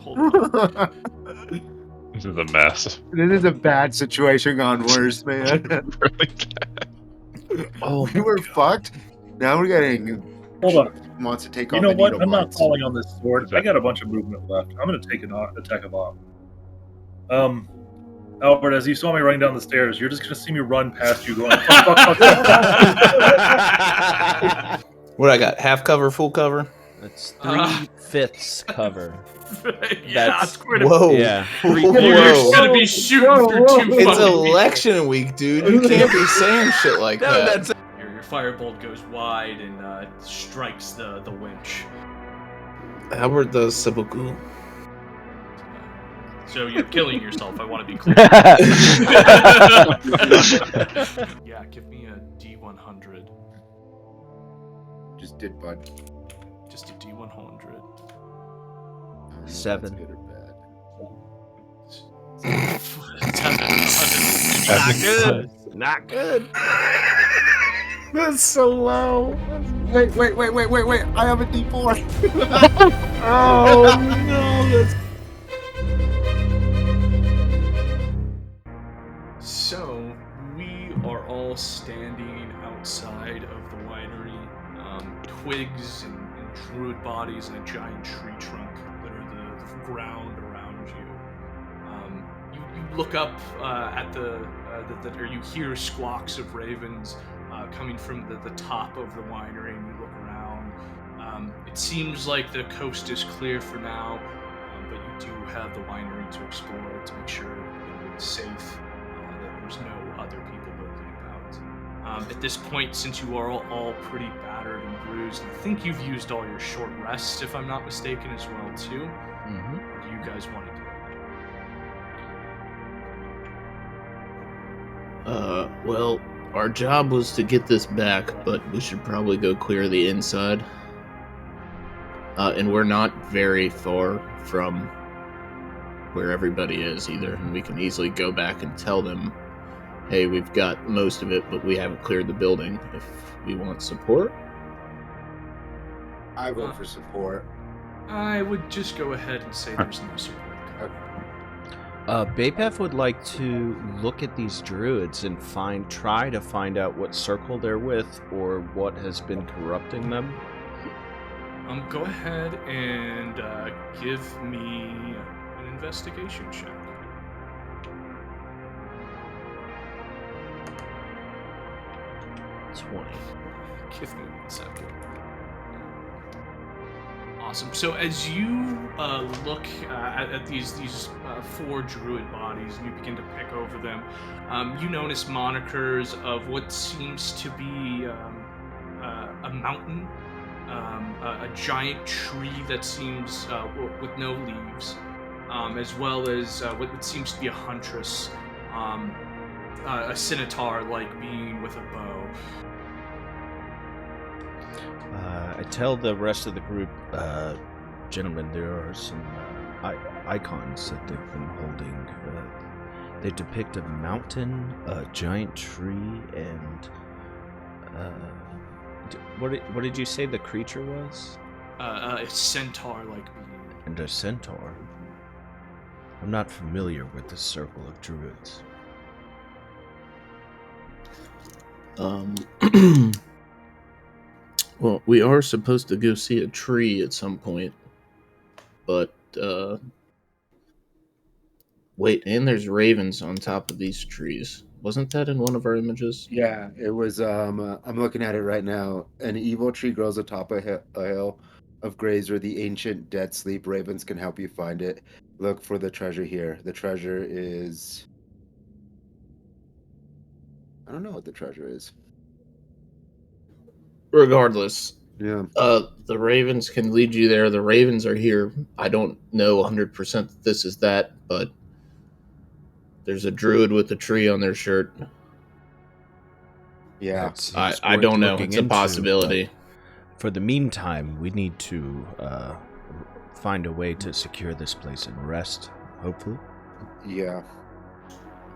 Hold on. This is a mess. This is a bad situation gone worse, man. Really bad. Oh, we were fucked. Now we're getting. Hold on. Wants to take You off know the what? needle I'm not marks. falling on this sword. I got a bunch of movement left. I'm going to take an attack of op. Albert, as you saw me running down the stairs, you're just going to see me run past you going, fuck. What I got? Half cover, full cover? That's 3/5 cover. That's quite whoa. Yeah. Whoa. You're gonna be shooting through two It's fucking election week, dude. You can't be saying shit like that. Your firebolt goes wide and strikes the winch. Albert does seppuku. So you're killing yourself, I want to be clear. Yeah, give me a D100. Just did, bud. Just a D100. 7. Good or bad? Not good. That's so low. Wait. I have a D4. Oh no, that's... So, we are all standing outside of the winery. Twigs and druid bodies and a giant tree trunk litter the ground around you. You look up at or you hear squawks of ravens coming from the top of the winery, and you look around. It seems like the coast is clear for now, but you do have the winery to explore to make sure it's safe, that there's no other people lurking about. At this point, since you are all pretty battered and bruised, I think you've used all your short rests, if I'm not mistaken, as well, too. Mm-hmm. What do you guys want to do? Well, our job was to get this back, but we should probably go clear the inside. And we're not very far from where everybody is either, and we can easily go back and tell them, hey, we've got most of it, but we haven't cleared the building, if we want support. I vote for support. I would just go ahead and say there's no support. Bapef would like to look at these druids and try to find out what circle they're with or what has been corrupting them. Go ahead and give me an investigation check. Give me 1 second. Awesome. So as you look at these 4 druid bodies and you begin to pick over them, you notice monikers of what seems to be a mountain, a giant tree that seems with no leaves, as well as what seems to be a huntress, a scimitar-like being with a bow. I tell the rest of the group, gentlemen, there are some icons that they've been holding. They depict a mountain, a giant tree, and what did you say the creature was? A centaur-like being. And a centaur. I'm not familiar with the circle of druids. Well, we are supposed to go see a tree at some point, but, wait, and there's ravens on top of these trees. Wasn't that in one of our images? Yeah, it was. I'm looking at it right now. An evil tree grows atop a hill of graves where the ancient dead sleep. Ravens can help you find it. Look for the treasure here. The treasure is... I don't know what the treasure is. Regardless, Yeah. the ravens can lead you there. The ravens are here. I don't know 100% that this is that, but there's a druid with a tree on their shirt. Yeah. I don't know. It's a possibility. For the meantime, we need to find a way to secure this place and rest, hopefully. Yeah.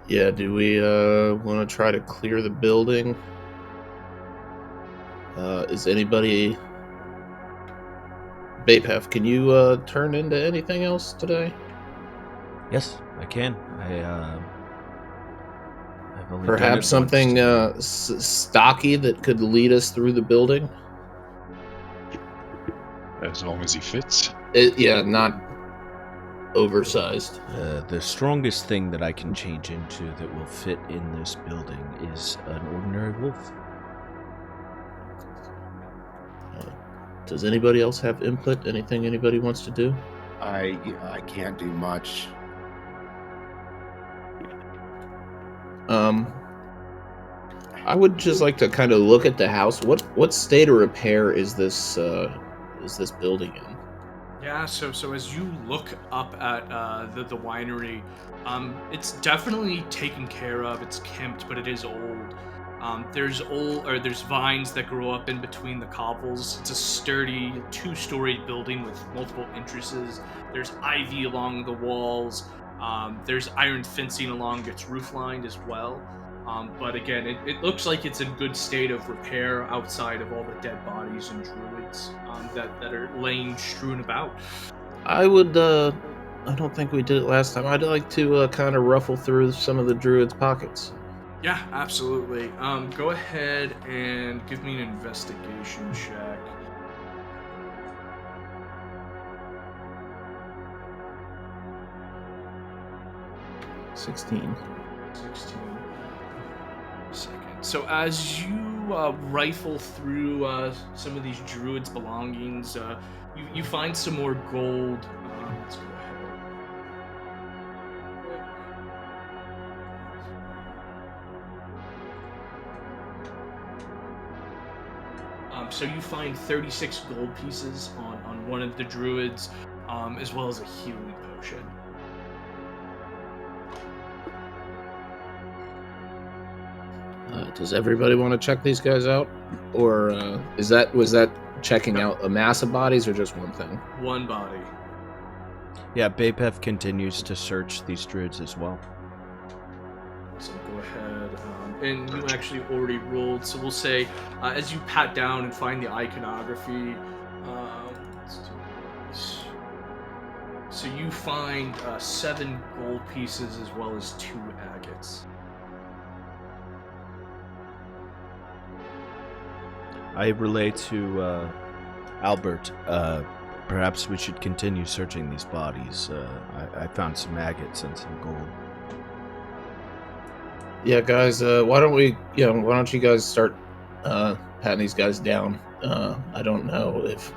Yeah, do we want to try to clear the building? Is anybody Bapef, can you turn into anything else today? Yes, I can. I've only done it Perhaps once something today. stocky that could lead us through the building? As long as he fits. Yeah, not oversized. The strongest thing that I can change into that will fit in this building is an ordinary wolf. Does anybody else have input? Anything anybody wants to do? I can't do much. I would just like to kind of look at the house. What state of repair is this building in? Yeah, so as you look up at the winery, it's definitely taken care of. It's kempt, but it is old. There's vines that grow up in between the cobbles. It's a sturdy 2-story building with multiple entrances. There's ivy along the walls. There's iron fencing along its roof line as well. But again, it looks like it's in good state of repair outside of all the dead bodies and druids that are laying strewn about. I would. I don't think we did it last time. I'd like to kind of ruffle through some of the druids' pockets. Yeah, absolutely. Go ahead and give me an investigation check. $16. 16. Second. So as you rifle through some of these druids' belongings, you find some more gold. Let's go ahead. So you find 36 gold pieces on one of the druids, as well as a healing potion. Does everybody want to check these guys out, or was that checking out a mass of bodies or just one thing? One body. Yeah, Bapef continues to search these druids as well. So go ahead, and you actually already rolled. So we'll say, as you pat down and find the iconography, let's do this. So you find 7 gold pieces as well as 2 agates. I relay to Albert, perhaps we should continue searching these bodies. I found some agates and some gold. Yeah, guys. Why don't you guys start patting these guys down? I don't know if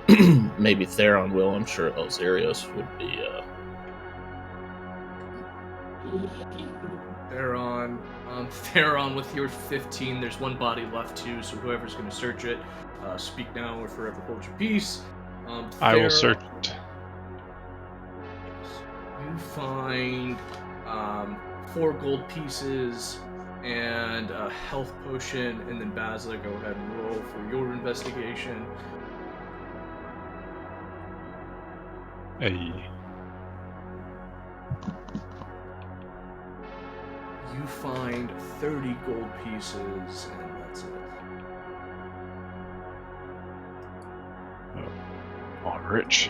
maybe Theron will. I'm sure Elzeiros would be. Theron, with your 15, there's one body left too, so whoever's going to search it, speak now or forever hold your peace. I will search. You find 4 gold pieces and a health potion, and then Bazzlo, go ahead and roll for your investigation. Hey. You find 30 gold pieces, and that's it. Oh, rich.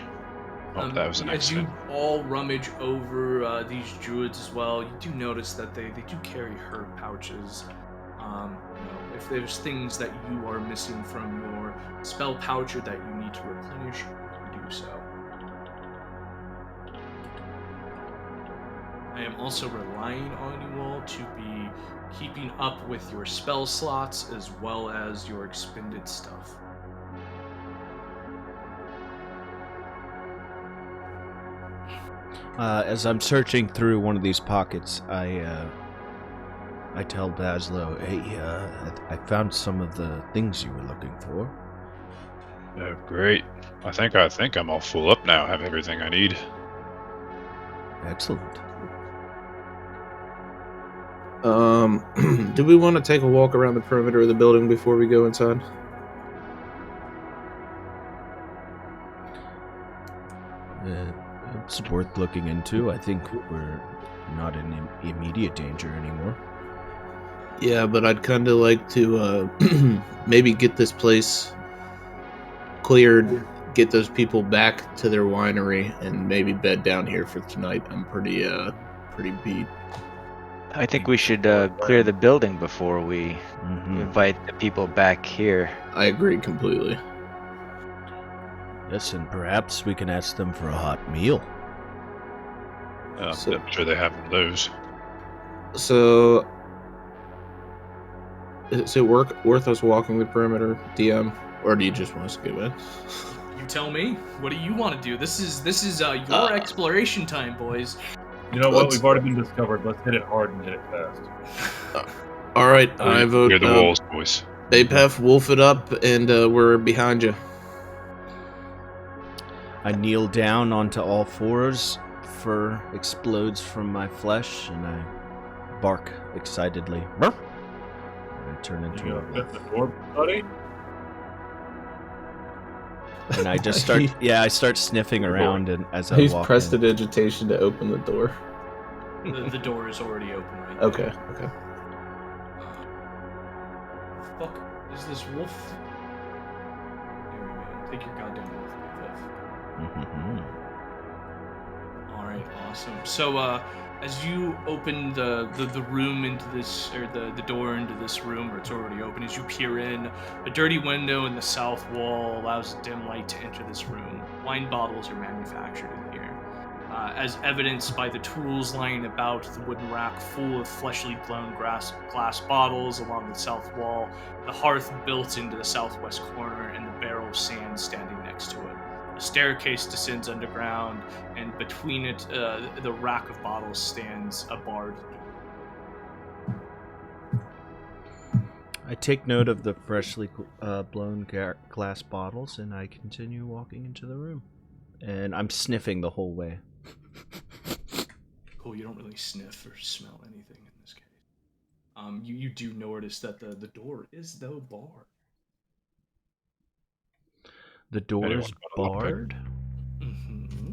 Oh, that was an As you accident. all rummage over these druids as well, you do notice that they do carry herb pouches. If there's things that you are missing from your spell pouch or that you need to replenish, you do so. I am also relying on you all to be keeping up with your spell slots as well as your expended stuff. As I'm searching through one of these pockets, I tell Bazzlo, hey, I found some of the things you were looking for. Oh, great. I think I'm all full up now. I have everything I need. Excellent. Do we want to take a walk around the perimeter of the building before we go inside? It's worth looking into. I think we're not in immediate danger anymore. Yeah, but I'd kind of like to maybe get this place cleared, get those people back to their winery and maybe bed down here for tonight. I'm pretty beat. I think we should clear the building before we invite the people back here. I agree completely. Yes, and perhaps we can ask them for a hot meal. I'm sure they have one of those. So, is it worth us walking the perimeter, DM, or do you just want us to go in? You tell me. What do you want to do? This is your exploration time, boys. You know what? We've already been discovered. Let's hit it hard and hit it fast. All right, I vote. Clear the walls, boys. E Bapef, wolf it up, and we're behind you. I kneel down onto all fours, fur explodes from my flesh, and I bark excitedly. I turn into a Fit the door, buddy. and I just start. I start sniffing around, and as I Use walk in. prestidigitation to open the door. The door is already open right Okay. Fuck is this wolf? Here, man. Take your goddamn wolf, Bapef. Alright, awesome. So, as you open the room into this, or the door into this room, or it's already open, as you peer in, a dirty window in the south wall allows dim light to enter this room. Wine bottles are manufactured in here. As evidenced by the tools lying about, the wooden rack full of fleshly blown glass bottles along the south wall, the hearth built into the southwest corner, and the barrel of sand standing next to it. A staircase descends underground, and between it, the rack of bottles stands a barred door. I take note of the freshly blown glass bottles, and I continue walking into the room. And I'm sniffing the whole way. Cool, you don't really sniff or smell anything in this case. You do notice that the door is, though, barred. The door is barred? Mm-hmm.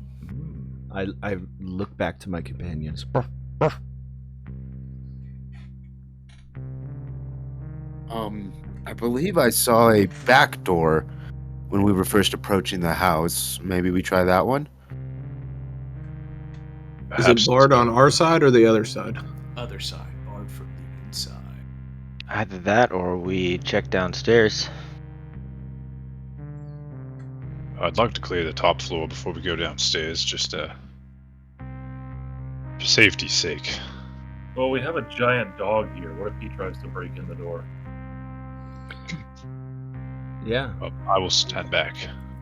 I look back to my companions. I believe I saw a back door when we were first approaching the house. Maybe we try that one? Is it barred on our side or the other side? Other side, barred from the inside. Either that or we check downstairs. I'd like to clear the top floor before we go downstairs, just for safety's sake. Well, we have a giant dog here. What if he tries to break in the door? Yeah. I will stand back.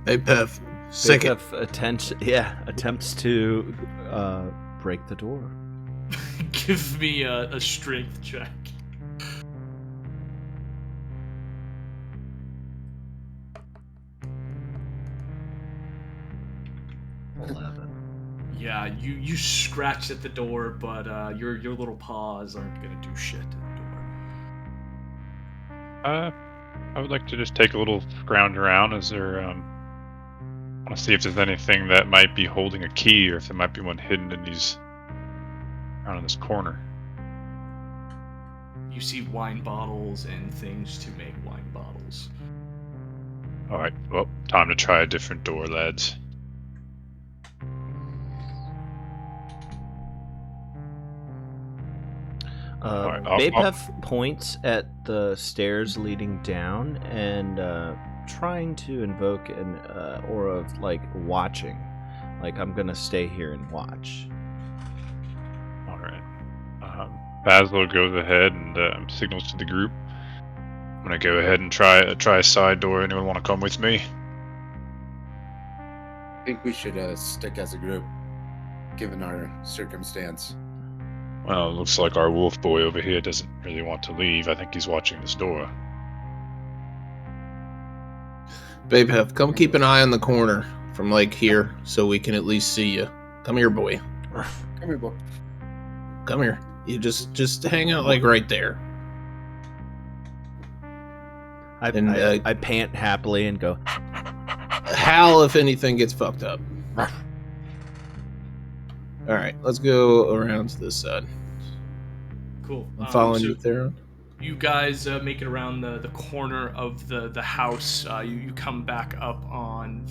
E Bapef, second. Attempts to break the door. Give me a strength check. 11. Yeah, you scratch at the door, but your little paws aren't gonna do shit at the door. I would like to just take a little scrounge around. Is there, I want to see if there's anything that might be holding a key, or if there might be one hidden in these, around in this corner. You see wine bottles and things to make wine bottles. Alright, well, time to try a different door, lads. Alright, Bapef points at the stairs leading down and trying to invoke an aura of like watching. Like, I'm gonna stay here and watch. Alright. Bazzlo goes ahead and signals to the group. I'm gonna go ahead and try a side door. Anyone want to come with me? I think we should stick as a group, given our circumstance. Well, it looks like our wolf boy over here doesn't really want to leave. I think he's watching this door. E Bapef, come keep an eye on the corner from like here so we can at least see you. Come here, boy. Come here, boy. Come here. You just hang out like right there. I pant happily and go, Howl if anything gets fucked up. Alright, let's go around to this side. Cool. I'm following so you, Theron. You guys make it around the corner of the house. You come back up on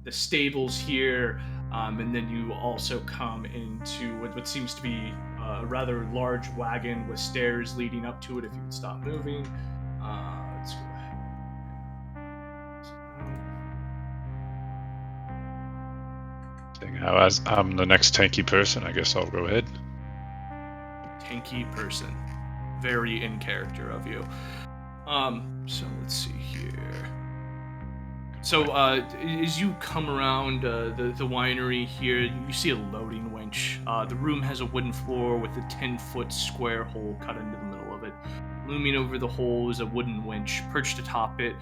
the stables here, and then you also come into what seems to be a rather large wagon with stairs leading up to it. If you can stop moving, let's go ahead. Seeing how as I'm the next tanky person, I guess I'll go ahead. Tanky person, very in character of you. So let's see here. So as you come around the winery here, you see a loading winch. The room has a wooden floor with a 10-foot square hole cut into the middle of it. Looming over the hole is a wooden winch perched atop it.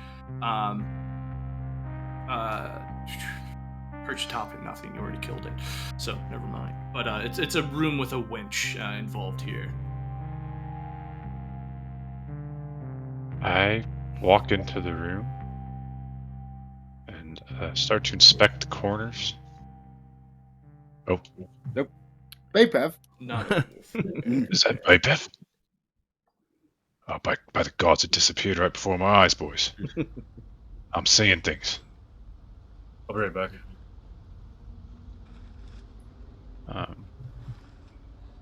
Perched atop it, nothing. You already killed it, so never mind. But it's a room with a winch involved here. I walk into the room and start to inspect the corners. Oh, Nope. Bapef. Not is that E Bapef? Oh, by the gods, it disappeared right before my eyes, boys. I'm seeing things. I'll be right back.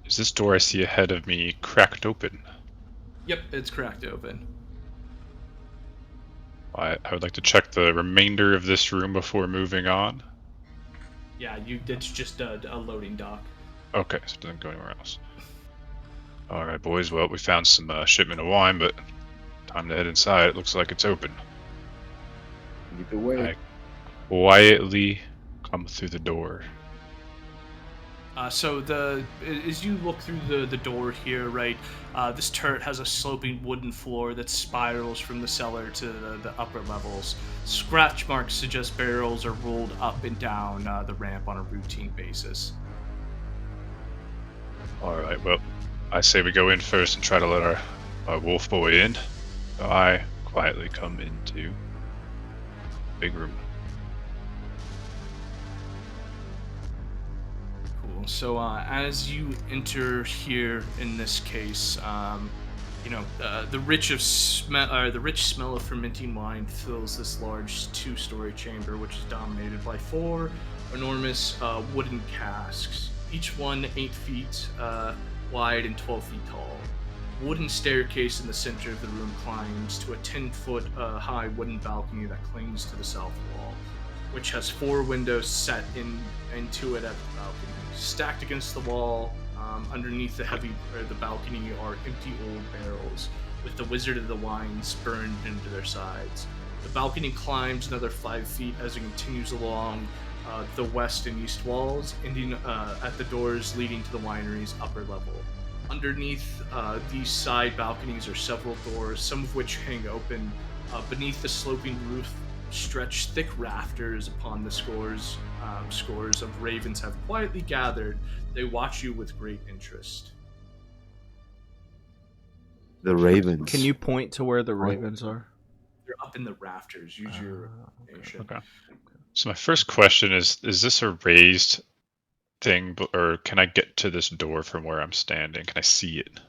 Is this door I see ahead of me cracked open? Yep, it's cracked open. I would like to check the remainder of this room before moving on. Yeah, it's just a loading dock. Okay, so it doesn't go anywhere else. Alright, boys, well, we found some shipment of wine, but time to head inside. It looks like it's open. Either way. I quietly come through the door. So as you look through the door here, right, this turret has a sloping wooden floor that spirals from the cellar to the upper levels. Scratch marks suggest barrels are rolled up and down the ramp on a routine basis. Alright, well, I say we go in first and try to let our wolf boy in. So I quietly come into the big room. So as you enter here, in this case, the rich smell of fermenting wine fills this large 2-story chamber, which is dominated by 4 enormous wooden casks, each one 8 feet wide and 12 feet tall. A wooden staircase in the center of the room climbs to a 10-foot high wooden balcony that clings to the south wall, which has 4 windows set into it at the balcony. Stacked against the wall, underneath the balcony are empty old barrels with the Wizard of the Wines burned into their sides. The balcony climbs another 5 feet as it continues along the west and east walls, ending at the doors leading to the winery's upper level. Underneath these side balconies are several doors, some of which hang open. Beneath the sloping roof stretch thick rafters upon the scores of ravens have quietly gathered. They watch you with great interest. The ravens. Can you point to where the ravens are? They're up in the rafters. Use your imagination. Okay. So my first question is this a raised thing, or can I get to this door from where I'm standing? Can I see it?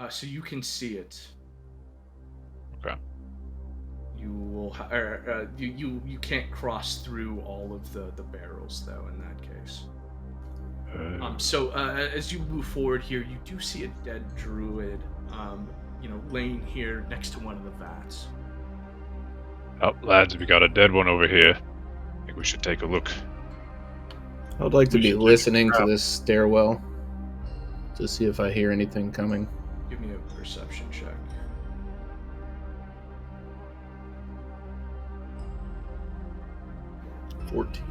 So you can see it. Okay. You will, you can't cross through all of the barrels though. In that case. So as you move forward here, you do see a dead druid, laying here next to one of the vats. Oh, lads, we got a dead one over here. I think we should take a look. I would like to be listening to this stairwell to see if I hear anything coming. Give me a perception check. 14.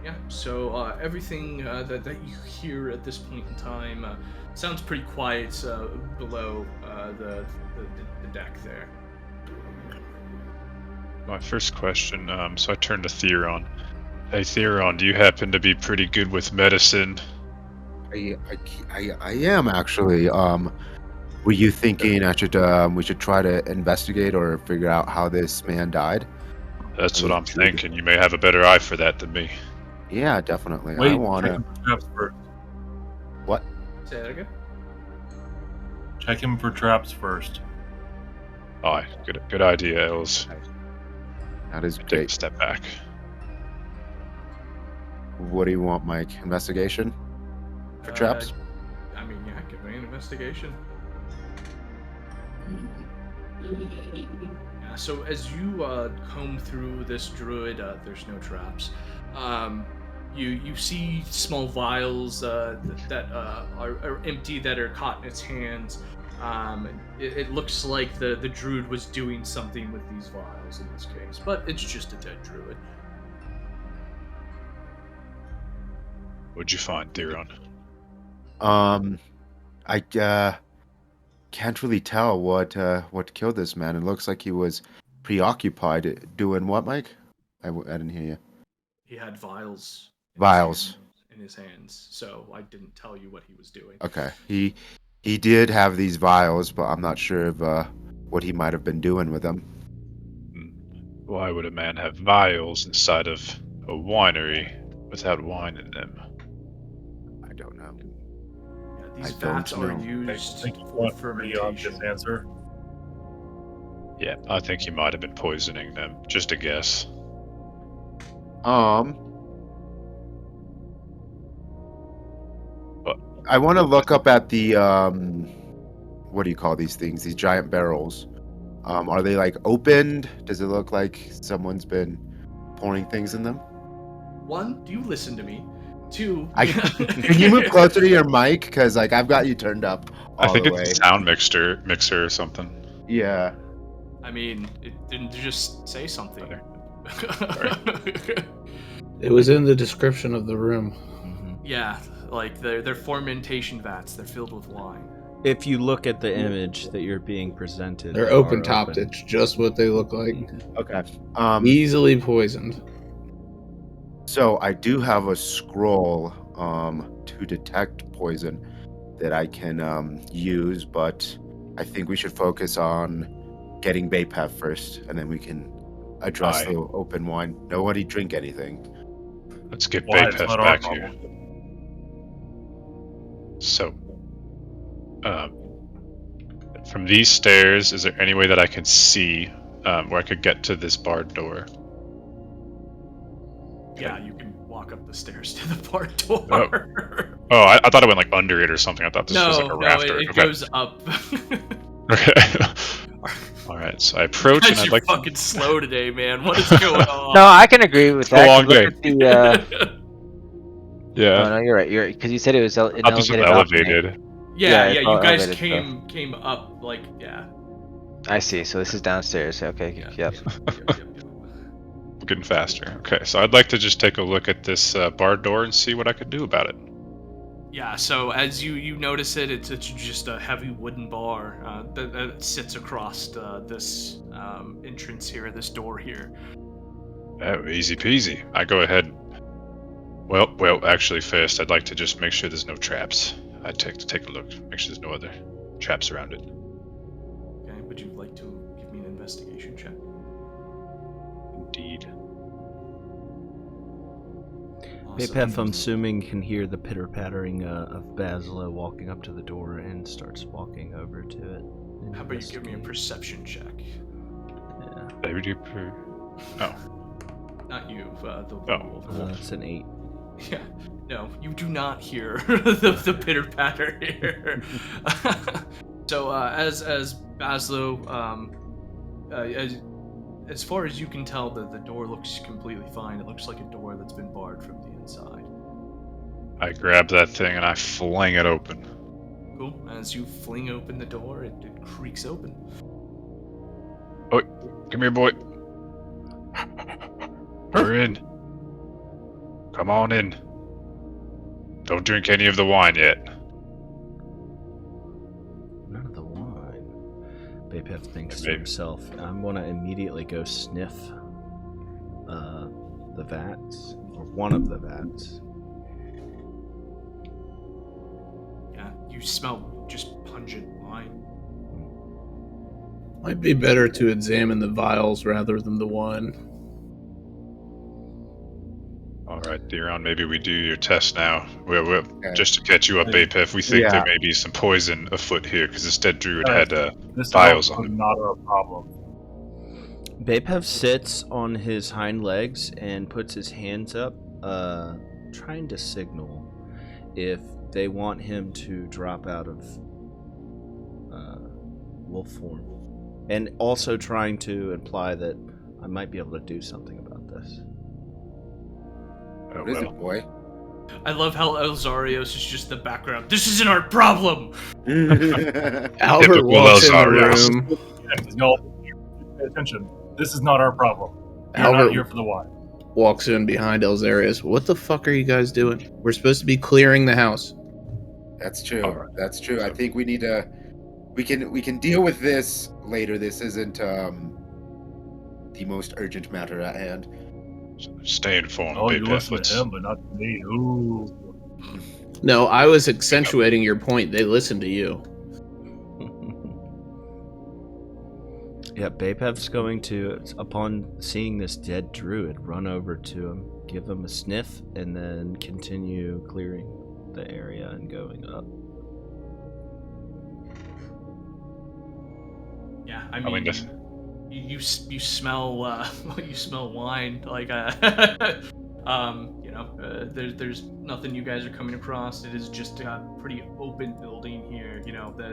Yeah, so everything that you hear at this point in time sounds pretty quiet below the deck there. My first question, so I turned to Theron. Hey Theron, do you happen to be pretty good with medicine? I am actually. Were you thinking we should try to investigate or figure out how this man died? That's what I'm thinking. You may have a better eye for that than me. Yeah, definitely. Wait, I want to. perhaps first. What? Say that again? Check him for traps first. Aye, good idea, Els. That is Take a great. step back. What do you want, Mike? Investigation? For traps? I mean, yeah, give me an investigation. Yeah, so as you comb through this druid, there's no traps. You see small vials that are empty that are caught in its hands. It looks like the druid was doing something with these vials in this case, but it's just a dead druid. What'd you find, Theron? I can't really tell what killed this man. It looks like he was preoccupied doing what, Mike? I didn't hear you. He had vials. Vials. In his hands, so I didn't tell you what he was doing. Okay. He did have these vials, but I'm not sure of what he might have been doing with them. Why would a man have vials inside of a winery without wine in them? I don't know. Yeah, these I vats don't are know. used Think you for want pretty obvious fermentation. answer. Yeah, I think he might have been poisoning them. Just a guess. I want to look up at the what do you call these things? These giant barrels. Are they like opened? Does it look like someone's been pouring things in them? One, do you listen to me? Two, Can you move closer to your mic? Because like I've got you turned up all I think the it's way. a sound mixer or something. Yeah. I mean, it didn't just say something. It was in the description of the room. Yeah, like they're fermentation vats. They're filled with wine. If you look at the image that you're being presented, They're they open are topped. open. It's just what they look like. Okay. Easily poisoned. So I do have a scroll to detect poison that I can use, but I think we should focus on getting E Bapef first, and then we can address the open wine. Nobody drink anything. Let's get Why? It's Bapef not our back here. problem. So, from these stairs, is there any way that I can see where I could get to this barred door? Yeah, you can walk up the stairs to the bar door. Oh, I thought it went like under it or something. I thought this was like a rafter. it Okay. goes up. Okay. All right, so I approach You and guys I'd are like to... fucking slow today, man. What is going on? No, I can agree with It's a that. 'cause long look day. at the, Yeah. Oh no, you're right. You're right because you said it was an I thought this was elevated balcony. elevated. Yeah, it's you all guys elevated came up like yeah. I see. So this is downstairs. Okay. Yep. Getting faster. Okay, so I'd like to just take a look at this barred door and see what I could do about it. Yeah, so as you notice it, it's just a heavy wooden bar that sits across this entrance here, this door here. Oh, easy peasy. I go ahead. Well, actually, first I'd like to just make sure there's no traps. I'd take a look, make sure there's no other traps around it. Okay, would you like to give me an investigation check? Indeed. Bapef, I'm assuming, can hear the pitter-pattering of Bazzlo walking up to the door and starts walking over to it. How about you give me a perception check? Yeah. Oh. Not you, the wolf. That's an 8. Yeah, no, you do not hear the pitter patter here. So as Bazzlo, as far as you can tell, the door looks completely fine. It looks like a door that's been barred from the inside. I grab that thing and I fling it open. Cool. As you fling open the door, it creaks open. Oh, come here, boy. We're in. Come on in. Don't drink any of the wine yet. None of the wine. Bapef thinks to Maybe. himself, I'm going to immediately go sniff the vats, or one of the vats. Yeah, you smell just pungent wine. Might be better to examine the vials rather than the wine. All right, Theron, maybe we do your test now. We're just to catch you up, Bapef. We think Yeah. there may be some poison afoot here because this dead druid Alright, had This vials is also on him. not our problem. Bapef sits on his hind legs and puts his hands up, trying to signal if they want him to drop out of wolf form. And also trying to imply that I might be able to do something about this. Oh, What is well. it, boy? I love how Elzeiros is just the background. This isn't our problem. Albert walks in the Elzeiros. room. Y'all pay attention. This is not our problem. We're Albert not here for the wine. walks in behind Elzeiros. What the fuck are you guys doing? We're supposed to be clearing the house. That's true. All right. That's true. I think we need to. We can deal with this later. This isn't the most urgent matter at hand. Stay informed, Oh, you Bapef. listen to him, but not to me. Ooh. No, I was accentuating your point. They listened to you. Yeah, Bapef's going to, upon seeing this dead druid, run over to him, give him a sniff, and then continue clearing the area and going up. Yeah, I mean, mean, this- you smell you smell wine. Like there's nothing you guys are coming across. It is just a pretty open building here.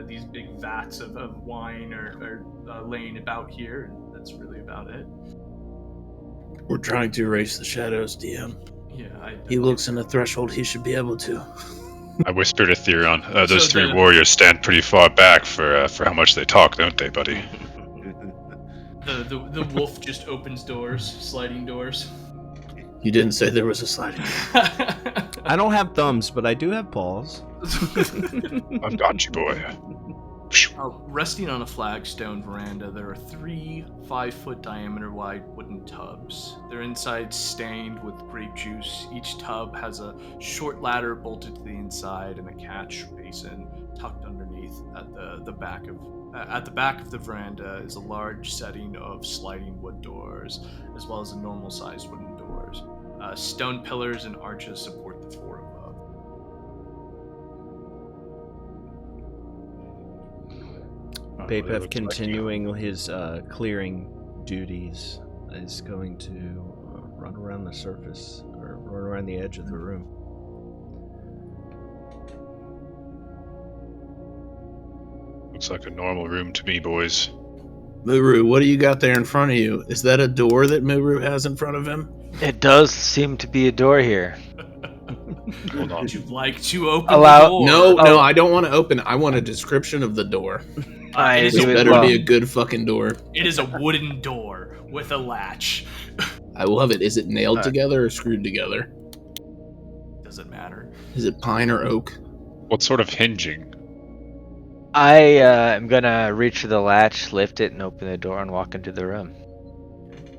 These big vats of wine are laying about here, and that's really about it. We're trying to erase the shadows, DM. Yeah, He looks in the threshold. He should be able to. I whispered to Theron, those So three the- warriors stand pretty far back for how much they talk, don't they, buddy? The wolf just opens doors, sliding doors. You didn't say there was a sliding door. I don't have thumbs, but I do have paws. I've got you, boy. Resting on a flagstone veranda, there are 3 5-foot diameter wide wooden tubs. They're inside stained with grape juice. Each tub has a short ladder bolted to the inside and a catch basin tucked underneath. At the back of the veranda is a large setting of sliding wood doors, as well as the normal-sized wooden doors. Stone pillars and arches support the floor above. Bapef, continuing his clearing duties, is going to run around the surface, or run around the edge of the room. Looks like a normal room to me, boys. Muuru, what do you got there in front of you? Is that a door that Muuru has in front of him? It does seem to be a door here. Hold on. Would you like to open Allow- the door? No, I don't want to open. I want a description of the door. I it is This do a as better well. be a good fucking door. It is a wooden door with a latch. I love it. Is it nailed Alright. together or screwed together? Doesn't matter. Is it pine or oak? What sort of hinging? I am gonna reach for the latch, lift it, and open the door and walk into the room.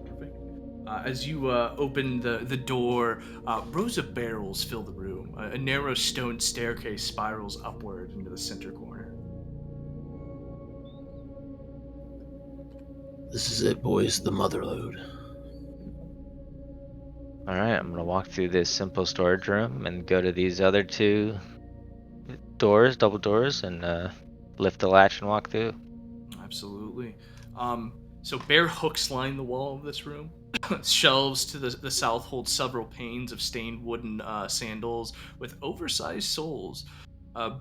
Perfect. As you open the door, rows of barrels fill the room. A narrow stone staircase spirals upward into the center corner. This is it, boys. The motherlode. Alright, I'm gonna walk through this simple storage room and go to these other 2 doors, double doors, and lift the latch and walk through. Absolutely. So bare hooks line the wall of this room. Shelves to the south hold several panes of stained wooden sandals with oversized soles.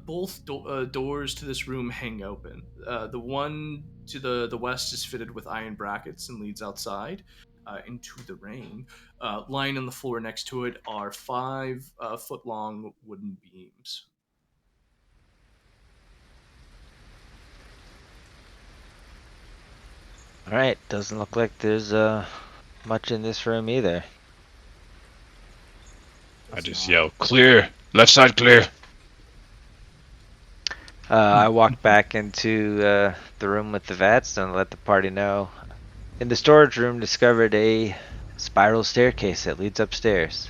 Both doors to this room hang open. The one to the west is fitted with iron brackets and leads outside into the rain. Lying on the floor next to it are 5-foot-long wooden beams. Alright, doesn't look like there's much in this room either. I just yell, clear! Left side clear! I walk back into the room with the vats and let the party know. In the storage room, discovered a spiral staircase that leads upstairs.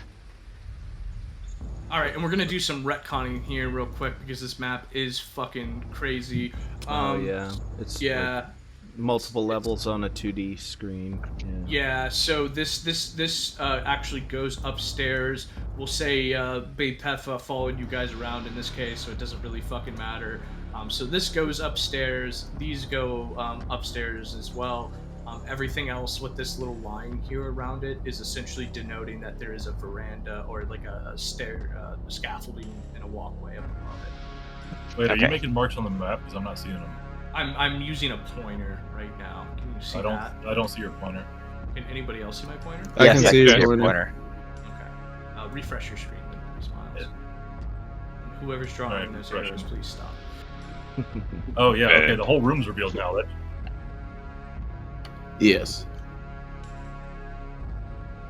All right, and we're gonna do some retconning here real quick because this map is fucking crazy. Oh yeah, it's Yeah. multiple levels on a 2D screen. Yeah, so this actually goes upstairs. We'll say Bapef followed you guys around in this case, so it doesn't really fucking matter. So this goes upstairs. These go upstairs as well. Everything else with this little line here around it is essentially denoting that there is a veranda or like a stair, scaffolding, and a walkway up above it. Wait, are Okay. you making marks on the map? Because I'm not seeing them. I'm using a pointer right now. Can you see that? I don't see your pointer. Can anybody else see my pointer? I can see your your pointer. Okay. Refresh your screen, then, Smiles. Yeah. Whoever's drawing Alright, those refresh arrows, them. please stop. Oh yeah, okay. The whole room's revealed now. Yes.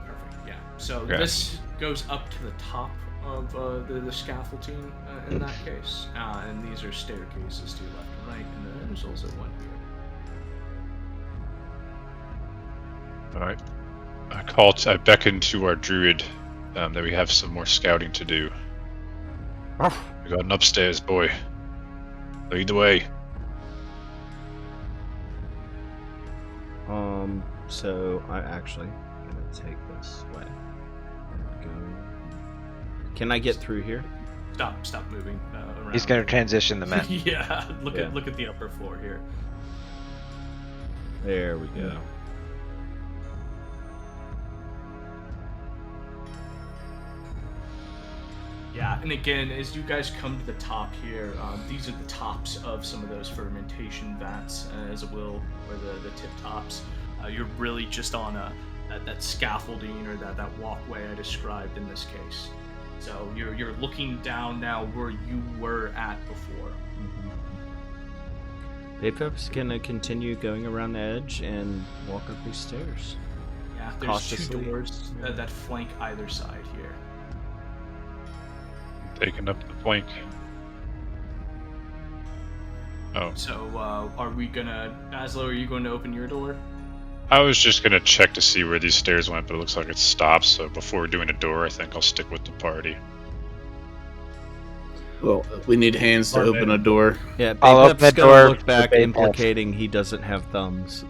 Perfect. Yeah. So Okay. this goes up to the top of the scaffolding in that case, and these are staircases to your left and right, and then there's also one here. All right. I beckon to our druid that we have some more scouting to do. We got an upstairs boy. Lead the way. So I actually gonna take this way. Go. Can I get through here? Stop moving around. He's gonna transition the map. Yeah. Look Yeah. at the upper floor here. There we go. Yeah, and again, as you guys come to the top here, these are the tops of some of those fermentation vats, as it will, or the tip tops. You're really just on that scaffolding or that walkway I described in this case. So you're looking down now where you were at before. Bapef's gonna continue going around the edge and walk up these stairs. Yeah, there's Cautiously. two doors that flank either side here. Taking up the flank. Oh, So are we gonna, Bazzlo, are you going to open your door? I was just gonna check to see where these stairs went, but it looks like it stops. So before doing a door, I think I'll stick with the party. Well, we need hands to open a door. Yeah, I'll open Bapef's the gonna door look back, for Bapef. implicating he doesn't have thumbs.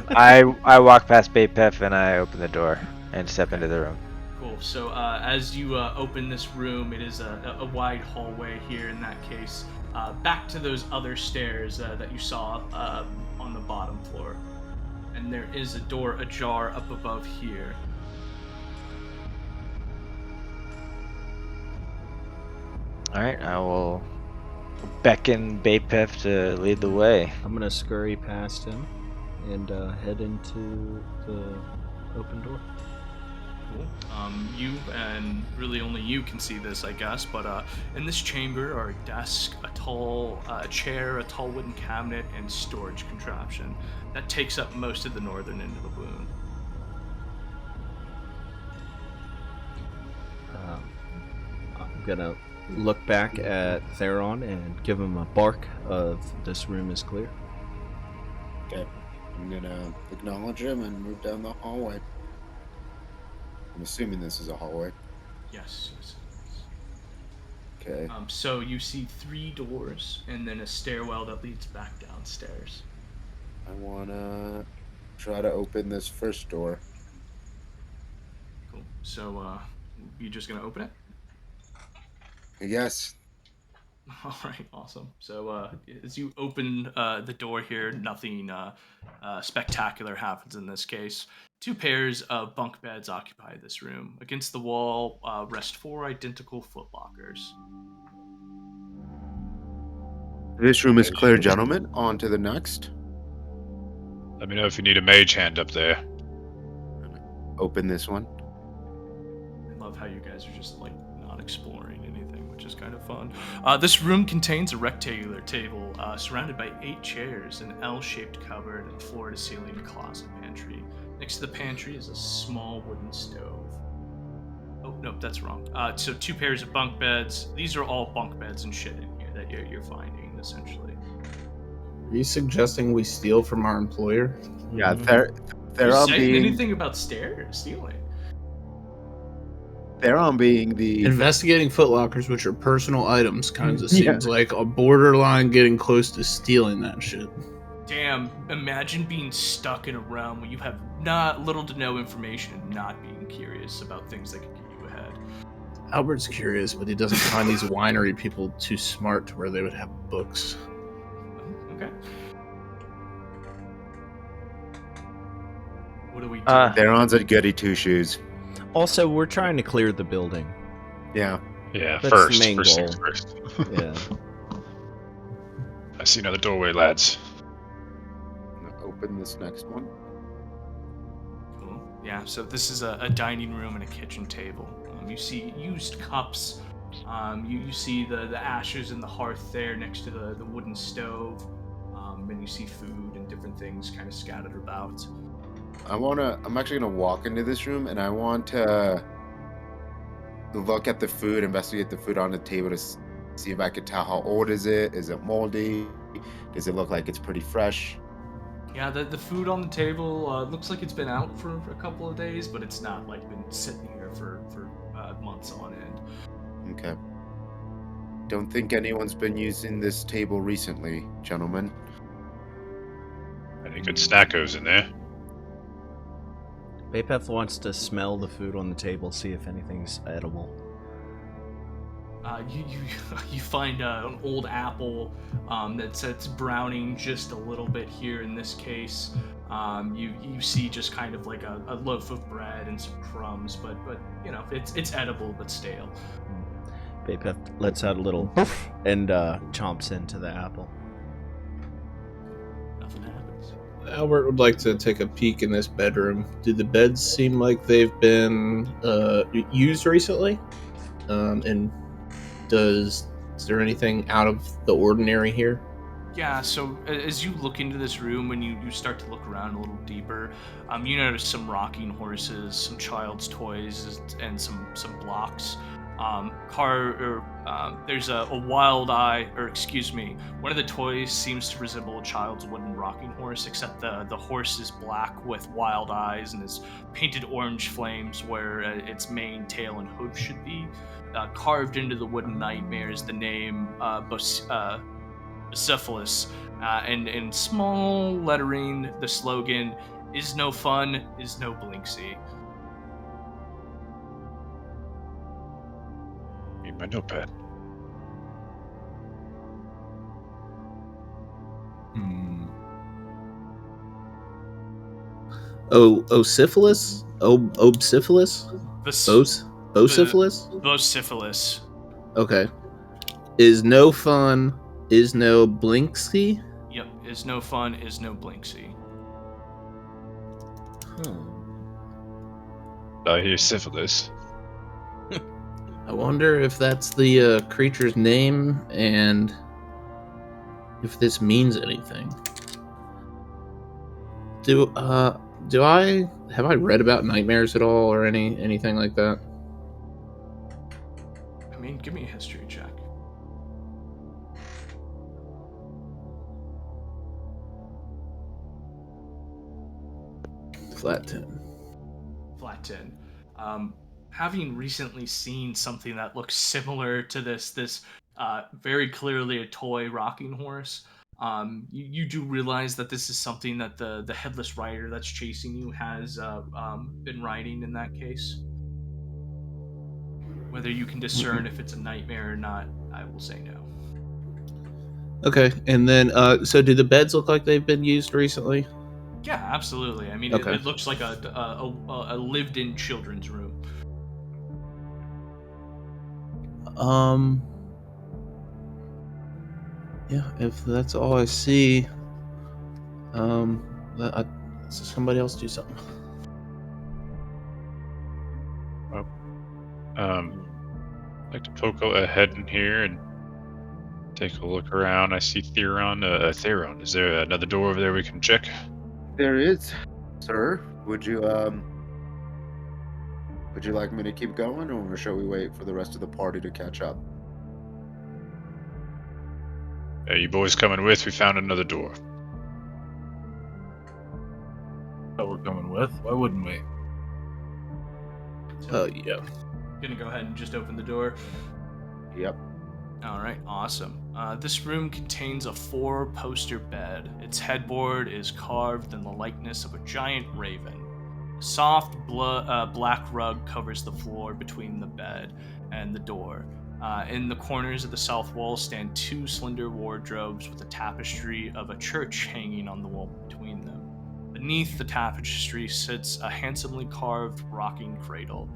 I walk past Bapef and I open the door and step into the room. Cool. So as you open this room, it is a wide hallway here in that case. Back to those other stairs that you saw on the bottom floor. And there is a door ajar up above here. Alright, I will beckon Bapef to lead the way. I'm gonna scurry past him and head into the open door. Cool. You and really only you can see this, I guess. But in this chamber are a desk, a tall chair, a tall wooden cabinet, and storage contraption that takes up most of the northern end of the wound. I'm gonna look back at Theron and give him a bark of this room is clear. Okay. I'm gonna acknowledge him and move down the hallway. I'm assuming this is a hallway. Yes. Okay. So you see 3 doors and then a stairwell that leads back downstairs. I wanna try to open this first door. Cool. So you just gonna open it? Yes. All right, awesome. So as you open the door here, nothing spectacular happens in this case. 2 pairs of bunk beds occupy this room. Against the wall rest 4 identical footlockers. This room is clear, gentlemen. On to the next. Let me know if you need a mage hand up there. Open this one. I love how you guys are just like not exploring anything, which is kind of fun. This room contains a rectangular table surrounded by 8 chairs, an L-shaped cupboard, and floor-to-ceiling closet pantry. Next to the pantry is a small wooden stove. Oh, nope, that's wrong. So 2 pairs of bunk beds. These are all bunk beds and shit in here that you're finding, essentially. Are you suggesting we steal from our employer? Yeah, Are Theron you saying being anything about stealing? Theron being the Investigating footlockers, which are personal items, kind of seems like a borderline getting close to stealing that shit. Damn, imagine being stuck in a realm where you have little to no information and not being curious about things that could get you ahead. Albert's curious, but he doesn't find these winery people too smart to where they would have books. Okay. What do we do? Theron's a goody two-shoes. Also, we're trying to clear the building. Yeah. Yeah, That's first. the main First goal. things first. Yeah. I see another doorway, lads. I'm gonna open this next one. Cool. Yeah, so this is a dining room and a kitchen table. You see used cups. You see the ashes in the hearth there next to the wooden stove. And you see food and different things kind of scattered about. I'm actually gonna walk into this room and I want to look at the food, investigate the food on the table to see if I could tell how old is it. Is it moldy? Does it look like it's pretty fresh? Yeah, the food on the table looks like it's been out for a couple of days, but it's not like been sitting here for months on end. Okay. Don't think anyone's been using this table recently, gentlemen. Any good snackos in there? Bapef wants to smell the food on the table, see if anything's edible. You find an old apple that's browning just a little bit here in this case. You see just kind of like a loaf of bread and some crumbs, but you know it's edible but stale. Bapef lets out a little and chomps into the apple. Nothing happens. Albert would like to take a peek in this bedroom. Do the beds seem like they've been used recently? And is there anything out of the ordinary here? Yeah, so as you look into this room and you start to look around a little deeper, you notice some rocking horses, some child's toys, and some blocks. There's a wild eye, one of the toys seems to resemble a child's wooden rocking horse, except the horse is black with wild eyes and is painted orange flames where its mane, tail, and hoof should be. Carved into the wooden nightmare is the name Syphilis, and in small lettering, the slogan, "Is no fun, is no Blinksy." Need my notepad. Syphilis? Syphilis? Syphilis? Vociferous. Okay. Is no fun, is no Blinksy? Yep, is no fun, is no Blinksy. I hear syphilis. I wonder if that's the creature's name and if this means anything. Have I read about nightmares at all or anything like that? I mean, give me a history check. Flat 10. Flat 10. Having recently seen something that looks similar to this very clearly a toy rocking horse, you do realize that this is something that the headless rider that's chasing you has been riding in that case. Whether you can discern if it's a nightmare or not, I will say no. Okay, and then, so do the beds look like they've been used recently? Yeah, absolutely. I mean, Okay. it looks like a lived-in children's room. Yeah, if that's all I see, somebody else do something. I'd like to poke a head in here and take a look around. I see Theron. Theron, is there another door over there we can check? There is, sir. Would you like me to keep going, or shall we wait for the rest of the party to catch up? You boys coming with? We found another door. That we're coming with. Why wouldn't we? Yeah. Gonna go ahead and just open the door. Yep. All right, awesome. This room contains a 4-poster bed. Its headboard is carved in the likeness of a giant raven. A soft black rug covers the floor between the bed and the door. In the corners of the south wall stand 2 slender wardrobes with a tapestry of a church hanging on the wall between them. Beneath the tapestry sits a handsomely carved rocking cradle.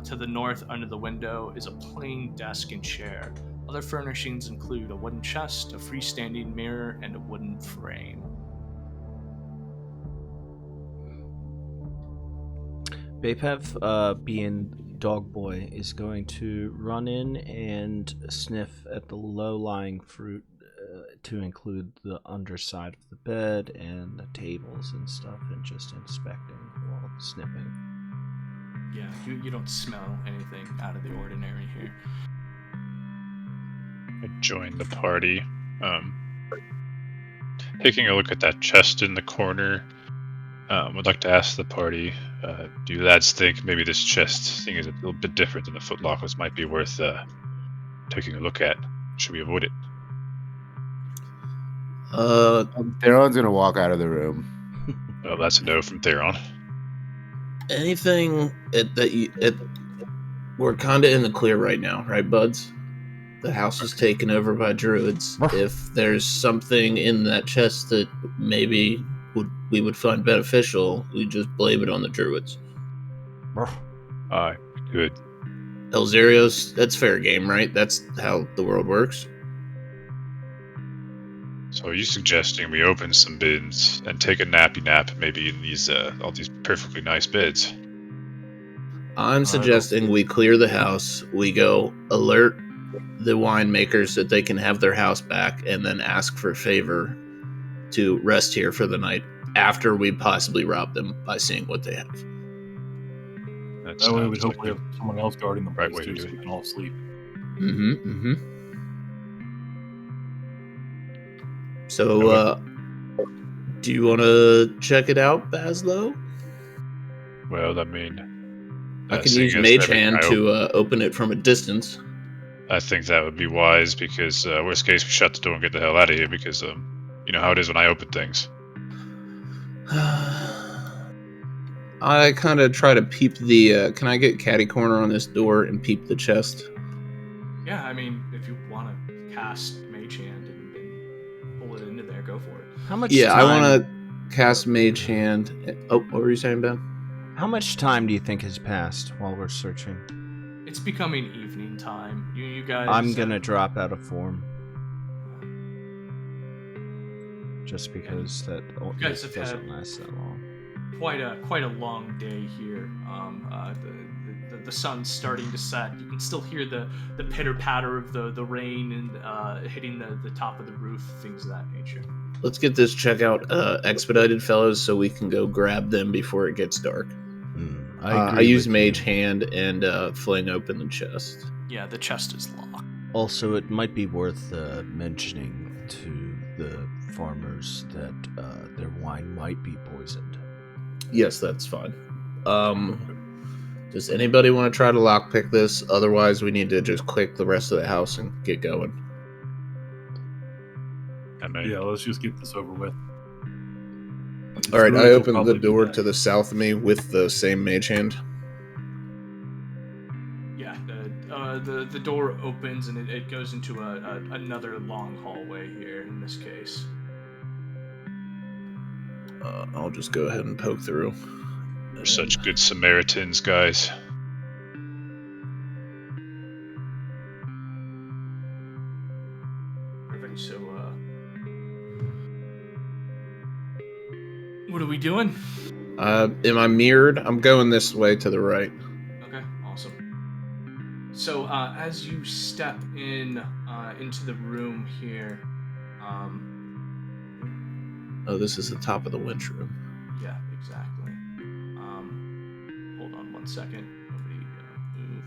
To the north, under the window, is a plain desk and chair. Other furnishings include a wooden chest, a freestanding mirror, and a wooden frame. Bapef, being dog boy, is going to run in and sniff at the low-lying fruit to include the underside of the bed and the tables and stuff, and just inspecting while sniffing. Yeah, you don't smell anything out of the ordinary here. I joined the party. Taking a look at that chest in the corner, would like to ask the party, do you lads think maybe this chest thing is a little bit different than the footlockers might be worth taking a look at? Should we avoid it? Theron's gonna walk out of the room. Well, that's a no from Theron. Anything we're kind of in the clear right now, right, buds? The house is taken over by druids. If there's something in that chest that maybe we would find beneficial, we just blame it on the druids. Aye, good. Elzeiros, that's fair game, right? That's how the world works. So are you suggesting we open some bins and take a nappy nap maybe in these all these perfectly nice beds? I'm suggesting we clear the house, we go alert the winemakers that they can have their house back, and then ask for a favor to rest here for the night after we possibly rob them by seeing what they have. That way we'd hopefully have someone else guarding the right place way to too, do so it. we can all sleep. So, do you want to check it out, Bazzlo? Well, I mean, I can seeing use as Mage everything Hand I to open it from a distance. I think that would be wise because worst case we shut the door and get the hell out of here because you know how it is when I open things. I kind of try to peep the. Can I get catty corner on this door and peep the chest? Yeah, I mean, if you want to cast Mage Hand and pull it into there, go for it. How much Yeah, time? I want to cast Mage Hand. Oh, what were you saying, Ben? How much time do you think has passed while we're searching? It's becoming evening time. You guys. I'm gonna drop out of form. Just because that guys have doesn't had last that long. Quite a long day here. The sun's starting to set. You can still hear the pitter patter of the rain and hitting the top of the roof, things of that nature. Let's get this checkout expedited, fellas, so we can go grab them before it gets dark. I use Mage Hand and fling open the chest. Yeah, the chest is locked. Also, it might be worth mentioning to the farmers that their wine might be poisoned. Yes, that's fine. Does anybody want to try to lockpick this? Otherwise, we need to just click the rest of the house and get going. Yeah, let's just get this over with. All right, I opened the door to the south of me with the same Mage Hand. Yeah, the door opens and it goes into another long hallway here in this case. I'll just go ahead and poke through. We're such good Samaritans, guys. Perfect. So, what are we doing? Am I mirrored? I'm going this way to the right. Okay, awesome. So, as you step into the room here, Oh, this is the top of the winch room. Yeah, exactly. Hold on one second. Nobody move.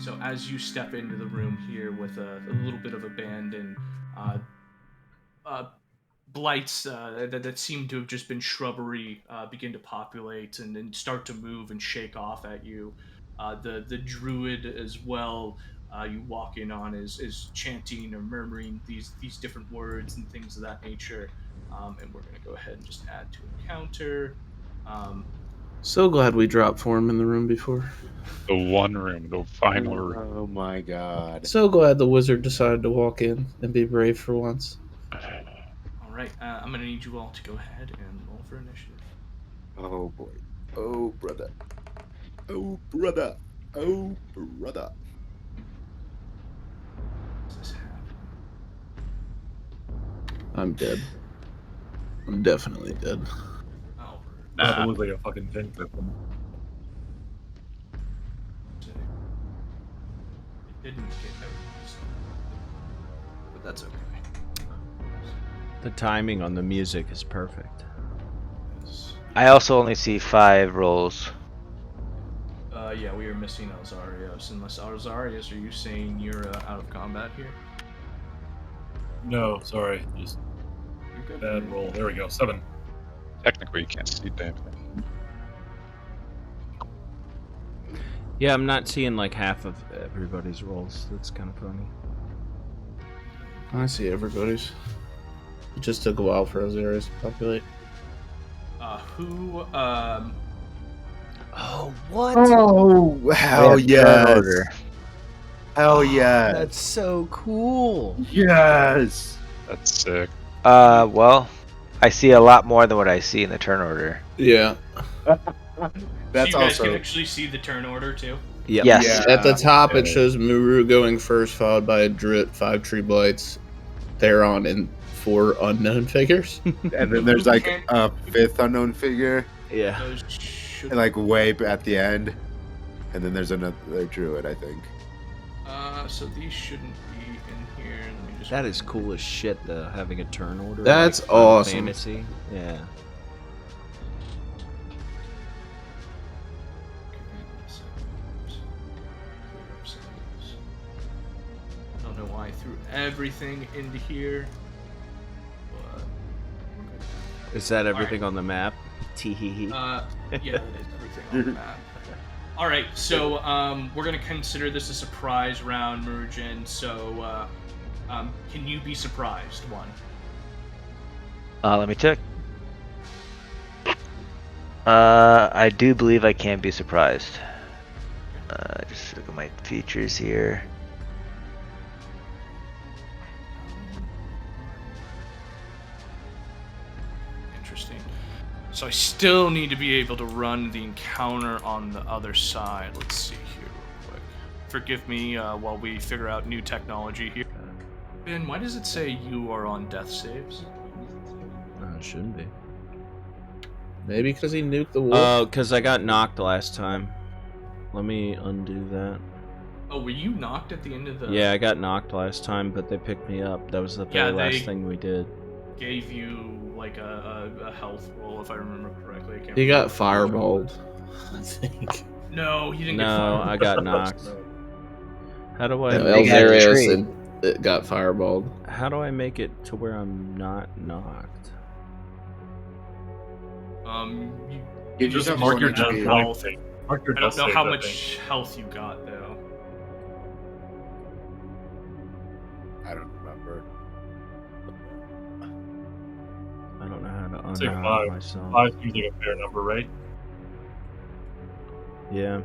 So as you step into the room here with a little bit of abandon, blights that seem to have just been shrubbery begin to populate and start to move and shake off at you. The druid as well. You walk in on is chanting or murmuring these different words and things of that nature. And we're gonna go ahead and just add to encounter. So glad we dropped for him in the room before. The one room, the final room. Oh my god. So glad the wizard decided to walk in and be brave for once. All right, I'm gonna need you all to go ahead and roll for initiative. Oh boy. Oh brother. Oh brother. Oh brother. Does this happen? I'm dead. I'm definitely dead. Albert. That looks like a fucking tin system. It didn't get everything, but that's okay. The timing on the music is perfect. I also only see 5 rolls. Yeah, we are missing Elzeiros. Unless Elzeiros, are you saying you're out of combat here? No, sorry. Just You're good. bad roll. There we go. 7. Technically, you can't see damn thing. Yeah, I'm not seeing like half of everybody's rolls. That's kind of funny. I see everybody's. It just took a while for Elzeiros to populate. Who? Oh, what? Oh, hell yes. Order. Hell yes. That's so cool. Yes. That's sick. Well, I see a lot more than what I see in the turn order. Yeah. That's so you guys also. can actually see the turn order too. Yep. Yes. Yeah. At the top, it shows Muurujin going first, followed by a Druid, 5 tree blights, Theron, and 4 unknown figures. And then there's like a 5th unknown figure, Yeah. Those should. and like way at the end, and then there's another druid, I think. So these shouldn't be in here. Let me just. That is cool as shit, though, having a turn order. That's like Final awesome. Fantasy. Yeah. I don't know why I threw everything into here, but we're good. Is that everything on the map? Teehee. Yeah, it is everything on the map. All right, so we're gonna consider this a surprise round, Muurujin. So, can you be surprised? One. Let me check. I do believe I can be surprised. Just look at my features here. Interesting. So I still need to be able to run the encounter on the other side. Let's see here real quick. Forgive me while we figure out new technology here. Ben, why does it say you are on death saves? It shouldn't be. Maybe because he nuked the wolf. Oh, because I got knocked last time. Let me undo that. Oh, were you knocked at the end of the... Yeah, I got knocked last time, but they picked me up. That was the very last thing we did. Gave you like a health roll, if I remember correctly. I can't He remember. got fireballed, I think. No, he didn't get No, fireballed. I got knocked. How do I? No, They got a Elzeiros tree. and it got fireballed. How do I make it to where I'm not knocked? You just have mark to your look at death health. save. Mark your I don't death know save, how I much think. health you got though. I don't remember. I don't know how to Say unhide 5. myself. 5 seems like a fair number, right? Yeah.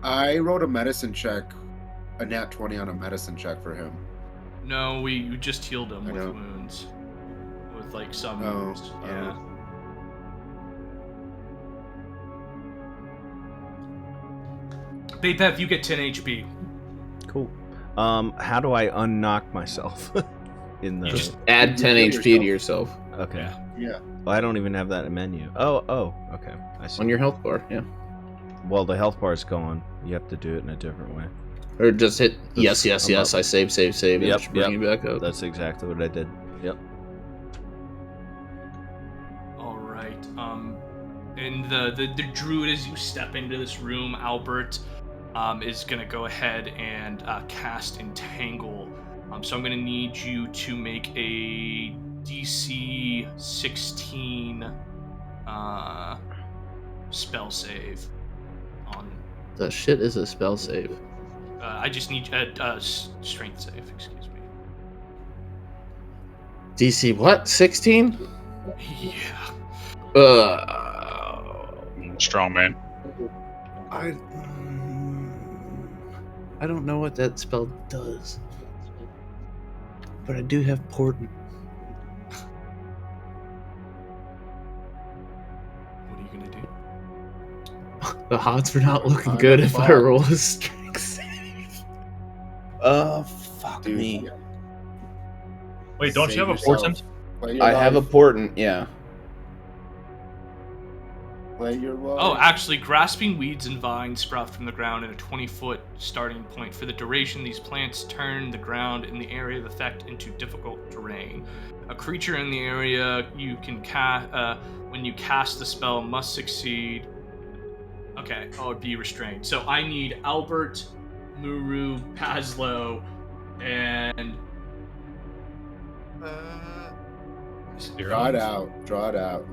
I wrote a medicine check, a nat 20 on a medicine check for him. No, you just healed him I with know. wounds. With like some Oh, wounds. Yeah. Bapef, you get 10 HP. Cool. How do I unknock myself? In the You just Add 10 You HP heal to yourself okay. Yeah. Well, I don't even have that menu. Oh, okay. I see. on your health bar, yeah. Well, the health bar is gone. You have to do it in a different way. Or just hit yes, I'm yes, yes. up. I save, and Yep, it should bring you back up. That's exactly what I did. Yep. All right. And the druid, as you step into this room, Albert, is gonna go ahead and cast Entangle. So I'm gonna need you to make a DC 16 spell save on. The shit is a spell save. I just need strength save. Excuse me. DC what? 16? Yeah. Strong man. I don't know what that spell does, but I do have portent. What are you gonna do? The odds are not looking On good the if I ball. roll a strength save. Fuck Dude, me. Wait, don't Save you have a yourself. portent? Play your I have a life. portent, yeah. Play your life. Oh, actually, grasping weeds and vines sprout from the ground at a 20-foot starting point. For the duration, these plants turn the ground in the area of effect into difficult terrain. A creature in the area you can cast when you cast the spell must succeed. Okay, or be restrained. So I need Albert, Muru, Bazzlo, and Draw it out. Draw it out.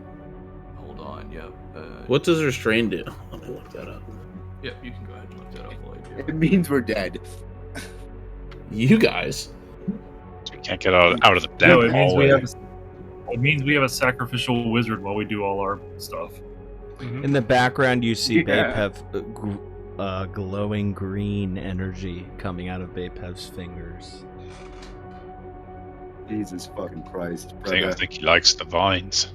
hold on. Yep. What does restrain do? Let me look that up. Yep. You can go ahead and look that up while I do. It means we're dead. You guys. So we can't get out of the damn No, it means hallway. we have a sacrificial wizard while we do all our stuff. In the background, you see Yeah. Bapef glowing green energy coming out of Bapef's fingers. Jesus fucking Christ. I brother. think he likes the vines.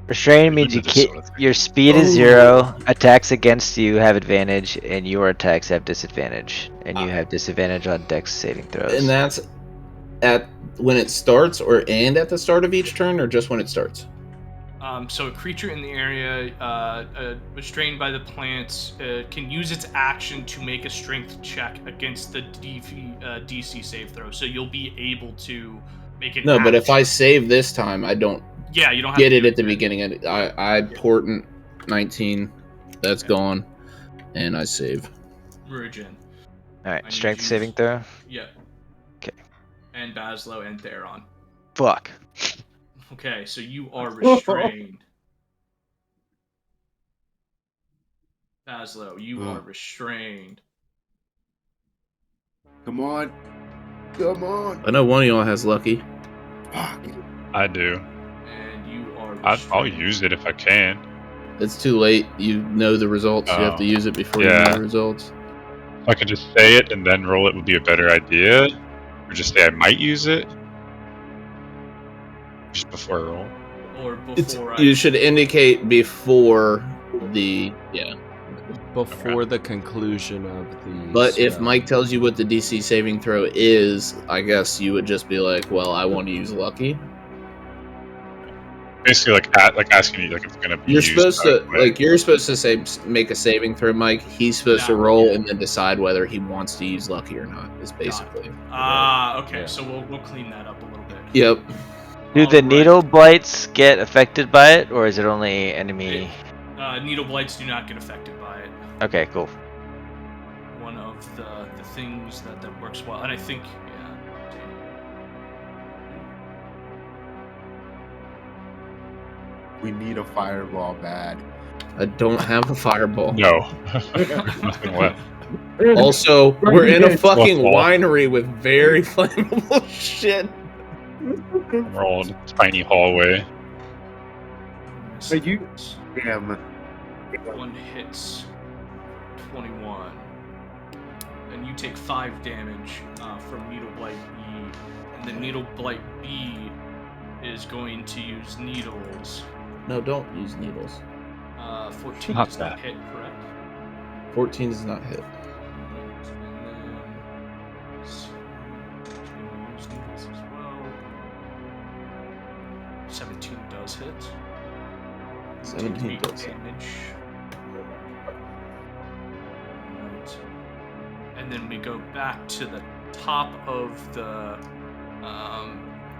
Restrain means Into this sort of thing. your speed is 0, attacks against you have advantage, and your attacks have disadvantage, and you have disadvantage on dex saving throws. And that's at when it starts and at the start of each turn, or just when it starts? So a creature in the area restrained by the plants can use its action to make a strength check against the DC save throw. So you'll be able to make it. No, but if I save this time, I don't you don't have get to it do at the beginning. I portent 19. That's gone, and I save. Muurujin. All right, I strength need you- saving throw. Yep. Okay. And Bazzlo and Theron. Fuck. Okay, so you are restrained. Bazzlo, you are restrained. Come on. Come on. I know one of y'all has lucky. Fuck. I do. And you are I'll restrained. use it if I can. It's too late. You know the results. You have to use it before you know yeah. the results. If I could just say it and then roll it would be a better idea. Or just say I might use it. Just before I roll. Or before You should indicate before the Before the conclusion of the. But if spell. Mike tells you what the DC saving throw is, I guess you would just be like, "Well, I want to use lucky." Basically, like asking you like if it's gonna be. You're used supposed to that way. you're supposed to say make a saving throw, Mike. He's supposed to Yeah. roll and then decide whether he wants to use lucky or not. Is basically. okay, Yeah. so we'll clean that up a little bit. Yep. Do the Alright. needle blights get affected by it, or is it only enemy? Needle blights do not get affected by it. Okay, cool. One of the things that works well, and I think We need a fireball bad. I don't have a fireball. No. Nothing left. Also, we're in a fucking Well, winery with very flammable shit. We're all in a tiny hallway. But you- Damn. one hits 21, and you take 5 damage from Needle Blight B, and the Needle Blight B is going to use needles. No, don't use needles. 14 Not does not that. hit, correct? 14 does not hit. And then let's see, gonna use needles as well. 17 does hit. You take 17 8 does hit. damage. Right. And then we go back to the top of the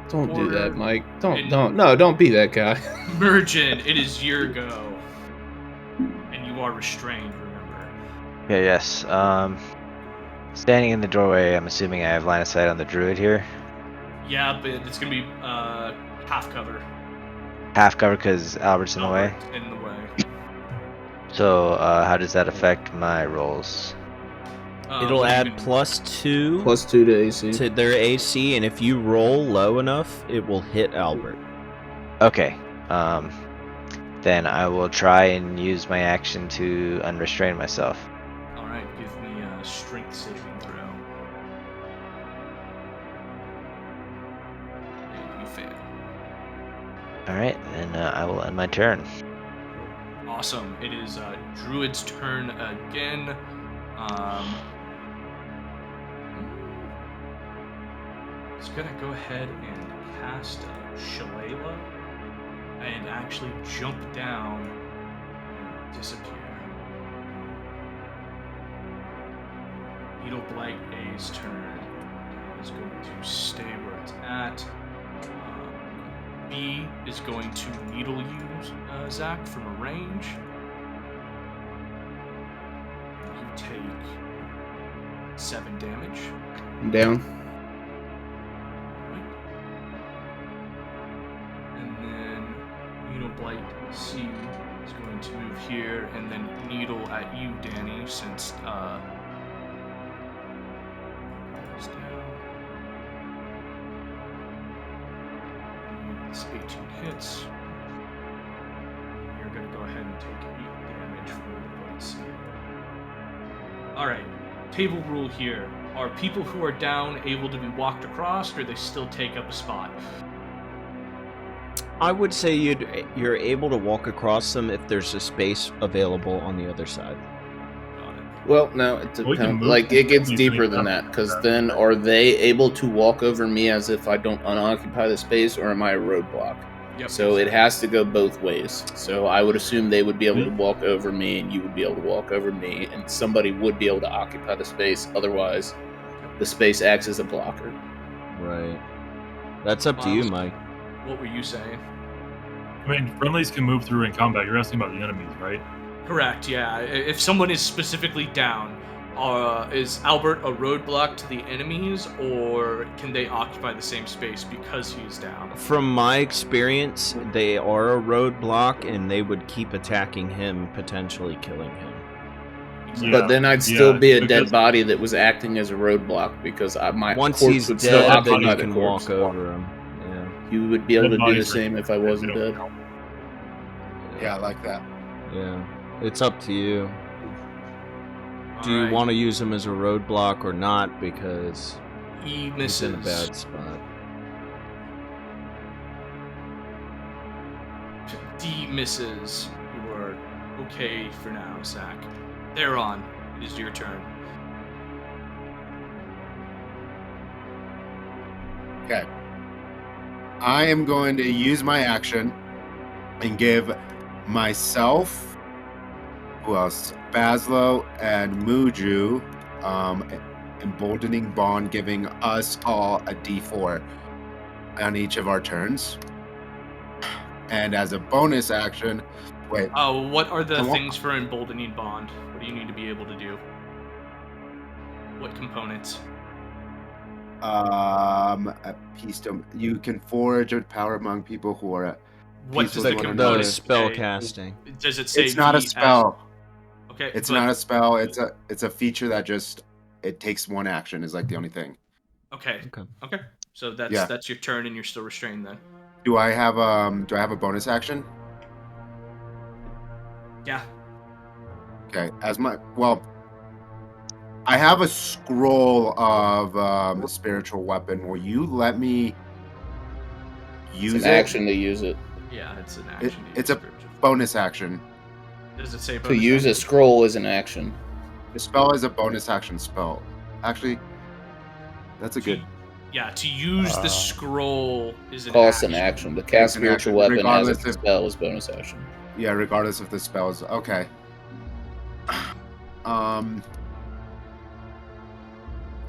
Don't do that, Order. Mike. And- Don't be that guy. Muurujin, it is your go. And you are restrained, remember. Okay, yes. Standing in the doorway, I'm assuming I have line of sight on the druid here. Yeah, but it's gonna be half cover. Half cover because Albert's in the way. Albert's in the way. So how does that affect my rolls? It'll Well, you add can- +2 +2 to AC. to their AC, and if you roll low enough, it will hit Albert. Okay. Then I will try and use my action to unrestrain myself. All right, give me a strength saving throw. And you fail. All right, then I will end my turn. Awesome. It is Druid's turn again. He's gonna go ahead and cast Shillelagh and actually jump down and disappear. Needle Blight A's turn is going to stay where it's at. B is going to needle you, Zack, from a range. You take 7 damage. I'm down. Right. And then Needle Blight C is going to move here and then needle at you, Danny, since goes down. It's 18 hits. You're going to go ahead and take 8 damage from the Blight C. Alright, table rule here. Are people who are down able to be walked across, or they still take up a spot? I would say you're able to walk across them if there's a space available on the other side. Got it. Well, no, it We can depends. move Like, it gets these deeper things than up. that, because then are they able to walk over me as if I don't unoccupy the space, or am I a roadblock? Yep. So it has to go both ways. So I would assume they would be able to walk over me, and you would be able to walk over me, and somebody would be able to occupy the space. Otherwise, the space acts as a blocker. Right. That's up to you, Mike. What were you saying? I mean, friendlies can move through in combat. You're asking about the enemies, right? Correct, yeah. If someone is specifically down, is Albert a roadblock to the enemies, or can they occupy the same space because he's down? From my experience, they are a roadblock, and they would keep attacking him, potentially killing him. But then I'd still be a dead because- body that was acting as a roadblock, because my Once corpse he's would still dead, then occupy you the can corpse. walk over him. Yeah. You would be able to Dead do the bodies are- same if I wasn't they don't dead. count. Yeah, I like that. Yeah. It's up to you. Do you Alright, want to use him as a roadblock or not? Because E he's misses. in a bad spot. D misses. You are okay for now, Zack. Theron, it is your turn. Okay. I am going to use my action and give myself, who else? Bazzlo and Muurujin, emboldening bond, giving us all a D4 on each of our turns. And as a bonus action, wait, What are the I won't- things for emboldening bond? What do you need to be able to do? What components? a peacedom. You can forge a power among people who are. What Peaceful does the to one The another. component spell say? casting. Does it say It's not a V as- spell. Okay, It's but- not a spell. It's a feature that just it takes one action is like the only thing. Okay. Okay. Okay. So that's Yeah. that's your turn, and you're still restrained then. Do I have a bonus action? Yeah. Okay. I have a scroll of spiritual weapon. Will you let me use It's an it? action to use it. Yeah, it's an action. it's to a use spiritual. bonus action. Does it say To bonus use a action? scroll is an action. The spell is a bonus action spell. Actually, that's a good. Yeah, to use the scroll is an Costs action. an action. To It's cast an spiritual action, weapon as regardless a if- spell is bonus action. Yeah, regardless if the spell is okay.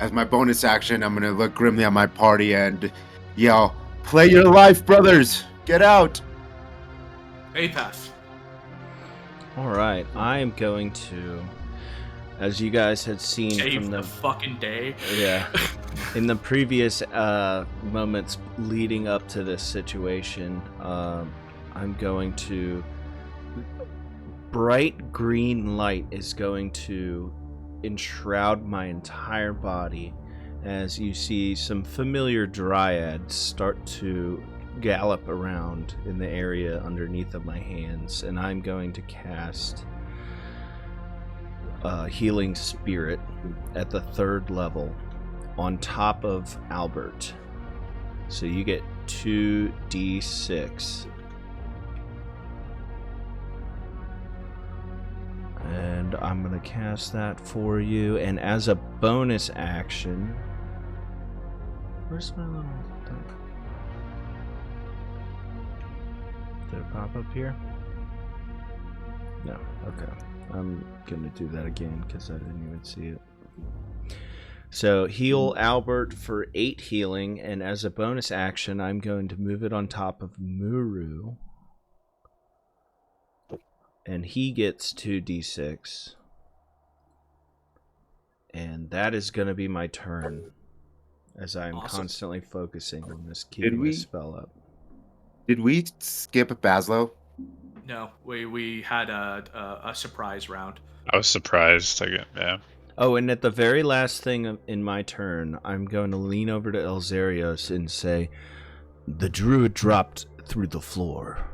As my bonus action, I'm gonna look grimly at my party and yell, "Play your life, brothers! Get out!" E Bapef. All right. I am going to, as you guys had seen Save from the the fucking day. yeah, In the previous moments leading up to this situation, I'm going to... Bright green light is going to enshroud my entire body as you see some familiar dryads start to gallop around in the area underneath of my hands, and I'm going to cast Healing Spirit at the 3rd level on top of Albert. So you get 2d6. And I'm going to cast that for you. And as a bonus action... Where's my little thing? Did it pop up here? No. Okay. I'm going to do that again because I didn't even see it. So heal Albert for 8 healing. And as a bonus action, I'm going to move it on top of Muuru. And he gets 2d6. And that is going to be my turn. As I am constantly focusing on this, keeping the spell up. Did we skip Bazzlo? No, we had a surprise round. I was surprised. Yeah. Oh, and at the very last thing in my turn, I'm going to lean over to Elzeiros and say, the Druid dropped through the floor.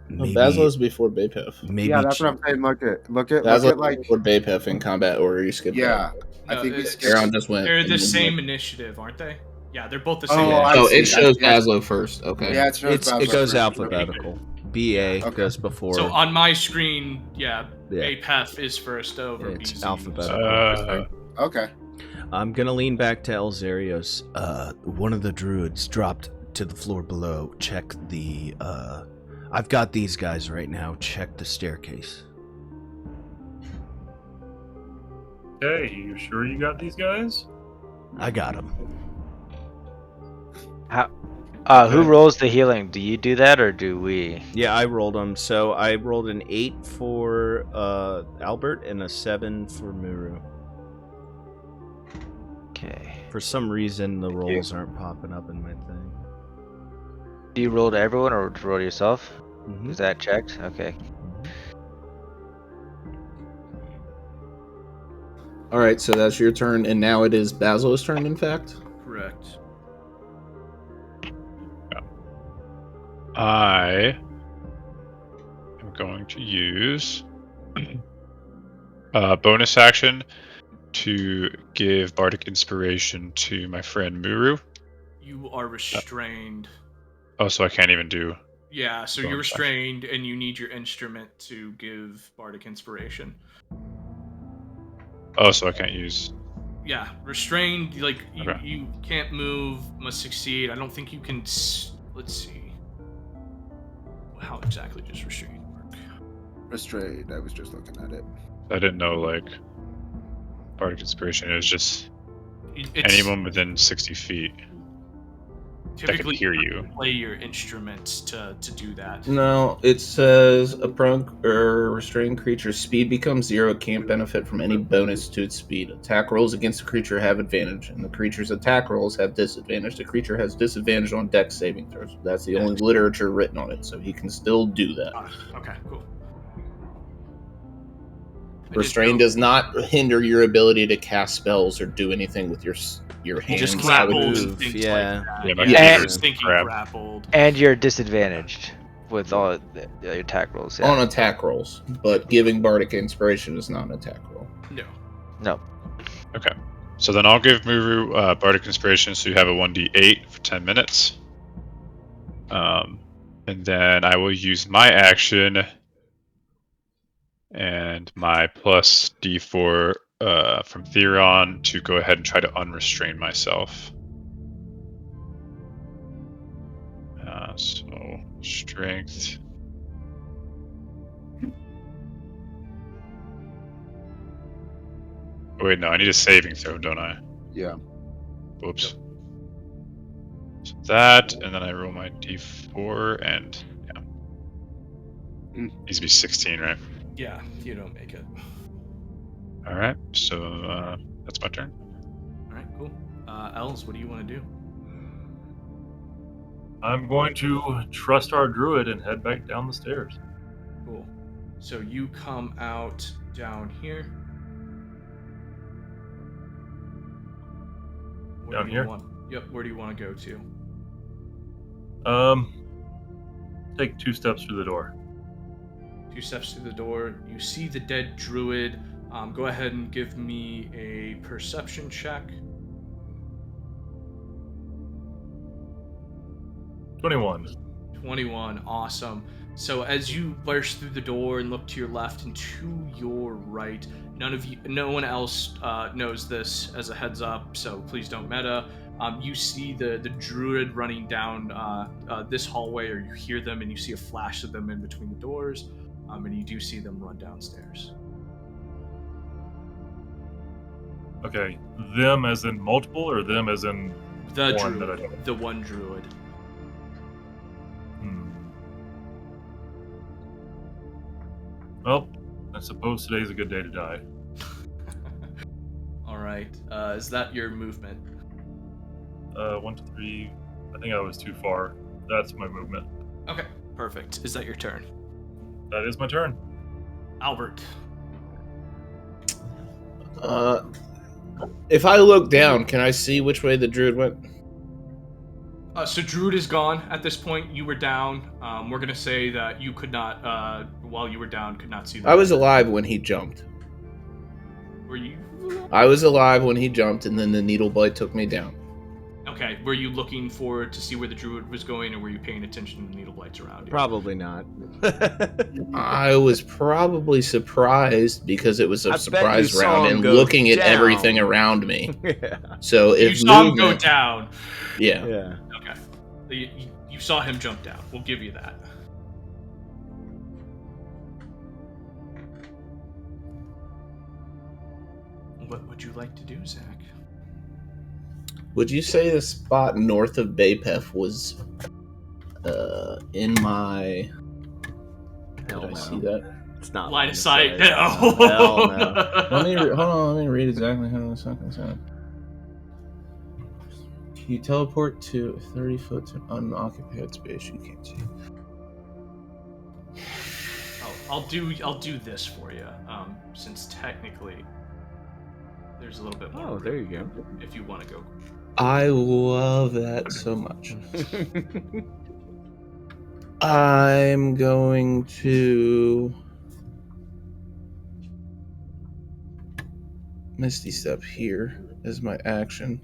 Maybe, Bazzlo's before E Bapef. Maybe yeah, that's what I'm saying. Look at like before E Bapef in combat order. You skip. Yeah, no, I think we skipped. Just went. They're the same initiative, aren't they? Yeah, they're both the Oh, same. it shows Bazzlo first. Okay. Yeah, it goes first. Alphabetical. BA goes before. So on my screen, Bapef is first over. It's BZ. alphabetical. Okay. I'm gonna lean back to Elzeiros. One of the druids dropped to the floor below. Check the. I've got these guys right now. Check the staircase. Hey, you sure you got these guys? I got them. Who rolls the healing? Do you do that or do we? Yeah, I rolled them. So I rolled an 8 for Albert and a 7 for Muuru. Okay. For some reason, the rolls aren't popping up in my thing. Do you roll to everyone or roll to yourself? Mm-hmm. Is that checked? Okay. All right, so that's your turn, and now it is Bazzlo's turn. In fact, Correct. I am going to use a bonus action to give Bardic Inspiration to my friend Muuru. You are restrained. Oh, so I can't even do... Yeah, so you're restrained, and you need your instrument to give Bardic Inspiration. Oh, so I can't use... Yeah, restrained, like, Okay. you can't move, must succeed. I don't think you can... Let's see. How exactly does restrained work? Restrained. I was just looking at it. I didn't know, like, Bardic Inspiration is just It's, anyone within 60 feet that can hear you. Play your instruments to do that. no. It says a prone or restrained creature's speed becomes 0. It can't benefit from any bonus to its speed. Attack rolls against the creature have advantage, and the creature's attack rolls have disadvantage. The creature has disadvantage on Dex saving throws. That's the only literature written on it, so he can still do that. Okay, cool. Restrain does not hinder your ability to cast spells or do anything with your hands. just grappled I would and move, things yeah. like that. Yeah, I was thinking grab. grappled. And you're disadvantaged with all your attack rolls. Yeah. On attack rolls, but giving Bardic Inspiration is not an attack roll. No. Okay. So then I'll give Muuru Bardic Inspiration, so you have a 1d8 for 10 minutes. And then I will use my action and my plus d4 from Theron to go ahead and try to unrestrain myself. So, strength. Oh, wait, no, I need a saving throw, don't I? Yeah. Whoops. So that, and then I roll my d4, and yeah. Needs to be 16, right? Yeah, you don't make it. Alright, so that's my turn. Alright, cool. Els, what do you want to do? I'm going to trust our druid and head back down the stairs. Cool. So you come out down here. Where Down do you here? want? Yep. Where do you want to go to? Take 2 steps through the door. 2 steps through the door. You see the dead druid. Go ahead and give me a perception check. 21. 21. Awesome. So as you burst through the door and look to your left and to your right, no one else knows this as a heads up, so please don't meta. You see the druid running down this hallway, or you hear them and you see a flash of them in between the doors, and you do see them run downstairs. Okay, them as in multiple, or them as in The one druid, that I don't? the one druid. Well, I suppose today's a good day to die. All right. Is that your movement? 1 to 3. I think I was too far. That's my movement. Okay. Perfect. Is that your turn? That is my turn. Albert. If I look down, can I see which way the druid went? So Druid is gone at this point. You were down. We're gonna say that you could not, while you were down, could not see. I was alive when he jumped. Were you? I was alive when he jumped, and then the needle blade took me down. Okay. Were you looking forward to see where the Druid was going, or were you paying attention to the needle blights around you? Probably not. I was probably surprised because it was I a bet surprise you saw round him and go looking at down. everything around me. Yeah. So You if saw him go movement, down. yeah. Yeah. Okay. You saw him jump down. We'll give you that. What would you like to do, Zach? Would you say the spot north of E Bapef was in my? Hell Did I no. see that? It's not Line of sight. No. Hell no. Hold on. Let me read exactly how the second sound. Can you teleport to 30 foot to an unoccupied space you can't see? I'll do this for you. Since technically there's a little bit more. Oh, there you go. If you want to go. I love that so much. I'm going to Misty Step here as my action.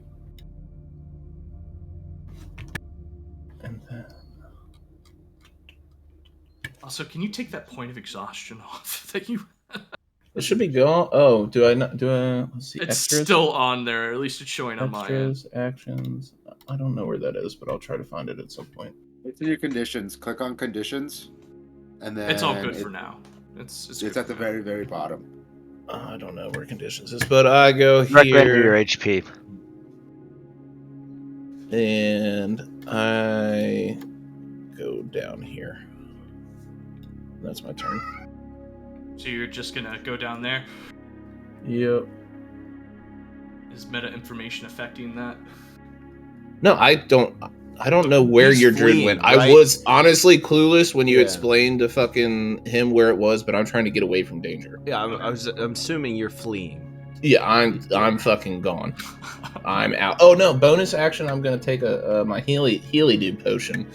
And then Also, can you take that point of exhaustion off that you? it should be gone. Oh, do I not? Let's see. It's Extras? still on there. At least it's showing on my end. Extras, actions. I don't know where that is, but I'll try to find it at some point. It's in your conditions. Click on conditions, and then It's all good for now. It's It's at the very, very bottom. I don't know where conditions is, but I go Recommend your here HP. and I go down here. That's my turn. So you're just gonna go down there. Yep. Is meta information affecting that? No, I don't know where He's your druid fleeing, went. right? I was honestly clueless when you Yeah. explained to fucking him where it was, but I'm trying to get away from danger. Yeah, I'm assuming you're fleeing. Yeah, I'm fucking gone. I'm out. Oh no! Bonus action. I'm gonna take my Healy Dude potion.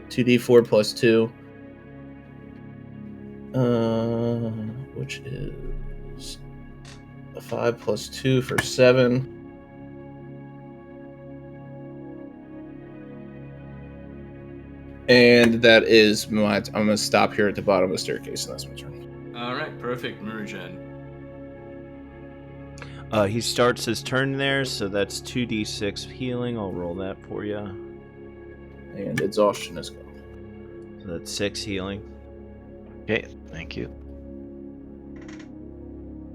2d4 plus 2. Which is a 5 plus 2 for 7. And that is my. I'm gonna stop here at the bottom of the staircase, and that's my turn. All right, perfect, Muurujin. He starts his turn there, so that's 2d6 healing. I'll roll that for you. And exhaustion is gone. So that's 6 healing. Okay, thank you.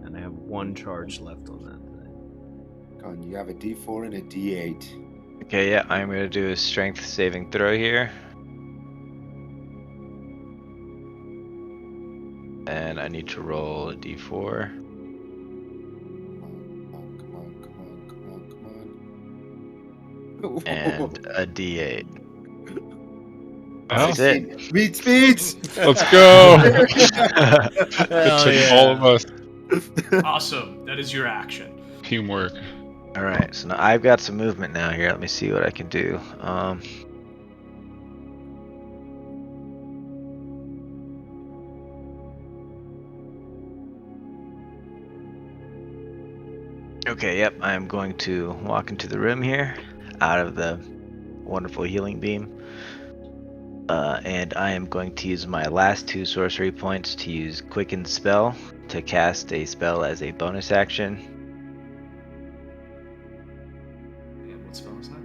And I have 1 charge left on that thing. Con, you have a D4 and a D8. Okay, yeah, I'm gonna do a strength saving throw here. And I need to roll a d4. Come on. and a D8. Well, That's it. Meat speeds. let's go. Oh, It took all of us. Awesome. That is your action. Teamwork. All right, so now I've got some movement now here. Let me see what I can do. Okay, yep, I'm going to walk into the room here, out of the wonderful healing beam. And I am going to use my last 2 sorcery points to use Quicken Spell to cast a spell as a bonus action. And what spell is that?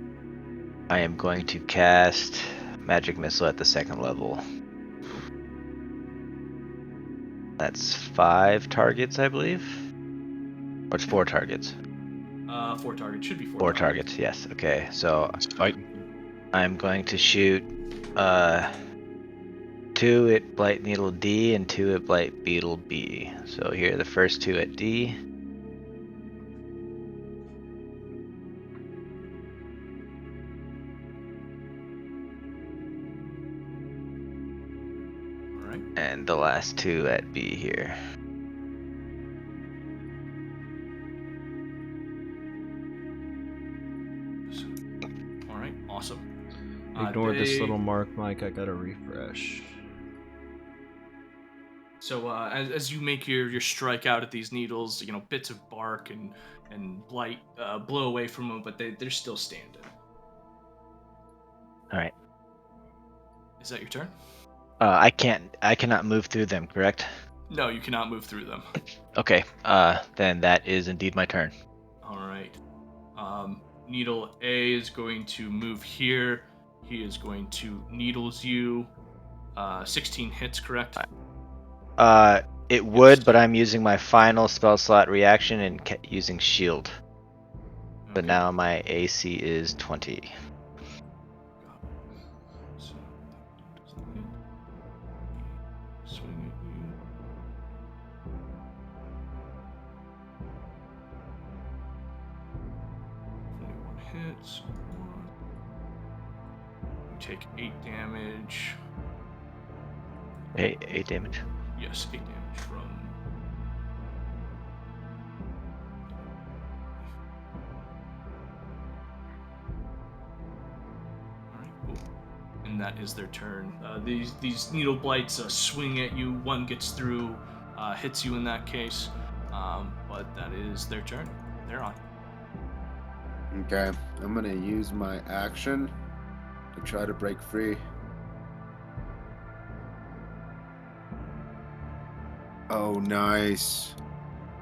I am going to cast Magic Missile at the 2nd level. That's 5 targets, I believe. Or it's 4 targets. 4 targets. Should be 4 4 targets, yes. Okay, so Let's fight. I'm going to shoot 2 at Blight Needle D and 2 at Blight Beetle B. So here are the first 2 at D. Alright. And the last 2 at B here. Alright, awesome. Ignore this They- little mark, Mike. I gotta refresh. So as you make your strike out at these needles, bits of bark and blight blow away from them, but they're still standing. All right. Is that your turn? I cannot move through them, correct? No, you cannot move through them. Okay. Then that is indeed my turn. All right. Needle A is going to move here. He is going to needles you. 16 hits, correct? It would, but I'm using my final spell slot reaction and using shield. But Okay. now my AC is 20. So, swing at you. One hits. You take 8 damage. 8 damage. Yes, 8 damage from. Alright, cool. And that is their turn. These needle blights swing at you. One gets through, hits you in that case. But that is their turn. They're on. Okay, I'm gonna use my action to try to break free. Oh, nice.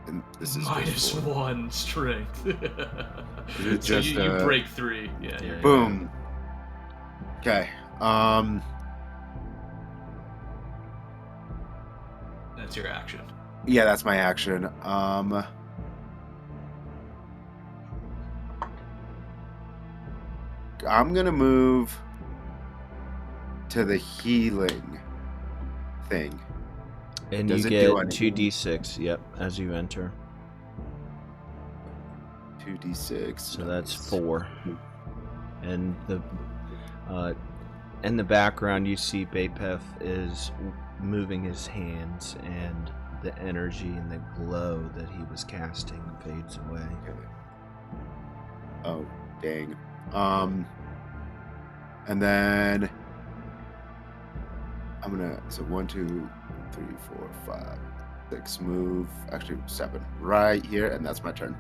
And this is Minus just 1 strength. it So just, you break 3. Yeah. Yeah. boom. Okay. That's your action. Yeah, that's my action. I'm gonna move to the healing thing. And Does you it get do anything? 2d6, yep, as you enter. 2d6. So that's nice. 4. And in the background, you see Bapef is moving his hands, and the energy and the glow that he was casting fades away. Okay. Oh, dang. And then I'm gonna 1, 2, 3, 4, 5, 6 move. Actually 7 right here, and that's my turn.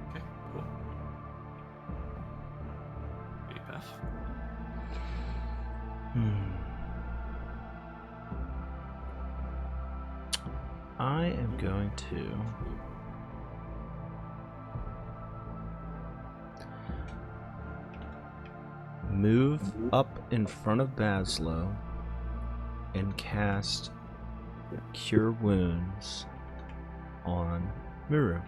Okay, cool. E Bapef. I am going to move up in front of Bazzlo and cast Cure Wounds on Muurujin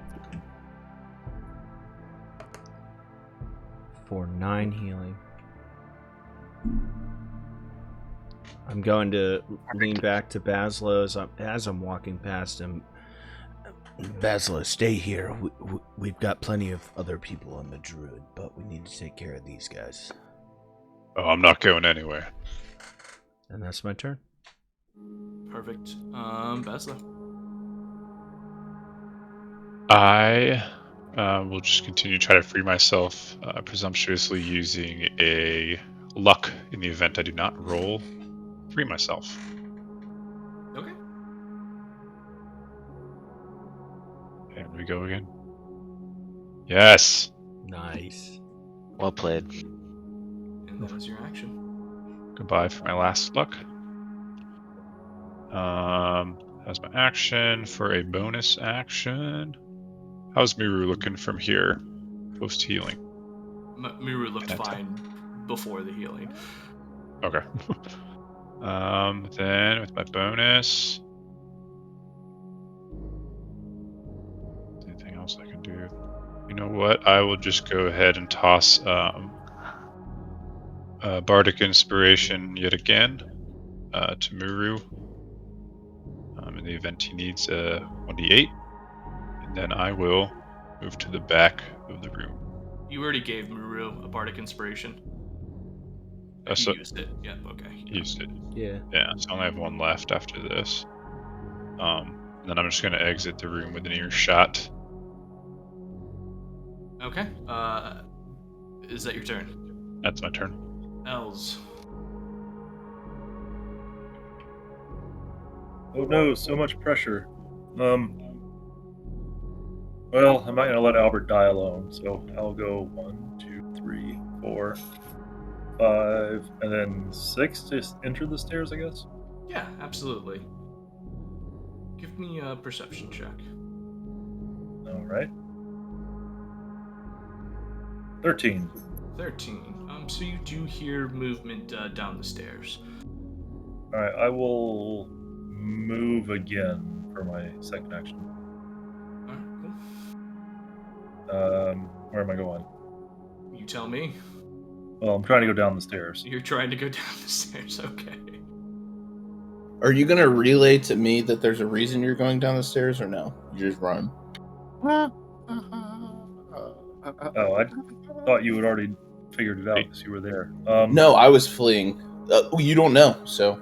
for 9 healing. I'm going to lean back to Bazzlo as I'm walking past him. Bazzlo, stay here. We've got plenty of other people on the Druid, but we need to take care of these guys. Oh, I'm not going anywhere. And that's my turn. Perfect. Bazzlo. I will just continue to try to free myself, presumptuously using a luck in the event I do not roll. Free myself. Okay. And we go again. Yes. Nice. Well played. And that is your action. Goodbye for my last luck. That's my action. For a bonus action, how's Miru looking from here, post healing? Miru looked Can I tell? fine before the healing. Okay. Then with my bonus, anything else I can do? You know what? I will just go ahead and toss Bardic Inspiration yet again to Muru. In the event he needs a 1d8, and then I will move to the back of the room. You already gave Muru a Bardic Inspiration. So You used it. Yeah, okay. used it. Yeah. Yeah, so I only have one left after this. And then I'm just going to exit the room with an earshot. Okay. Is that your turn? That's my turn. Els. Oh no, so much pressure. Well, I'm not gonna let Albert die alone, so I'll go 1, 2, 3, 4, 5, and then 6 to enter the stairs, I guess. Yeah, absolutely. Give me a perception check. All right. 13. 13. So you do hear movement down the stairs. All right, I will move again for my second action. Alright, Where am I going? cool. You tell me. Well, I'm trying to go down the stairs. You're trying to go down the stairs, okay. Are you gonna relay to me that there's a reason you're going down the stairs, or no? You just run. Oh, I thought you had already figured it out because you were there. No, I was fleeing. You don't know, so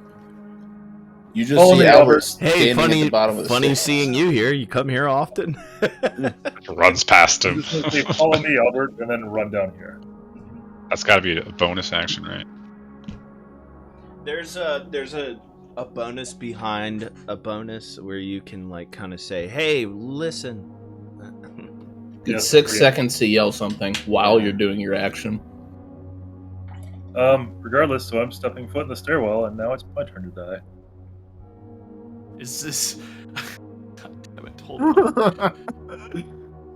you just Follow see me, Albert Albert. standing at the bottom of the funny stairs. seeing you here. You come here often. Runs past I'm him. just gonna say, follow me, Albert, and then run down here. That's got to be a bonus action, right? There's a bonus behind a bonus where you can like kind of say, "Hey, listen." Get Yes, 6 yeah. seconds to yell something while you're doing your action. Regardless, so I'm stepping foot in the stairwell, and now it's my turn to die. Is this... God damn it, hold on.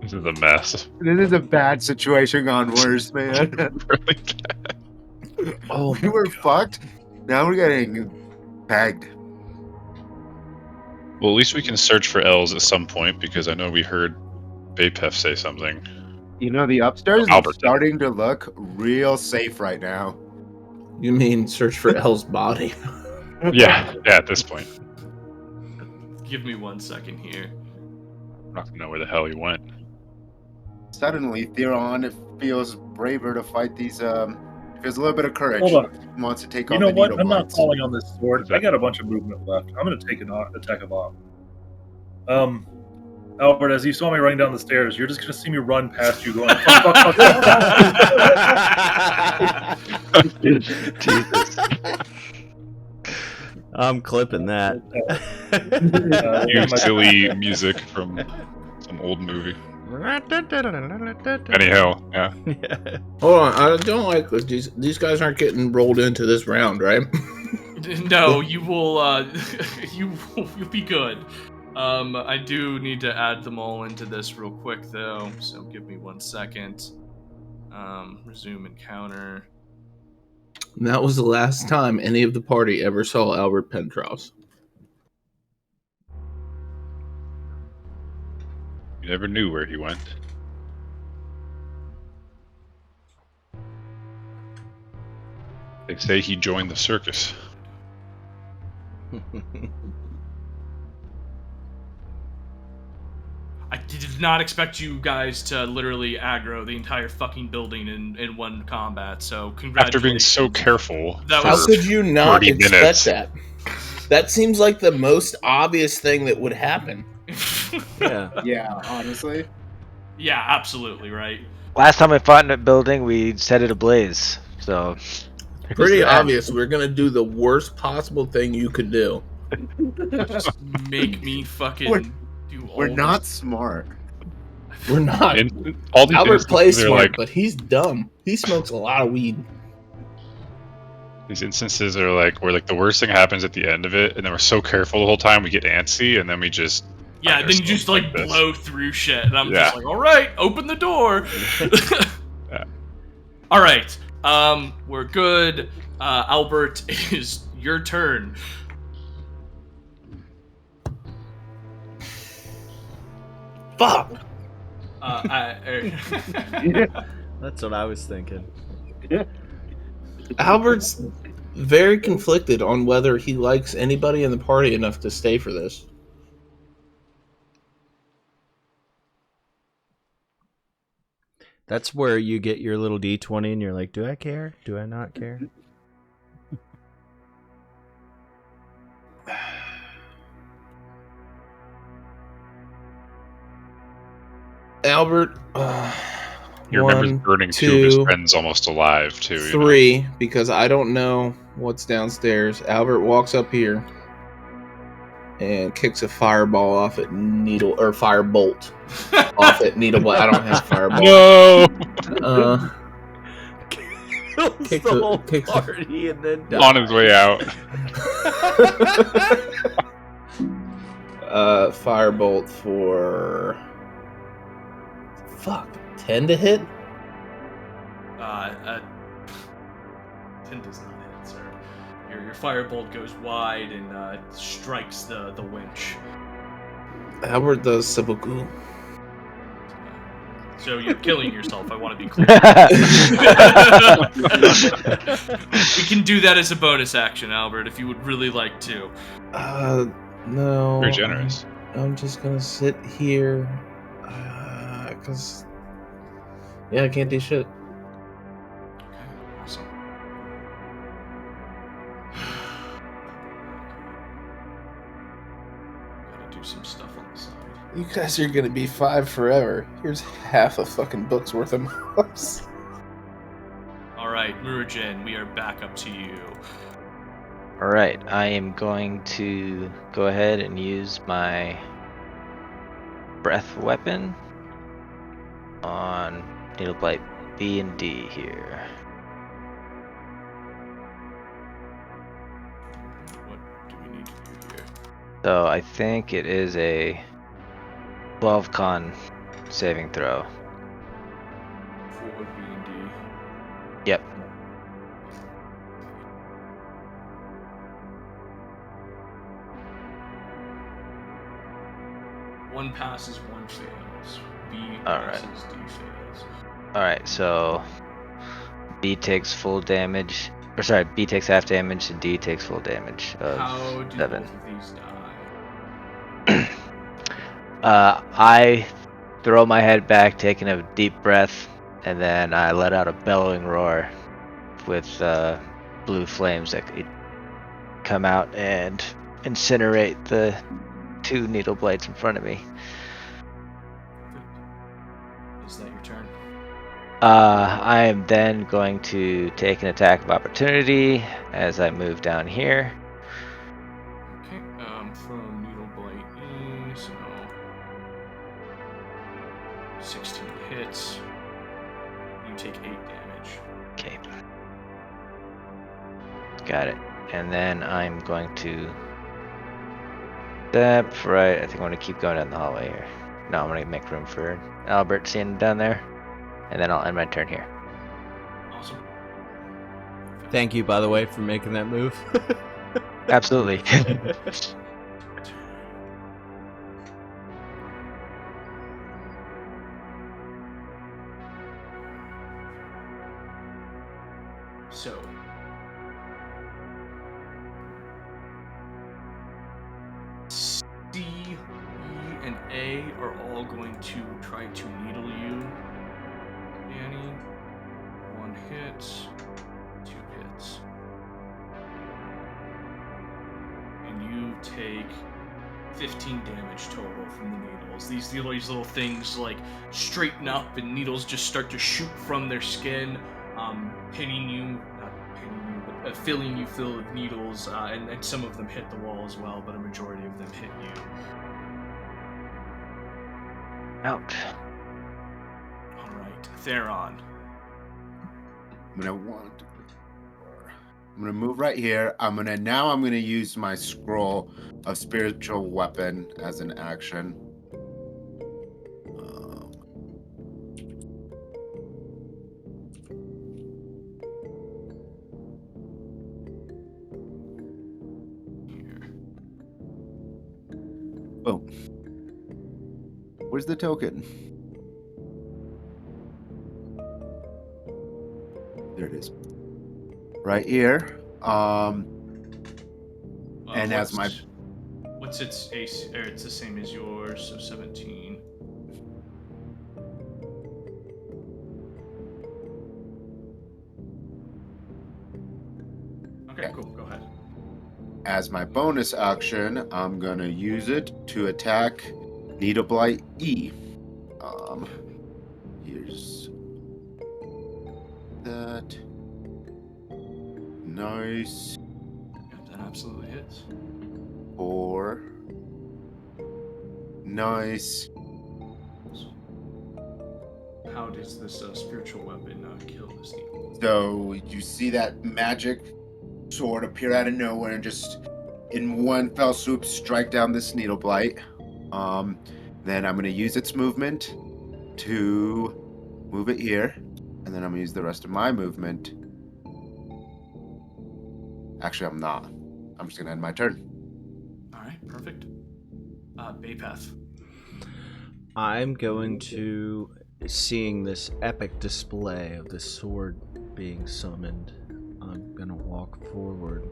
This is a mess. This is a bad situation gone worse, man. Really bad. Oh, We were fucked. Now we're getting pegged. Well, at least we can search for Els at some point, because I know we heard E Bapef say something. You know, the upstairs is Albert. starting to look real safe right now. you mean search for Elle's body? Yeah, at this point. Give me 1 second here. I'm not going to know where the hell he went. Suddenly, Theron feels braver to fight these. Feels a little bit of courage. Hold on. Wants to take You on know the what? needle I'm not blades. falling on this sword. I got a bunch of movement left. I'm going to take an attack of op. Albert, as you saw me running down the stairs, you're just going to see me run past you going, fuck, fuck, fuck, fuck. Jesus. I'm clipping that. You silly music from some old movie. Anyhow, yeah. Hold on, I don't like this. These guys aren't getting rolled into this round, right? No, you will, you'll be good. I do need to add them all into this real quick, though, so give me 1 second. Resume encounter. And that was the last time any of the party ever saw Albert Pentros. You never knew where he went. They say he joined the circus. did not expect you guys to literally aggro the entire fucking building in one combat. So After congratulations. being so careful. That for How could you not 30 expect minutes. that? That seems like the most obvious thing that would happen. Yeah. Yeah, honestly. Yeah, absolutely right. Last time we fought in a building, we set it ablaze. So Pretty that. obvious. We're gonna do the worst possible thing you could do. Just make me fucking We're- do all We're this. not smart. We're not. And all these Albert plays instances are smart, like but he's dumb. He smokes a lot of weed. these instances are like where like the worst thing happens at the end of it, and then we're so careful the whole time we get antsy, and then we just Yeah, find then you just ourselves like this. blow through shit, and I'm Yeah. just like, all right, open the door. Yeah. All right, we're good. Albert, it is your turn. Fuck. That's what I was thinking. Albert's very conflicted on whether he likes anybody in the party enough to stay for this. That's where you get your little D20 and you're like, do I care? Do I not care? Albert, He remembers one, burning two of his two, friends almost alive too. you know? 3, because I don't know what's downstairs. Albert walks up here and kicks a fireball off at Needle, or firebolt off at Needle. I don't have fireball. No, Kicks the a- whole kicks a- party and then on his way out. Firebolt for 10 to hit. 10 does not hit, sir. Your firebolt goes wide and strikes the winch. Albert does seppuku. So you're killing yourself, I want to be clear. We can do that as a bonus action, Albert, if you would really like to. No. Very generous. I'm just gonna sit here, cause I can't do shit. Okay, awesome. Gotta do some stuff on the side. You guys are gonna be 5 forever. Here's half a fucking book's worth of moves. Alright, Muurujin, we are back up to you. Alright, I am going to go ahead and use my breath weapon on Needleblight B and D here. What do we need to do here? So I think it is a 12 con saving throw. For B&D. Yep. One passes, one fails. B Alright. passes, D fails. Alright, so B takes full damage. Or sorry, B takes half damage and D takes full damage of How do 7. both of these die? I throw my head back, taking a deep breath, and then I let out a bellowing roar with blue flames that could come out and incinerate the 2 needle blades in front of me. Is that your turn? I am then going to take an attack of opportunity as I move down here. Okay, from Needle Blight E, so 16 hits. You take 8 damage. Okay. Got it. And then I'm going to step right. I think I'm going to keep going down the hallway here. No, I'm going to make room for Albert seeing down there. And then I'll end my turn here. Awesome. Thank you, by the way, for making that move. Absolutely. So. C, E, and A are all going to try to needle you. Danny, 1 hit, 2 hits. And you take 15 damage total from the needles. These little things like straighten up and needles just start to shoot from their skin, pinning you, not pinning you, but filling you full of needles, and some of them hit the wall as well, but a majority of them hit you. Ouch. Alright, Theron. I'm gonna move right here. I'm gonna use my scroll of spiritual weapon as an action. Here. Boom. Where's the token? There it is. Right here. And as my What's its AC? Or it's the same as yours, so 17. Okay, cool. Go ahead. as my bonus action, I'm gonna use it to attack Needleblight E. Here's that. Nice. Yep, that absolutely hits. 4. Nice. How does this spiritual weapon kill this needle? So you see that magic sword appear out of nowhere and just in one fell swoop strike down this needle blight. Then I'm going to use its movement to move it here, and then I'm going to use the rest of my movement. Actually, I'm not. I'm just going to end my turn. All right, perfect. Bapef. I'm going to, seeing this epic display of the sword being summoned, I'm going to walk forward,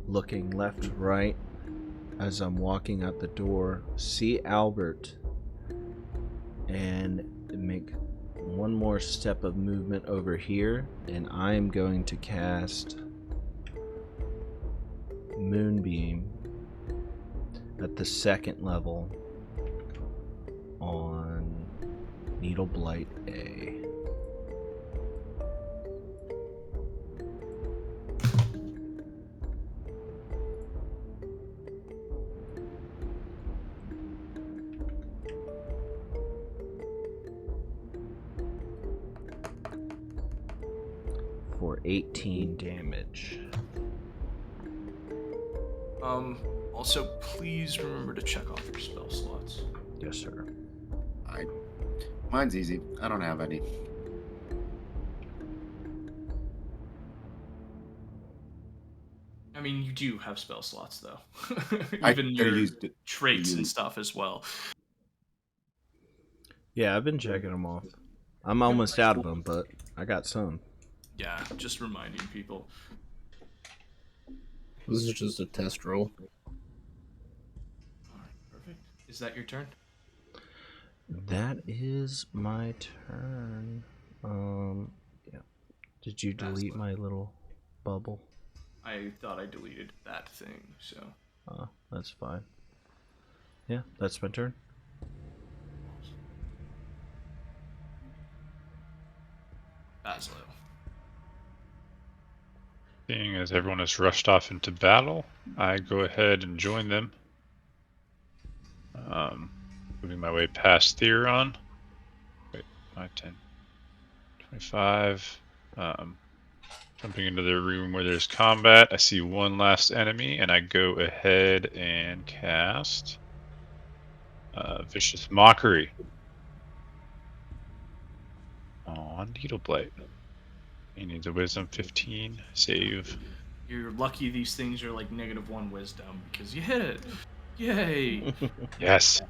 looking left, right. As I'm walking out the door, see Albert, and make one more step of movement over here, and I'm going to cast Moonbeam at the 2nd level on Needleblight A. For 18 damage. Also, please remember to check off your spell slots. Yes, sir. Mine's easy. I don't have any. I mean, you do have spell slots, though. I Even your used it. traits and stuff as well. Yeah, I've been checking them off. I'm almost out of them, but I got some. Yeah, just reminding people. This is just a test roll. Alright, perfect. Is that your turn? That is my turn. Yeah. Did you delete my little bubble? I thought I deleted that thing, so. That's fine. Yeah, that's my turn. Bazzlo. Seeing as everyone has rushed off into battle, I go ahead and join them. Moving my way past Theron. Wait, 5, 10, 25. Jumping into the room where there's combat. I see one last enemy, and I go ahead and cast Vicious Mockery on Needleblight. He needs a Wisdom 15 save. You're lucky these things are like -1 wisdom because you hit it. Yay! Yes.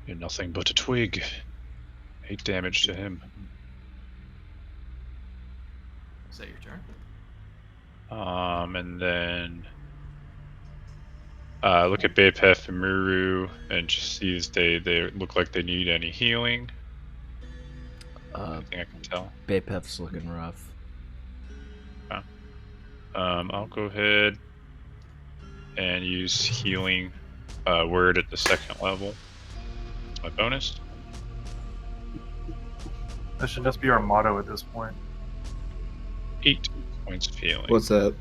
You're nothing but a twig. 8 damage to him. Is that your turn? And then look at E Bapef and Muru and just see if they look like they need any healing. Anything I can tell. E Bapef's looking rough. I'll go ahead and use healing word at the 2nd level. That's my bonus. That should just be our motto at this point. 8 points of healing. What's that?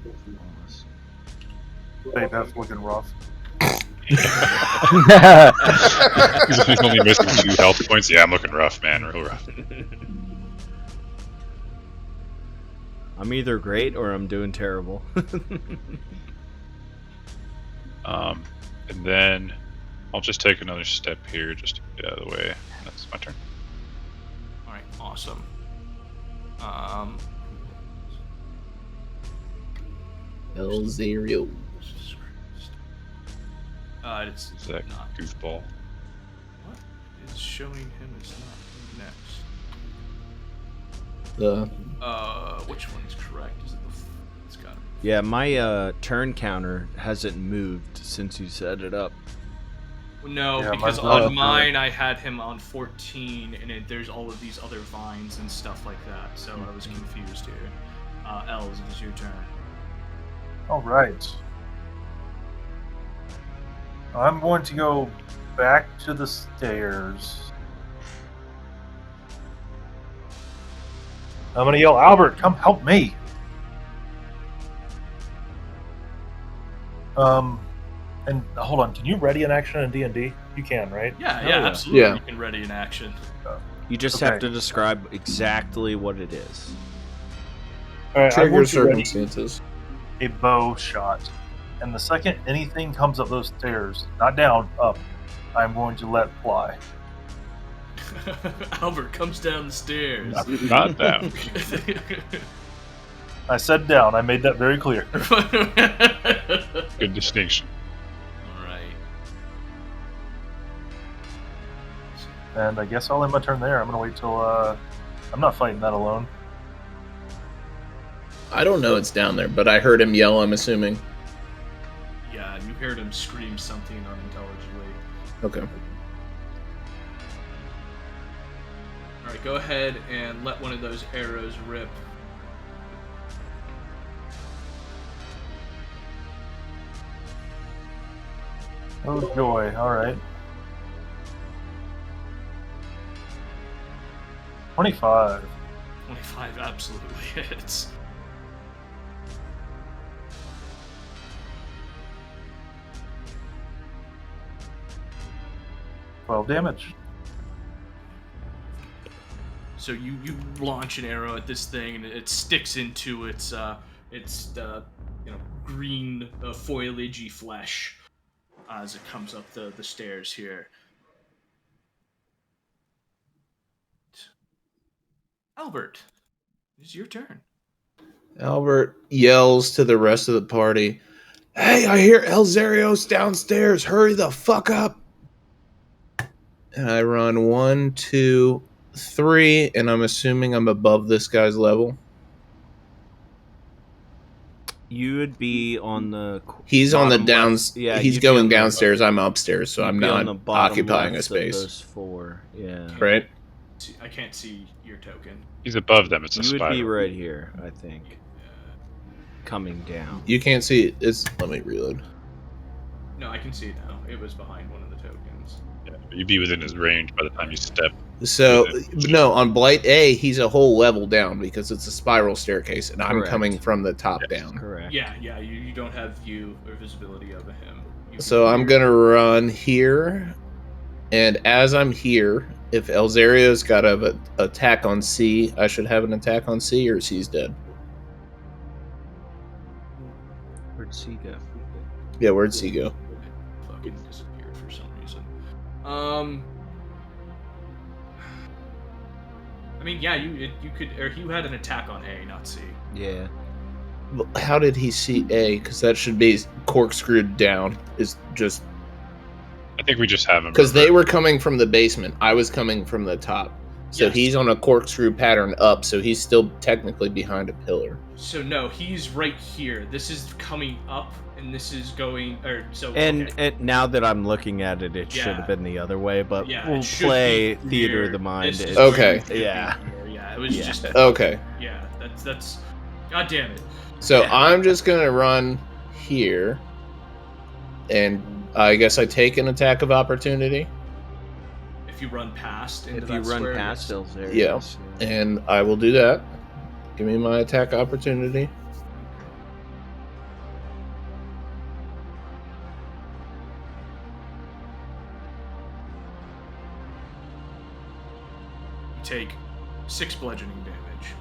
Bapef's looking rough. He's only missing 2 health points. Yeah, I'm looking rough, man. Real rough. I'm either great or I'm doing terrible. And then I'll just take another step here just to get out of the way. That's my turn. All right, awesome. Elzeiros. It's Zack, not. goofball. What is showing him as not next? Which one's correct? Is it it's got. Yeah, my turn counter hasn't moved since you set it up. No, Yeah, because mine's not on up mine I had him on 14, and there's all of these other vines and stuff like that, so I was confused here. Els, it is your turn. All right. I'm going to go back to the stairs. I'm going to yell, Albert, come help me. And hold on, can you ready an action in D&D? You can, right? Yeah, yeah. absolutely. Yeah. You can ready an action. You just Okay. have to describe exactly what it is. All right, I'm Trigger going to ready circumstances. a bow shot. And the second anything comes up those stairs, not down, up, I'm going to let fly. Albert comes down the stairs. Not down. I said down, I made that very clear. Good distinction. Alright. And I guess I'll end my turn there. I'm going to wait till, I'm not fighting that alone. I don't know it's down there, but I heard him yell, I'm assuming. Yeah, you heard him scream something unintelligibly. Okay. Alright, go ahead and let one of those arrows rip. Oh joy, alright. 25. 25 absolutely hits. Well, damage. So you launch an arrow at this thing, and it sticks into its green foliagey flesh as it comes up the stairs here. Albert, it's your turn. Albert yells to the rest of the party, "Hey, I hear Elzeiros downstairs. Hurry the fuck up." And I run 1, 2, 3, and I'm assuming I'm above this guy's level. You would be on the. He's on the bottom downs. left. Yeah, he's you'd be on going the- downstairs. I'm upstairs, so you'd I'm be on not the bottom occupying a left of space. those 4. Yeah. Right? I can't see your token. He's above them. It's a You would spiral. be right here, I think. Coming down. You can't see it. Let me reload. No, I can see it now. It was behind one of the tokens. Yeah, but you'd be within his range by the time you step. So, no, on Blight A, he's a whole level down because it's a spiral staircase, and I'm Correct. coming from the top Yes. down. Correct. Yeah, you don't have view or visibility of him. You So can I'm hear- going to run here, and as I'm here, if Elzeiros got an attack on C, I should have an attack on C, or C's dead. Where'd C go? Yeah, where'd C go? Fucking disappeared for some reason. I mean, yeah, you could, or you had an attack on A, not C. Yeah. Well, how did he see A? Because that should be corkscrewed down. Is just I think we just have him. because they were coming from the basement. I was coming from the top. So Yes. he's on a corkscrew pattern up, so he's still technically behind a pillar. So no, he's right here. This is coming up, and this is going. And, okay. and now that I'm looking at it, it should Yeah. have been the other way. But Yeah, we'll it should play be theater of here. the mind. This is It's- Okay. where it should be Yeah. here. Yeah, it was Yeah. just. Okay. Yeah, that's. God damn it. So Yeah. I'm just gonna run here, and I guess I take an attack of opportunity, If you run past into If that you run square, past yes. Elzeiros, and I will do that. Give me my attack opportunity. You take 6 bludgeoning damage.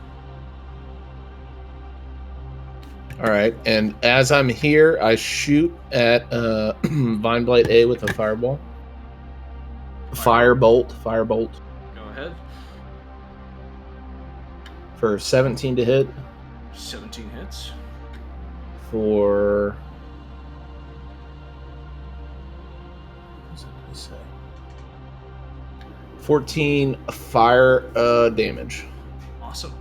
All right, and as I'm here, I shoot at Vine Blight A with a fireball. Firebolt Go ahead. for 17 to hit 17 hits. for. What does it say? 14 fire damage. Awesome.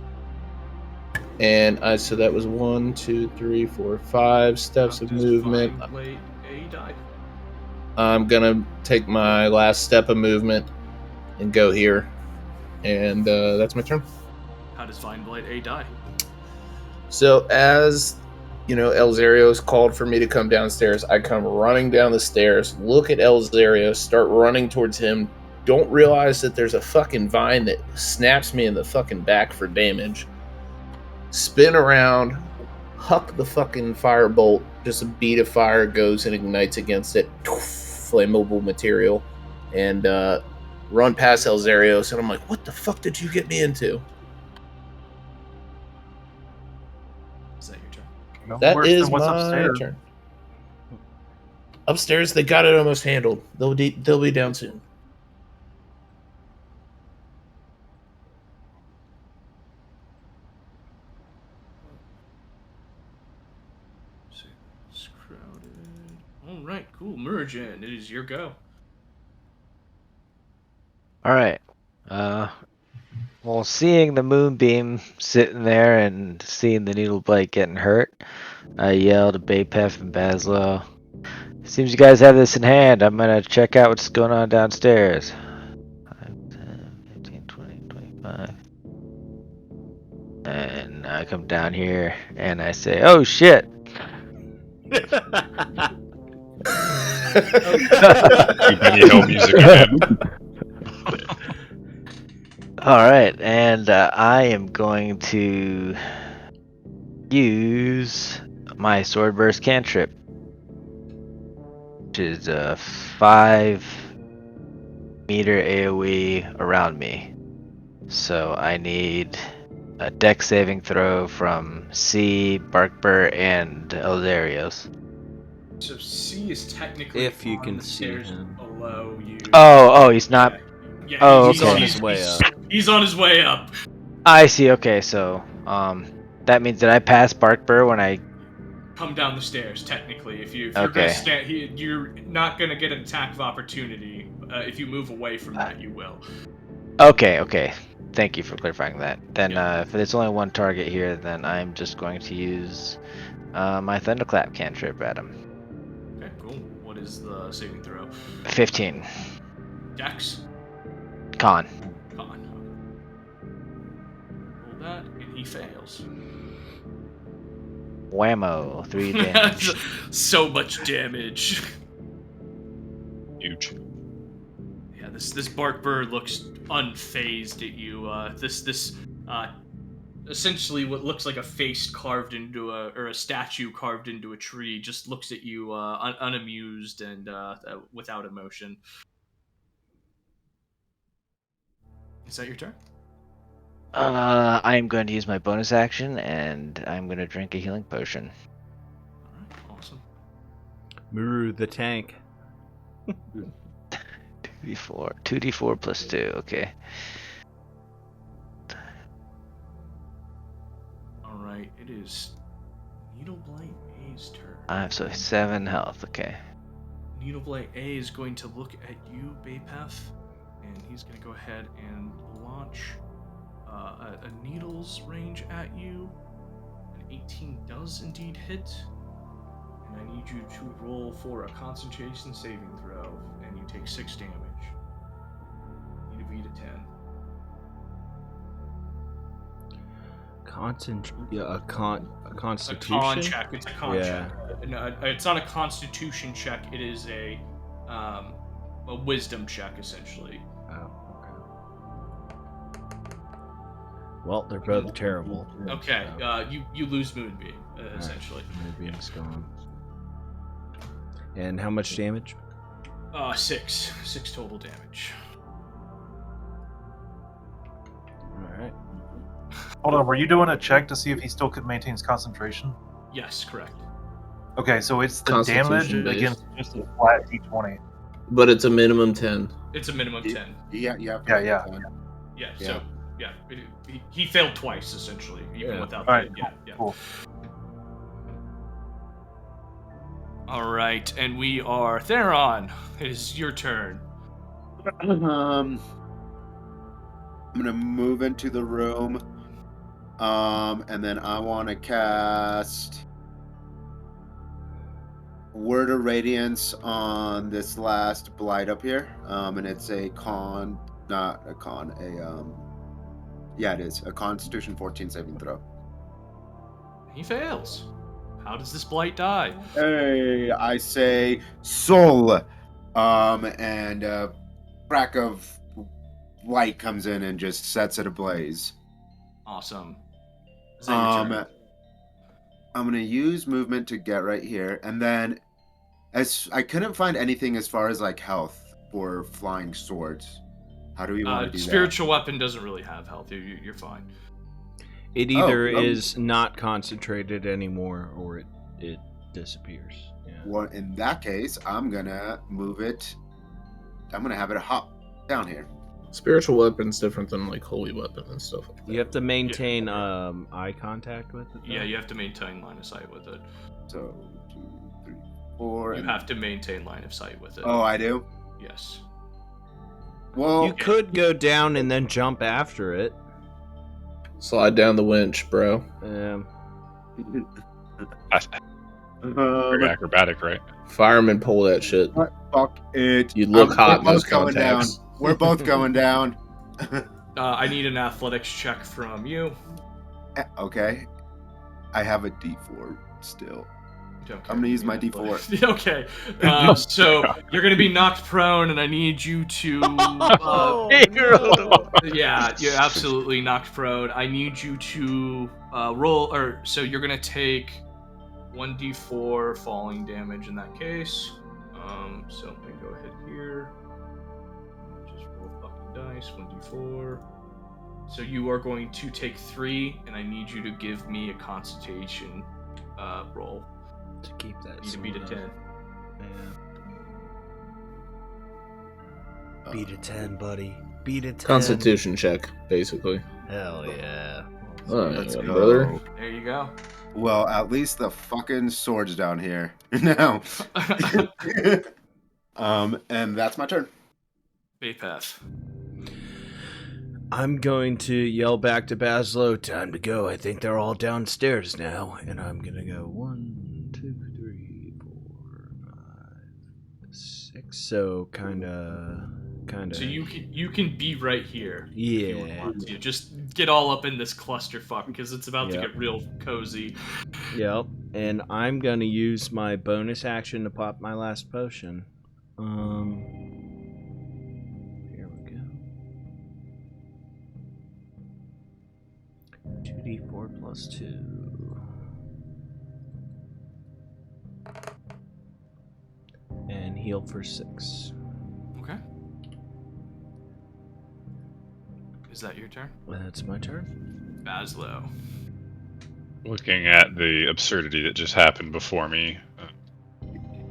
And so that was 1, 2, 3, 4, 5 steps How of does movement. Vine Blade A die? I'm gonna take my last step of movement and go here, and that's my turn. How does Vine Blade A die? So as you know, Elzeiros called for me to come downstairs. I come running down the stairs, look at Elzeiros, start running towards him. Don't realize that there's a fucking vine that snaps me in the fucking back for damage. Spin around, huck the fucking firebolt. Just a bead of fire goes and ignites against it. Flammable material. And run past Elzeiros. And I'm like, what the fuck did you get me into? Is that your turn? No That worse is than what's my upstairs. turn. Upstairs, they got it almost handled. They'll be down soon. It's crowded. All right, cool. Muurujin, it is your go. All right. Well, seeing the moonbeam sitting there and seeing the needle blight getting hurt, I yelled to Bapef and Bazzlo. Seems you guys have this in hand. I'm gonna check out what's going on downstairs. 5, 10, 15, 20, 25. And I come down here and I say, "Oh shit!" Everybody hell music again. All right, and I am going to use my sword burst cantrip, which is a 5-meter AOE around me. So I need a dex saving throw from C, Barkbur, and Elzeiros. So C is technically If you on can the see stairs him. below you. Oh, he's not. Yeah, Oh, He's on his way up. He's on his way up. I see. Okay, so that means that I pass Barkbur when I. Come down the stairs. Technically, if you're gonna Okay. stand, you're not gonna get an attack of opportunity. If you move away from that, you will. Okay. Thank you for clarifying that. Then, Yeah. if there's only one target here, then I'm just going to use my Thunderclap cantrip at him. Okay, cool. What is the saving throw? 15. Dex. Con. Con. Roll that, and he fails. Whammo. 3 damage. So much damage. Huge. Yeah, this Barkbur looks unfazed at you. Essentially what looks like a face carved into a statue carved into a tree just looks at you unamused and without emotion. Is that your turn? I am going to use my bonus action, and I'm going to drink a healing potion. Alright, awesome. Muru the tank. 2d4 plus 2, okay. Alright, it is Needleblight A's turn. I have 7 health, okay. Needleblight A is going to look at you, Bapef, and he's going to go ahead and launch a needles range at you. An 18 does indeed hit, and I need you to roll for a concentration saving throw, and you take 6 damage. You need to beat a 10. A constitution? A con check. It's a con Yeah. check. No, it's not a constitution check. It is a wisdom check, essentially. Oh, okay. Well, they're both terrible. Okay, you lose Moonbeam, essentially. Moonbeam's gone. And how much damage? 6 total damage. Alright. Hold on, were you doing a check to see if he still could maintain his concentration? Yes, correct. Okay, so it's the damage Constitution-based. against just a flat d20. But it's a minimum 10. It's a minimum 10. Yeah. Yeah. Yeah. So yeah, he failed twice essentially, even without Alright, the yeah. Cool. All right, and we are Theron. It is your turn. I'm gonna move into the room, and then I want to cast Word of Radiance on this last blight up here, and it's a it is a Constitution 14 saving throw. He fails. How does this blight die? Hey, I say soul, and a crack of light comes in and just sets it ablaze. Awesome. Is that your turn? I'm gonna use movement to get right here, and then as I couldn't find anything as far as like health for flying swords. How do we want to do spiritual weapon doesn't really have health. You're fine. It either is not concentrated anymore or it disappears. Yeah. Well, in that case, I'm gonna move it. I'm gonna have it hop down here. Spiritual weapon's different than like holy weapon and stuff like that. You have to maintain eye contact with it, though? Yeah, you have to maintain line of sight with it. So 2, 3, 4. You have to maintain line of sight with it. Oh, I do. Yes. Well, You could go down and then jump after it. Slide down the winch, bro. Very acrobatic, right? Fireman pull that shit. fuck it. You'd look hot in we're those both going down. contacts. We're both going down. I need an athletics check from you. Okay. I have a D4 still. Don't care. I'm gonna use my D4. Okay. So you're gonna be knocked prone, and I need you to. Yeah, you're absolutely knocked prone. I need you to roll, so you're gonna take 1d4 falling damage in that case. So let me go ahead here. Just roll fucking dice. 1d4. So you are going to take 3, and I need you to give me a Constitution roll. To keep that. You need to beat a 10. Yeah. Beat a 10, buddy. Beat a 10. Constitution check, basically. Hell yeah. All right, Let's go. brother. There you go. Well, at least the fucking sword's down here now. And that's my turn. E Bapef. I'm going to yell back to Bazzlo, time to go. I think they're all downstairs now. And I'm going to go 1, 2, 3, 4, 5, 6. So kind of. So you can be right here. Yeah. If you want to. Just get all up in this clusterfuck because it's about to get real cozy. Yep. And I'm going to use my bonus action to pop my last potion. Here we go. 2d4 plus 2. And heal for 6. Okay. Is that your turn? That's my turn. Bazzlo. Looking at the absurdity that just happened before me,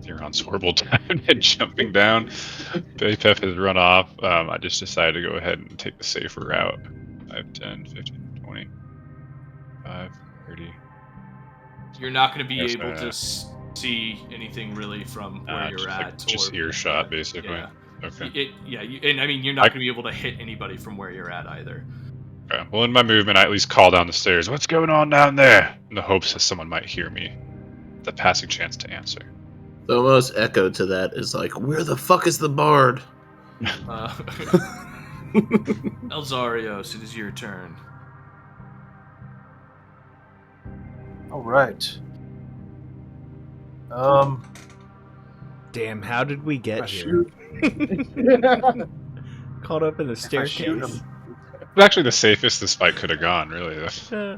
Theron's horrible time and jumping down. Bapef has run off. I just decided to go ahead and take the safer route. 5, 10, 15, 20, 5, 30. You're not going to be Yes, able to see anything really from where you're just at. just earshot, basically. Yeah. Okay. And I mean, you're not going to be able to hit anybody from where you're at either. Okay. Well, in my movement, I at least call down the stairs. What's going on down there? In the hopes that someone might hear me. The passing chance to answer. The most echo to that is like, where the fuck is the bard? Elzeiros, it is your turn. All right. Damn, how did we get I here? shoot. Caught up in a If I shoot staircase. him, It's actually the safest this fight could have gone, really.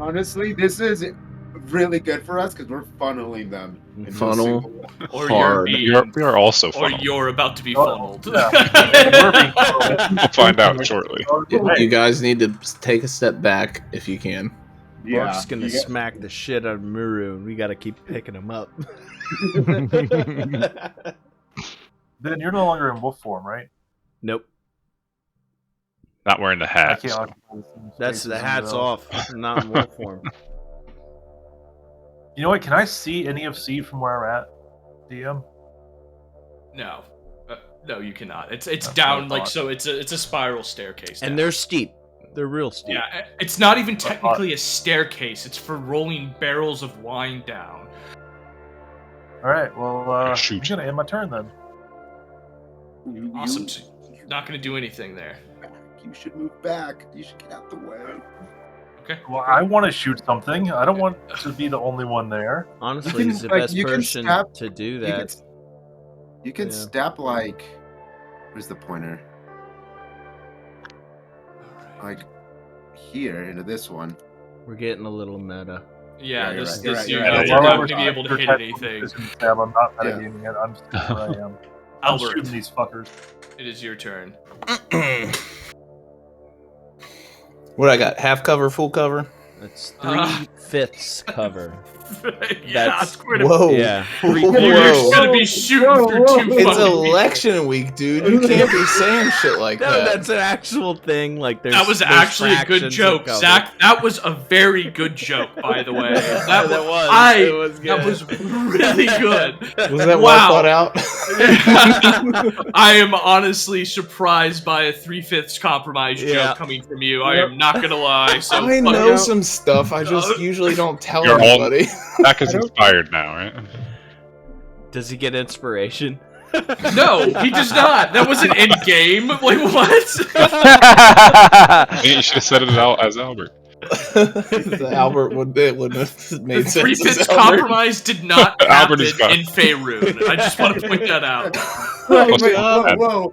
Honestly, this is really good for us because we're funneling them. into a Funnel. single one. Or Hard. We are also or funneled. you're about to be Oh, funneled. yeah. We're being funneled. We'll find out shortly. You guys need to take a step back if you can. Mark's gonna you get- smack the shit out of Muuru, and we gotta keep picking him up. Ben, you're no longer in wolf form, right? Nope. Not wearing the I hat. can't. so- occupy the same That's spaces the as hat's those. off. Not in wolf form. You know what? Can I see any of C from where I'm at, DM? No. No, you cannot. It's That's down what I like thought. so. It's a spiral staircase. And down. they're steep. They're real steep. Yeah, it's not even technically a staircase. It's for rolling barrels of wine down. All right. Well, I'm Shoot. gonna end my turn then. Awesome. So you're not going to do anything there. You should move back. You should get out the way. Okay. Well, I want to shoot something. I don't want to be the only one there. Honestly, You he's can, the like, best you can person stab- to do You that. can, you can Yeah. step like. Where's the pointer? Like here into this one. We're getting a little meta. Yeah, you're this, right, you're this right, you're, you're right. you're While I not was going to be able to hit protecting anything. this Sam, I'm not Yeah. metagaming it. I'm just where I am. I'm Albert, shooting these fuckers. it is your turn. What I got? Half cover, full cover? That's Uh. 3/5 cover. Yeah, That's- it's going to Whoa. Yeah. You're Whoa. going to be shooting Whoa, through whoa. two It's fucking people. election week, dude. You can't be saying shit like No, that. that's an actual thing. Like there's That was there's actually a good fractions of joke, cover. Zach. That was a very good joke, by the way. That That was. I, It was that good. was really good. Was that Wow. well thought out? I am honestly surprised by a 3/5 compromise Yeah. joke coming from you. I am not gonna lie. So I fuck know you. some stuff. I just usually don't tell You're all- anybody. Zach is inspired now, right? Does he get inspiration? No, he does not. That was an end game. Like what? You should have said it out as Albert. Albert wouldn't have made sense. 3/5 as Albert. compromise did not happen Albert is gone. in Faerun. I just want to point that out. Wait, wait, Uh, whoa.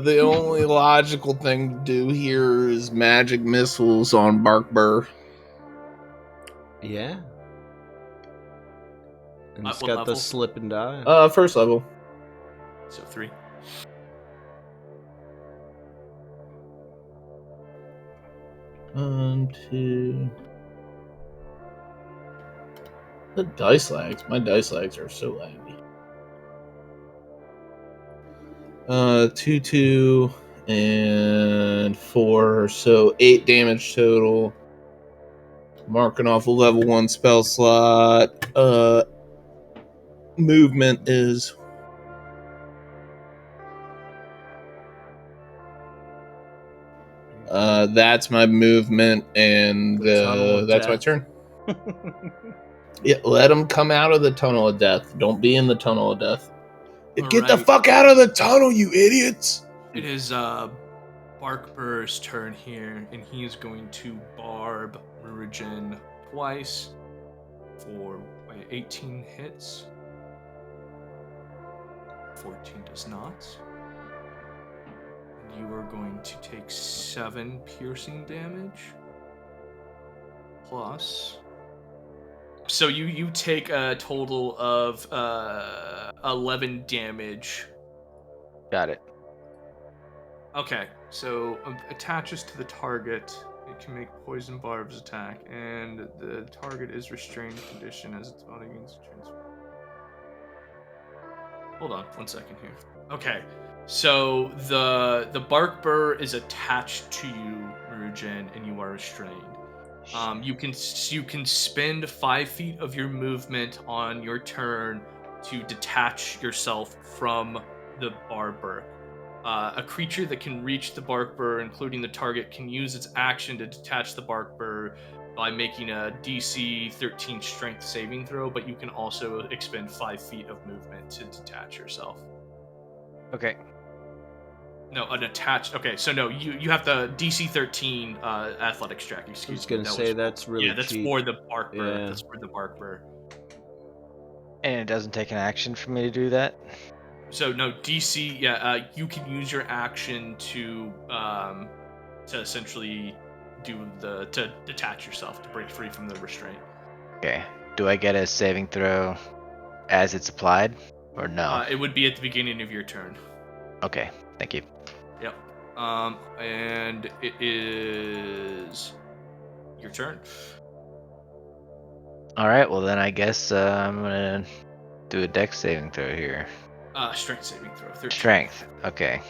The only logical thing to do here is magic missiles on Barkbur. Yeah. And it's What got level? the slip and die. First level. So 3. One, two. The dice lags. My dice lags are so laggy. 2, 2, and 4. So 8 damage total. Marking off a level 1 spell slot. Movement is. That's my movement, and The tunnel of that's my death. turn. Yeah, let them come out of the tunnel of death. Don't be in the tunnel of death. Get the Alright. fuck out of the tunnel, you idiots! It is Barkbur's turn here, and he is going to barb Muurujin twice for 18 hits. 14 does not. And you are going to take 7 piercing damage. Plus. So you take a total of 11 damage. Got it. Okay, so attaches to the target. It can make poison barbs attack, and the target is restrained condition as its body gains transfer. Hold on, 1 second here. Okay, so the bark burr is attached to you, Muurujin, and you are restrained. You can spend 5 feet of your movement on your turn to detach yourself from the barber. A creature that can reach the bark burr, including the target, can use its action to detach the bark burr by making a DC 13 strength saving throw, but you can also expend 5 feet of movement to detach yourself. Okay. No, an attached. Okay, so no, you have the DC 13 athletics check. I Excuse was me. gonna say that's really that's cheap. for the bark burr. Yeah. That's for the bark burr. And it doesn't take an action for me to do that? So no, DC. Yeah, you can use your action to essentially to detach yourself, to break free from the restraint. Okay. Do I get a saving throw as it's applied, or no? It would be at the beginning of your turn. Okay, thank you. Yep. And it is your turn. All right. Well, then I guess I'm gonna do a dex saving throw here. Strength saving throw. 13. Strength. Okay.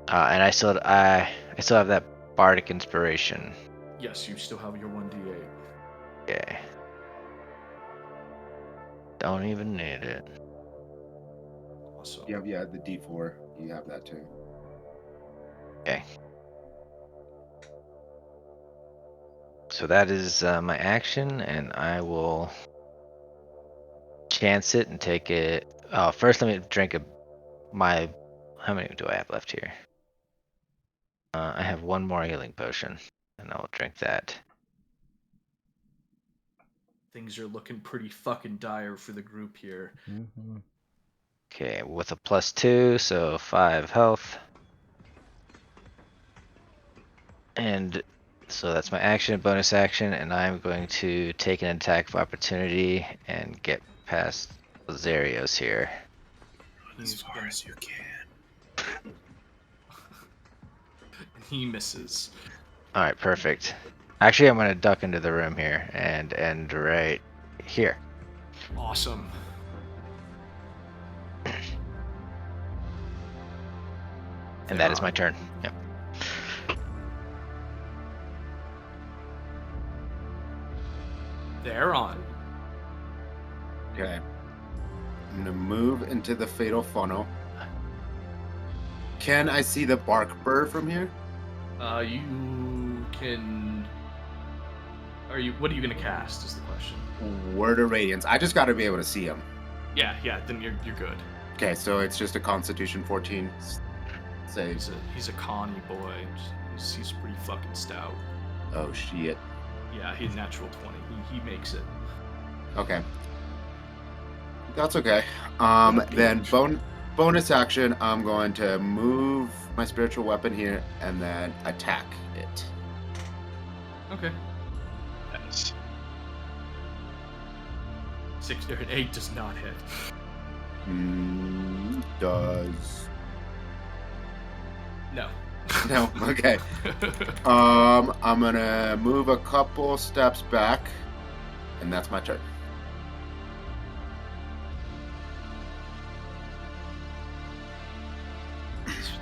And I still have that bardic inspiration. Yes, you still have your 1d8. Okay. Don't even need it. Awesome. Yeah, the D4. You have that too. Okay. So that is my action, and I will chance it and take it. Oh, first let me drink how many do I have left here? I have one more healing potion, and I'll drink that. Things are looking pretty fucking dire for the group here. Mm-hmm. Okay, with a +2, so 5 health. And so that's my action, bonus action, and I'm going to take an attack of opportunity and get past Elzeiros here. As far as you can. He misses. Alright, perfect. Actually, I'm going to duck into the room here and end right here. Awesome. And that is my turn. Yep. They're on. Okay. I'm gonna move into the fatal funnel. Can I see the bark burr from here? You can. What are you gonna cast? Is the question. Word of Radiance. I just got to be able to see him. Yeah. Then you're good. Okay, so it's just a Constitution 14 save. He's a conny boy. He's pretty fucking stout. Oh shit. Yeah, he's natural 20. He makes it. Okay. That's okay. Then bonus action, I'm going to move my spiritual weapon here and then attack it. Okay. Yes. 6 or 8 does not hit. Does No. no? Okay. I'm gonna move a couple steps back, and that's my turn. Special.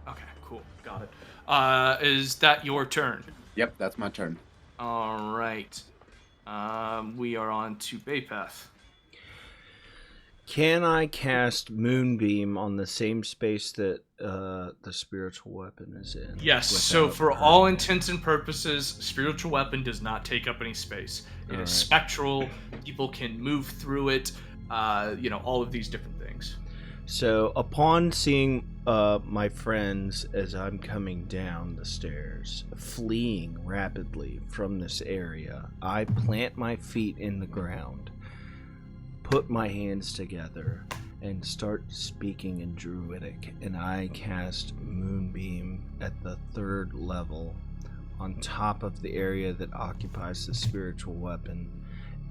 Okay, cool. Got it. Is that your turn? Yep, that's my turn. All right. We are on to Bapef. Can I cast Moonbeam on the same space that the spiritual weapon is in? Yes, so for all intents and purposes, spiritual weapon does not take up any space. It is spectral. People can move through it. All of these different things. So upon seeing my friends as I'm coming down the stairs, fleeing rapidly from this area, I plant my feet in the ground, put my hands together, and start speaking in Druidic, and I cast Moonbeam at the 3rd level on top of the area that occupies the spiritual weapon,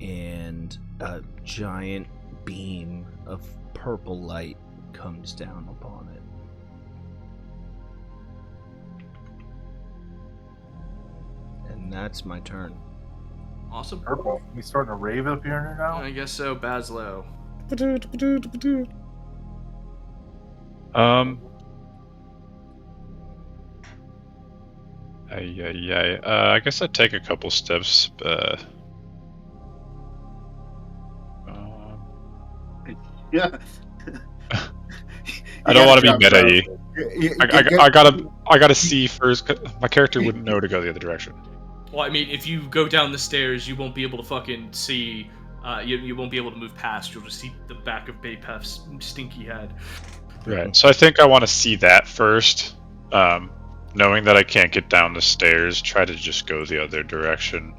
and a giant beam of purple light comes down upon it. And that's my turn. Awesome. Purple. We starting to rave up here now? I guess so, Bazzlo. I guess I'd take a couple steps. Yeah. I don't want to be meta-y. I gotta see first. 'Cause my character wouldn't know to go the other direction. Well, I mean, if you go down the stairs, you won't be able to fucking see. You won't be able to move past. You'll just see the back of Bapef's stinky head. Right. So I think I want to see that first. Knowing that I can't get down the stairs, try to just go the other direction.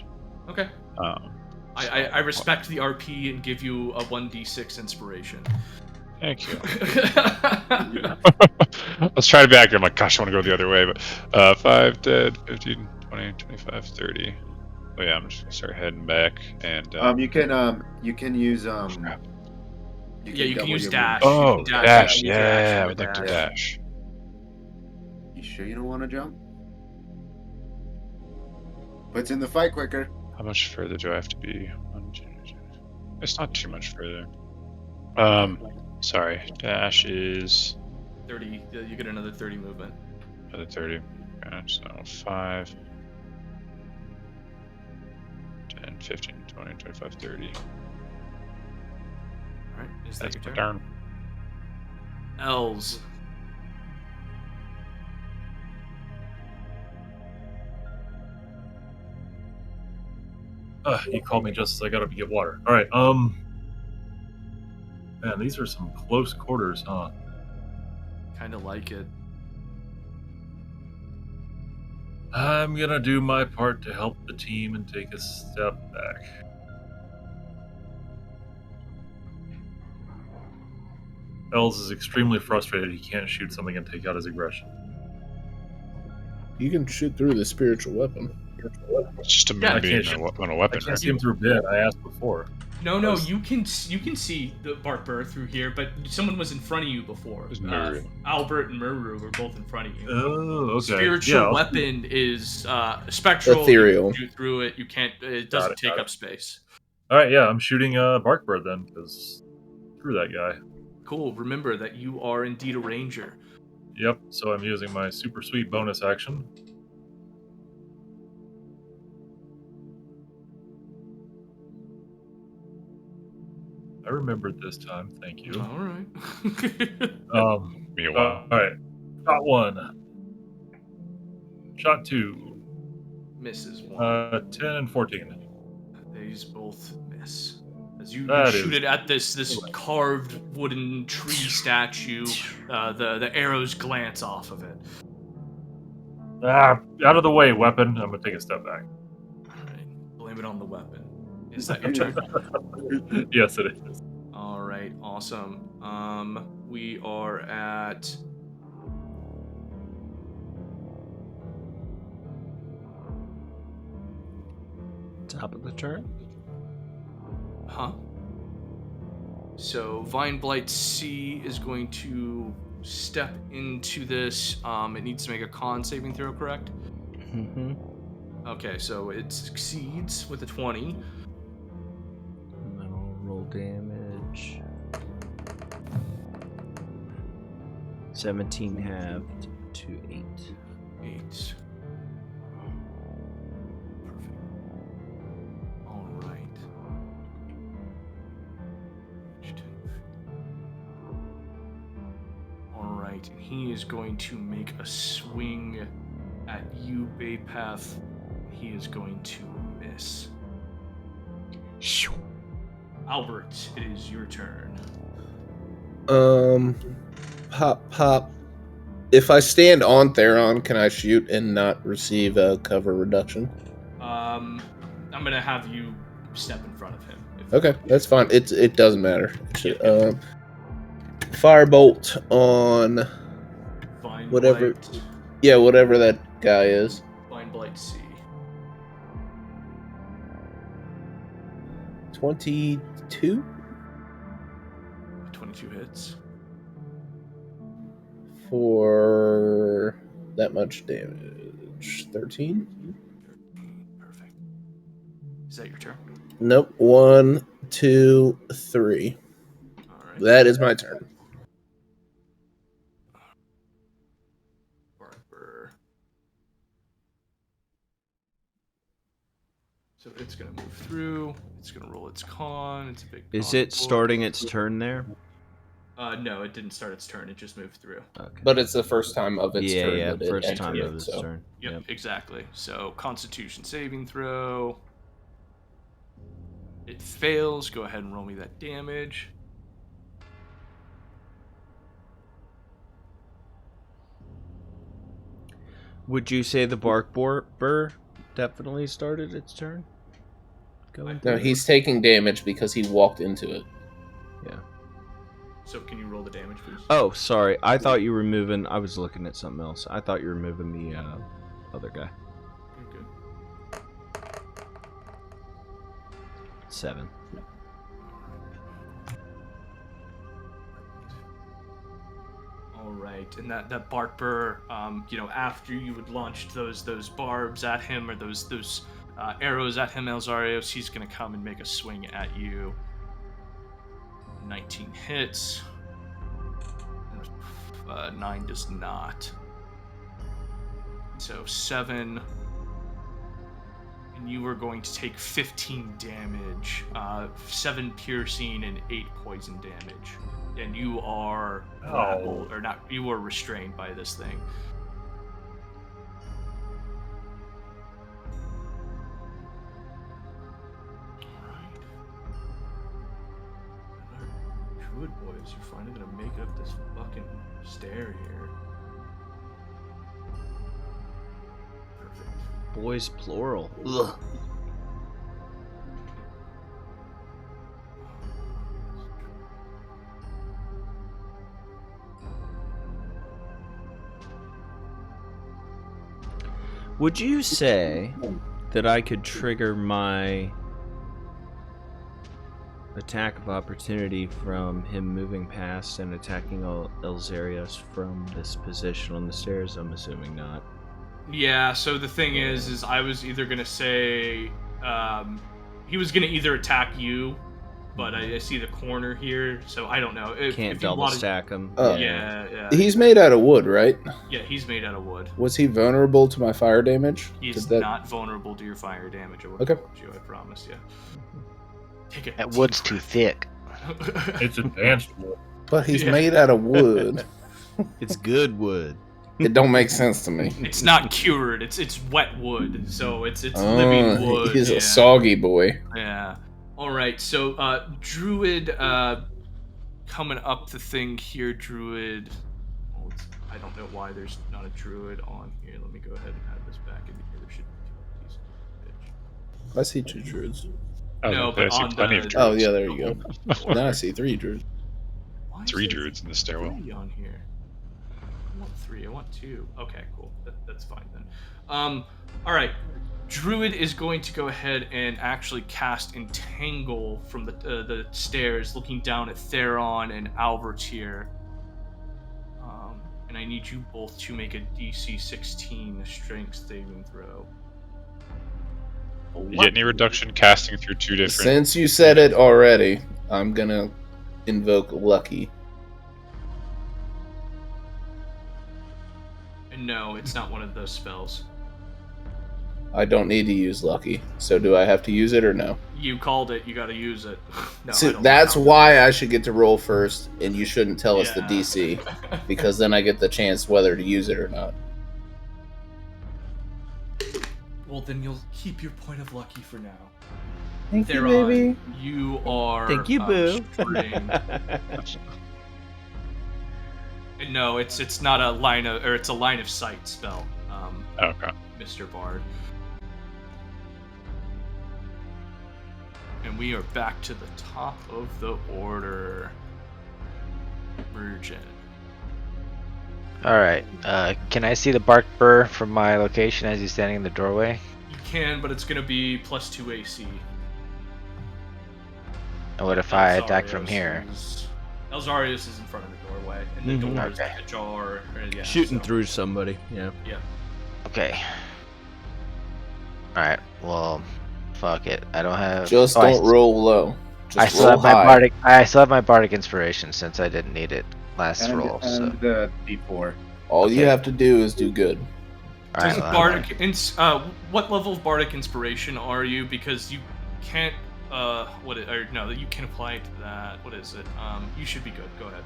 Okay. I respect the RP and give you a 1d6 inspiration. Thank you. I was trying to be accurate. I'm like, gosh, I want to go the other way. But 5 dead, 15, 20, 25, 30. Oh yeah, I'm just gonna start heading back. And you can use You can double use your dash. oh, You can dash. You can use your action Yeah, I to would like to dash. You sure you don't want to jump? Puts in the fight quicker. How much further do I have to be? It's not too much further. Sorry. Dash is 30. You get another 30 movement. another 30. Okay, so 5, 10, 15, 20, 25, 30. Alright, is that That's your my turn? turn. Elz. He called me just as I got up to get water. All right. Man, these are some close quarters, huh? Kind of like it. I'm gonna do my part to help the team and take a step back. Els is extremely frustrated he can't shoot something and take out his aggression. You can shoot through the spiritual weapon. It's just a Yeah, I moonbeam can't on a I weapon, can't right? see him through bin. I asked before. No, you can see the Bartbur through here, but someone was in front of you before. It was Muurujin. Albert and Muru were both in front of you. Oh, okay. Spiritual weapon is spectral. Ethereal. You can shoot through it. You can't. It doesn't take up space. All right, yeah, I'm shooting Barkbird then, because screw that guy. Cool. Remember that you are indeed a ranger. Yep. So I'm using my super sweet bonus action. I remembered this time. Thank you. All right. Me a while. All right. Shot 1. Shot 2. Misses one. 10 and 14. These both miss. As you That shoot is- it at this carved wooden tree statue, the arrows glance off of it. Out of the way, weapon. I'm gonna take a step back. Alright, blame it on the weapon. Is that your turn? Yes, it is. Alright, awesome. We are at... Top of the turn. Huh? So, Vine Blight C is going to step into this. It needs to make a con saving throw, correct? Mm-hmm. Okay, so it succeeds with a 20. And then I'll roll damage. 17 halved to 8. 8. Perfect. Alright. Alright, and he is going to make a swing at you, Bapef. He is going to miss. Albert, it is your turn. Pop. If I stand on Theron, can I shoot and not receive a cover reduction? I'm gonna have you step in front of him. Okay, that's fine. It doesn't matter. Firebolt on Vine whatever. Blight. Yeah, whatever that guy is. Vine Blight C. 22. 22 hits. for that much damage. 13? Perfect. Is that your turn? Nope. 1, 2, 3. All right. That is my turn. Barber. So it's gonna move through. It's gonna roll its con. It's a big. Is con it starting its turn there? No, it didn't start its turn. It just moved through. Okay. But it's the first time of its turn. Yeah, that it first entered time it, of its so. turn. Yep, exactly. So Constitution saving throw. It fails. Go ahead and roll me that damage. Would you say the bark burr definitely started its turn? Going No, through? he's taking damage because he walked into it. Yeah. So can you roll the damage, please? Oh, sorry. I thought you were moving. I was looking at something else. I thought you were moving the other guy. You're good. 7. All right, and that bark burr, after you had launched those barbs at him or those arrows at him, Elzeiros, he's gonna come and make a swing at you. 19 hits. 9 does not. So 7. And you are going to take 15 damage, 7 piercing and 8 poison damage. And you are grappled, or not, you are restrained by this thing. Alright. Druid boys, you're finally gonna make it up this fucking stair here. Perfect. Boys plural. Ugh. Would you say that I could trigger my attack of opportunity from him moving past and attacking Elzeiros from this position on the stairs? I'm assuming not. Yeah, so the thing is I was either gonna say, he was gonna either attack you, but I see the corner here, so I don't know. Can't if you double wanted- stack him. Yeah. He's made out of wood, right? Yeah, he's made out of wood. Was he vulnerable to my fire damage? He's Did that- not vulnerable to your fire damage. I would Okay. have told you, I promise you. Take it. That wood's too thick. It's advanced wood. But he's Yeah. made out of wood. It's good wood. It don't make sense to me. It's not cured. It's wet wood, so it's living wood. He's yeah. a soggy boy. Yeah. All right. So, Druid, coming up the thing here, Druid. Oh, I don't know why there's not a Druid on here. Let me go ahead and add this back in here. There should be 2 of these. I see 2 druids. Oh, No, okay, but I see on plenty of the- druids. Oh, yeah, there you go. Now I see 3 druids. Why is 3 there druids in the stairwell. 3 on here. I want 3. I want 2. Okay, cool. That's fine then. All right. Druid is going to go ahead and actually cast Entangle from the stairs, looking down at Theron and Albert here. And I need you both to make a DC 16 Strength saving throw. You get any reduction casting through 2 different. Since you said it already, I'm gonna invoke Lucky. And no, it's not one of those spells. I don't need to use Lucky. So do I have to use it or no? You called it. You got to use it. No, See, I don't that's know. why I should get to roll first, and you shouldn't tell us the Yeah. DC, because then I get the chance whether to use it or not. Well, then you'll keep your point of lucky for now. Thank Theron, you, baby. you are. Thank you, boo. restrained. And no, it's not a line of, or it's a line of sight spell. Okay. Mr. Bard. And we are back to the top of the order. Muurujin. Alright, can I see the bark burr from my location as he's standing in the doorway? You can, but it's going to be +2 AC. And what if I attack from here? Elzeiros is in front of the doorway, and the Mhm. door is Okay. like ajar. Yeah, Shooting so- through somebody. Yeah. Yeah. Okay. Alright, well, fuck it. I don't have. Just oh, don't roll low. Just I still roll have my high. bardic. I still have my bardic inspiration since I didn't need it last And, roll. So. and the D4. All you Okay. have to do is do good. Alright, Does well, bardic what level of bardic inspiration are you? Because you can't you can apply it to that. What is it? You should be good. Go ahead.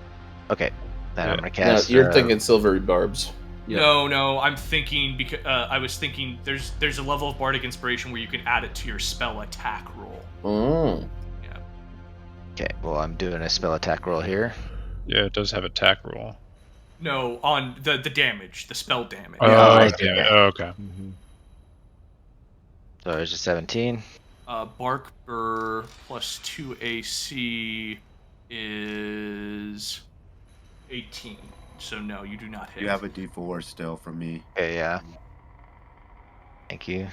okay. Then Yeah. I'm gonna No, cast. you're thinking silvery barbs. Yeah. No, I'm thinking because I was thinking there's a level of bardic inspiration where you can add it to your spell attack roll. Oh. Yeah. Okay, well, I'm doing a spell attack roll here. Yeah, it does have attack roll. No, on the damage, the spell damage. Oh, I see, damn it. yeah. Oh, okay. Mm-hmm. So there's a 17. Bark Burr plus 2 AC is 18. So no, you do not hit. You have a D4 still from me. Okay, yeah. Thank you.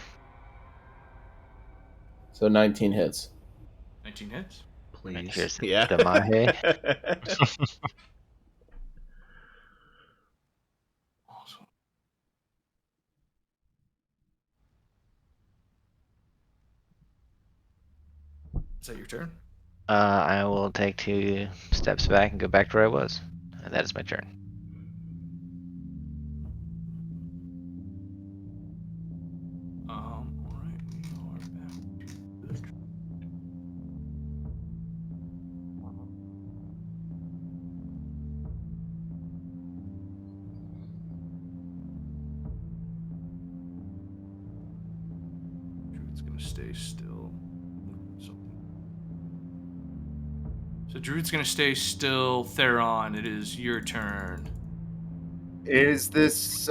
So 19 hits. 19 hits. And Please. here's Yeah. the Mahe. Awesome. Is that your turn? I will take 2 steps back and go back to where I was. And that is my turn. Alright, we are back to the Druid's gonna stay still. So Druid's gonna stay still. Theron, it is your turn. Is this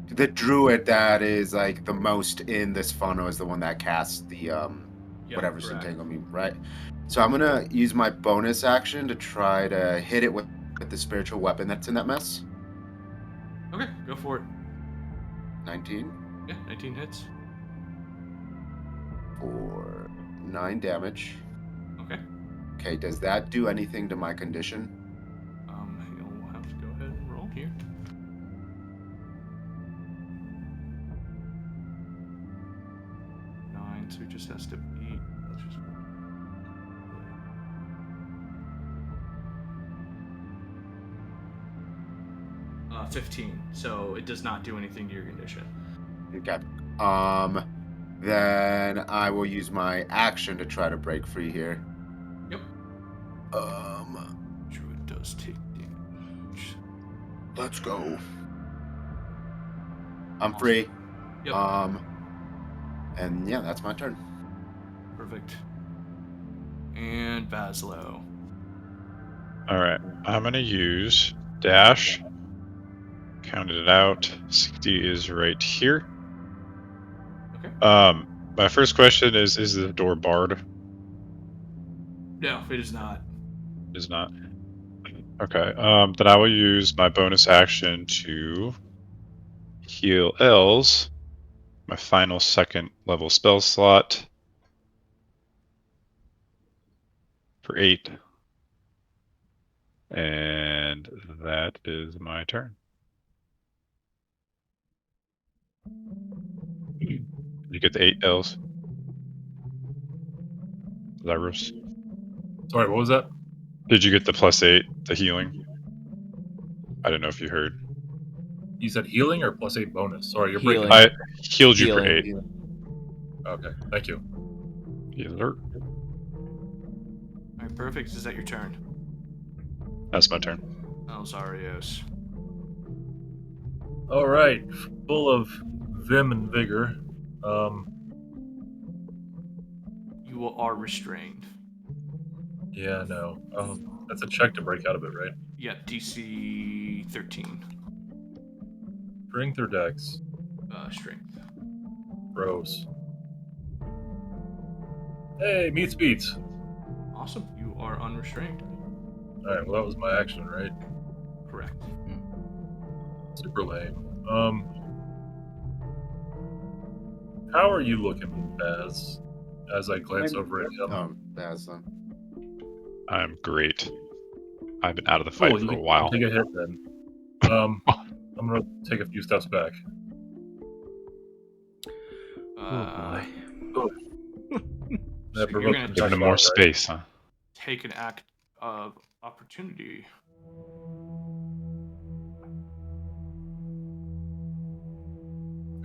the druid that is like the most in this funnel is the one that casts the Yep, whatever's correct. entangle me, right? So I'm gonna use my bonus action to try to hit it with the spiritual weapon that's in that mess. Okay, go for it. 19 Yeah, 19 hits. for 9 damage. Okay. Okay, does that do anything to my condition? You'll have to go ahead and roll here. Nine, so he just has to beat. Let's just 15. So it does not do anything to your condition. Okay. Then I will use my action to try to break free here. Yep. Druid does take damage. Let's go. I'm free. Yep. And yeah, that's my turn. Perfect. And Bazzlo. Alright, I'm gonna use dash. Counted it out. 60 is right here. Okay. My first question is the door barred? No, it is not. It is not. Okay, then I will use my bonus action to heal Els, my final 2nd level spell slot, for 8. And that is my turn. You get the 8 Els. Elzeiros. Sorry, what was that? Did you get the +8, the healing? I don't know if you heard. You said healing or +8 bonus? Sorry, you're Healing. breaking. I healed you for Healing. 8. Okay, thank you. Alert. Alright, perfect. Is that your turn? That's my turn. Elzeiros. All right, full of vim and vigor. You are restrained. Yeah, no. That's a check to break out of it, right? Yeah, DC 13. Strength or dex? Strength. Gross. Hey, meets beats. Awesome. You are unrestrained. All right, well that was my action, right? Correct. Super lame. How are you looking, Baz? As I glance over at him. Bazzlo. I'm great. I've been out of the Cool, fight you for a can while. take a hit then. I'm gonna take a few steps back. Oh boy. So That you're provokes gonna an Giving attack him of more opportunity. space, huh? take an act of opportunity.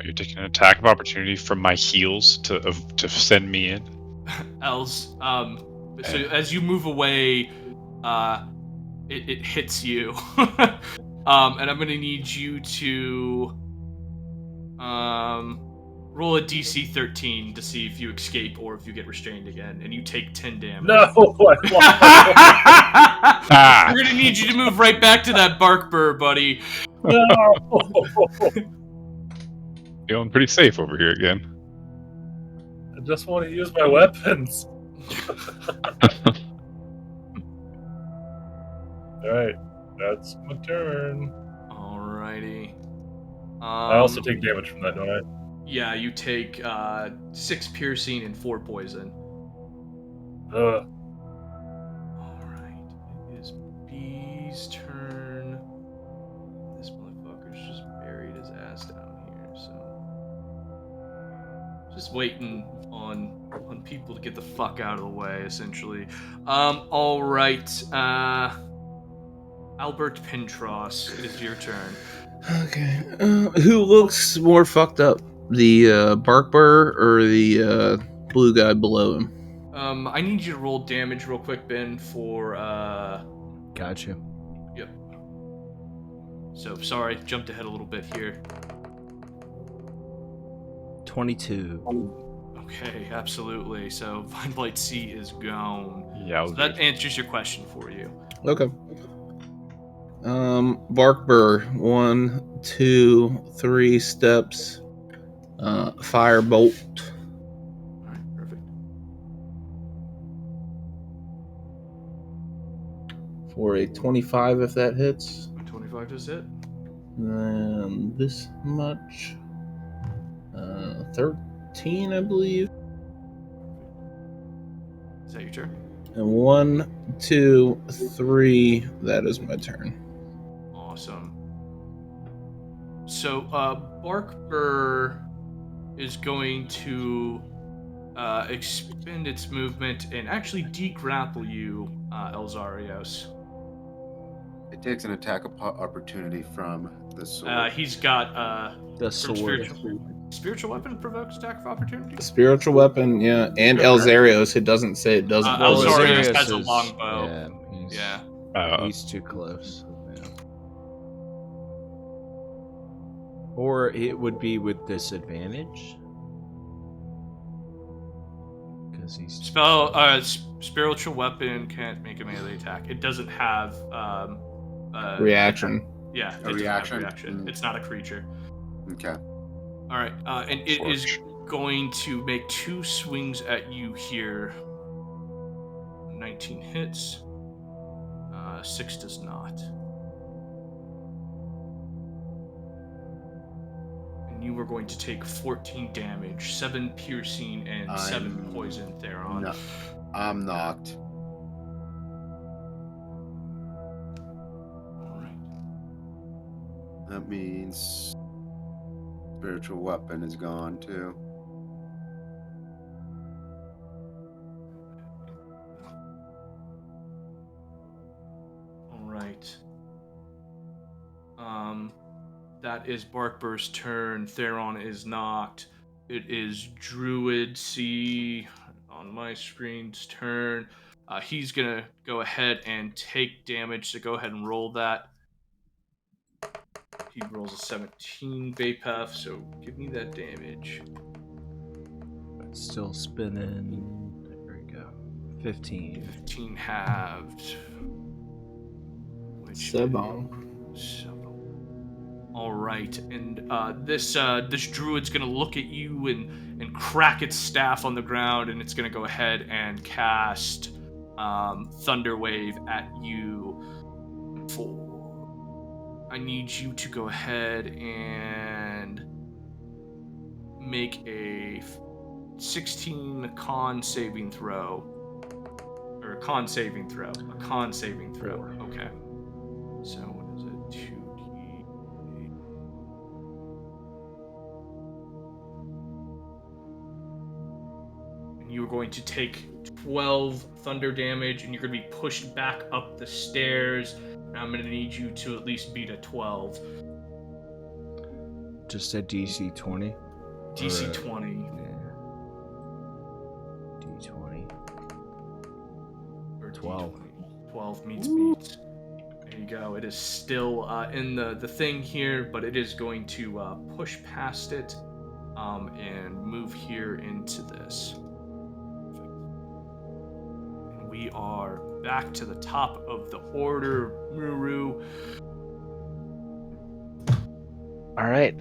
Are you taking an attack of opportunity from my heels to send me in? Els, so as you move away, it hits you. And I'm gonna need you to roll a DC 13 to see if you escape or if you get restrained again, and you take 10 damage. No, I Ah! We're gonna need you to move right back to that bark burr, buddy. no. Feeling pretty safe over here again. I just want to use my weapons. All right, that's my turn. Alrighty. I also take damage from that, don't I? Yeah, you take 6 piercing and 4 poison. Alright, it is B's turn. This motherfucker's just buried his ass down here, so. Just waiting on people to get the fuck out of the way, essentially. Alright, Albert Pentros, it is your turn. Okay. Who looks more fucked up? The bark burr or the blue guy below him? I need you to roll damage real quick, Ben, for Gotcha. Yep. So sorry, jumped ahead a little bit here. 22. Okay, absolutely. So Vine Blight C is gone. Yeah, So that answers your question for you. Okay. Bark burr. 1, 2, 3 steps. Fire bolt. Alright, perfect. For a 25 if that hits. 25 does hit. And this much. 13, I believe. Is that your turn? And 1, 2, 3. That is my turn. Awesome. So, Bark Burr is going to expend its movement and actually de-grapple you, Elzeiros. It takes an attack opportunity from the sword. He's got The from sword. spiritual weapon provokes attack of opportunity. Spiritual weapon, yeah. And Elzeiros, it doesn't say it doesn't. Well, Elzeiros Elzeiros has a is- longbow. Yeah, Yeah. he's too close. Yeah. Or it would be with disadvantage. Because he's Spiritual weapon can't make a melee attack. It doesn't have Reaction. Yeah, it A doesn't have reaction? reaction. Mm. It's not a creature. Okay. All right, and it is going to make 2 swings at you here. 19 hits. 6 does not. And you are going to take 14 damage, 7 piercing, and 7 poison, Theron. No, I'm knocked. All right. That means spiritual weapon is gone too. All right. That is Barkbur's turn. Theron is knocked. It is Druid C on my screen's turn. He's gonna go ahead and take damage. So go ahead and roll that. He rolls a 17 Bapef, so give me that damage. still spinning. There we go. 15. 15 halved. Which Sebon. is all right, and this druid's gonna look at you and crack its staff on the ground, and it's gonna go ahead and cast Thunder Wave at you. I need you to go ahead and make a 16 con saving throw. Or a con saving throw. A con saving throw. Okay. So what is it? 2d8. And you're going to take 12 thunder damage, and you're going to be pushed back up the stairs. And I'm going to need you to at least beat a 12. Just a DC 20? DC 20. Yeah. D20. Or 12. D20. 12 meets. There you go. It is still in the thing here, but it is going to push past it and move here into this. And we are back to the top of the order, Muru. All right.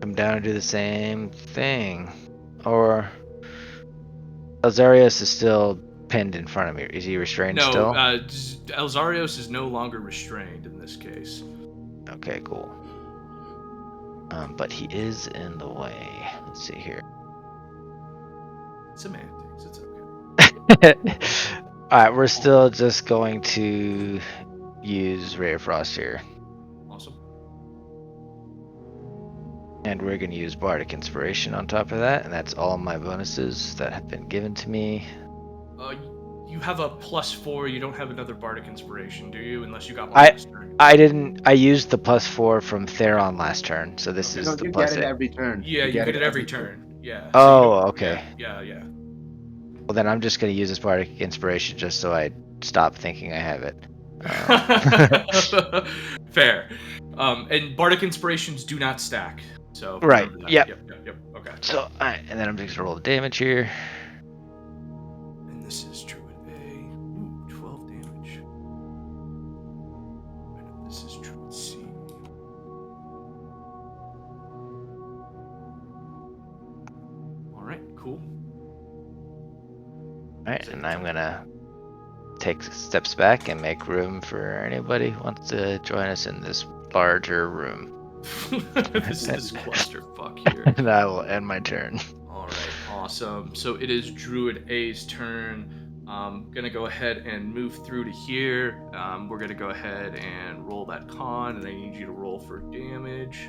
Come down and do the same thing. Or Elzeiros is still pinned in front of me. Is he restrained No, still? Elzeiros is no longer restrained in this case. Okay, cool. But he is in the way. Let's see here. Semantics, it's okay. Alright, we're still just going to use Ray of Frost here. Awesome. And we're going to use Bardic Inspiration on top of that, and that's all my bonuses that have been given to me. You have a +4. You don't have another Bardic Inspiration, do you? Unless you got one last turn. I didn't. I used the +4 from Theron last turn, so this is the You plus get it 8. every turn. Yeah, you get it every turn. Yeah. Oh, okay. Yeah. Well, then I'm just going to use this Bardic Inspiration just so I stop thinking I have it. Fair. And Bardic Inspirations do not stack. So Right. remember that. Yep. Yep. Okay. So, alright, and then I'm just going to roll the damage here. And this is Druid A. Ooh, 12 damage. And this is Druid C. Alright, cool. Alright, and I'm going to take steps back and make room for anybody who wants to join us in this larger room. This is clusterfuck here. And I will end my turn. Alright, awesome. So it is Druid A's turn. Gonna go ahead and move through to here. We're gonna go ahead and roll that con, and I need you to roll for damage.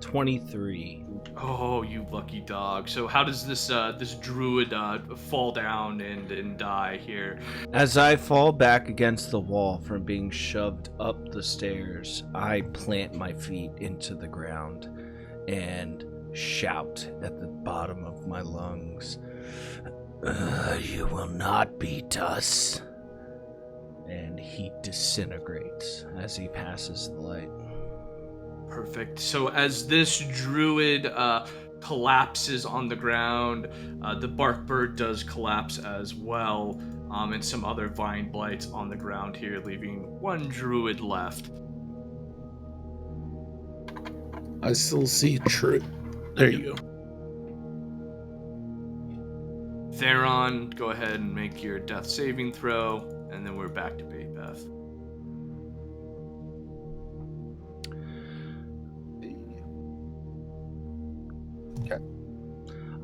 $23. Oh, you lucky dog. So how does this this druid fall down and die here? As I fall back against the wall from being shoved up the stairs, I plant my feet into the ground and shout at the bottom of my lungs, "You will not beat us." And he disintegrates as he passes the light. Perfect. So as this druid collapses on the ground, the bark bird does collapse as well, and some other vine blights on the ground here, leaving one druid left. I still see True. There you go. Theron, go ahead and make your death saving throw, and then we're back to E Bapef.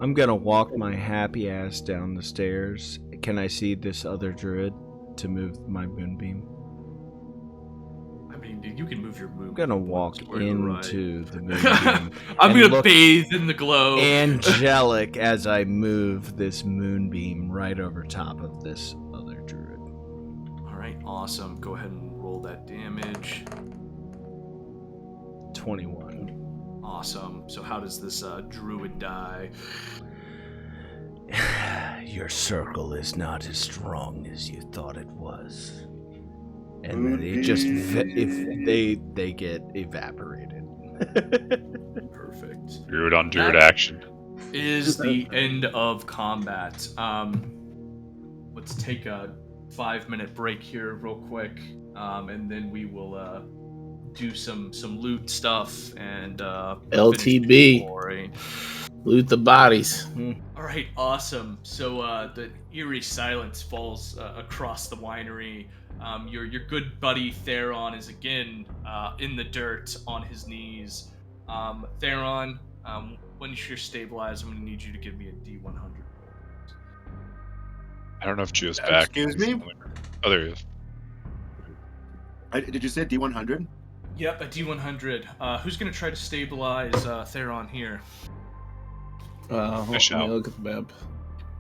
I'm gonna walk my happy ass down the stairs. Can I see this other druid to move my moonbeam? I mean, dude, you can move your moon. I'm gonna walk Square to the right. into the moonbeam. I'm and gonna look bathe in the glow. angelic as I move this moonbeam right over top of this other druid. All right, awesome. Go ahead and roll that damage. 21. Awesome. So how does this druid die? Your circle is not as strong as you thought it was. And then they just they get evaporated. Perfect. Druid on Druid That action. is the end of combat. Let's take a 5-minute break here real quick, and then we will do some loot stuff and LTB. finish exploring. Loot the bodies. All right, awesome. So the eerie silence falls across the winery. Your good buddy Theron is again in the dirt on his knees. Theron, once you're stabilized, I'm gonna need you to give me a D100 roll. I don't know if Geo's back. Excuse me? Oh, there he is. Did you say D100? Yep, a D100. Who's gonna try to stabilize Theron here? Let me shall. look at the map.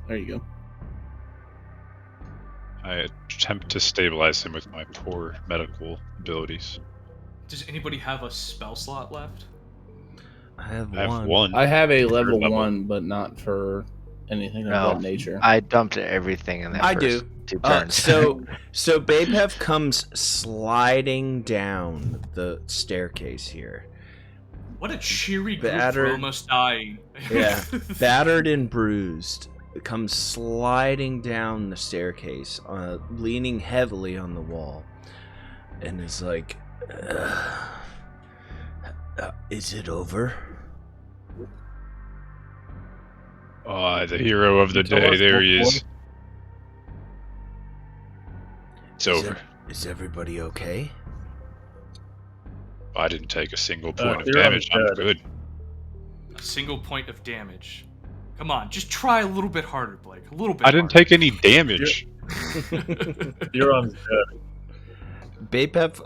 There you go. I attempt to stabilize him with my poor medical abilities. Does anybody have a spell slot left? I have I have one. one. I have a level level. 1, but not for anything of No. that nature. I dumped everything in the I first do. 2 turns. So Bapef comes sliding down the staircase here. What a cheery group Battered. for almost dying. Yeah, battered and bruised, comes sliding down the staircase, leaning heavily on the wall, and is like, "Is it over?" Oh, the hero of the Tell day. us There he before. is. It's over. Is everybody okay? I didn't take a single point of Theron's damage. I'm dead. good. A single point of damage. Come on, just try a little bit harder, Blake. A little bit I didn't harder. take any damage. Theron's dead. Bapef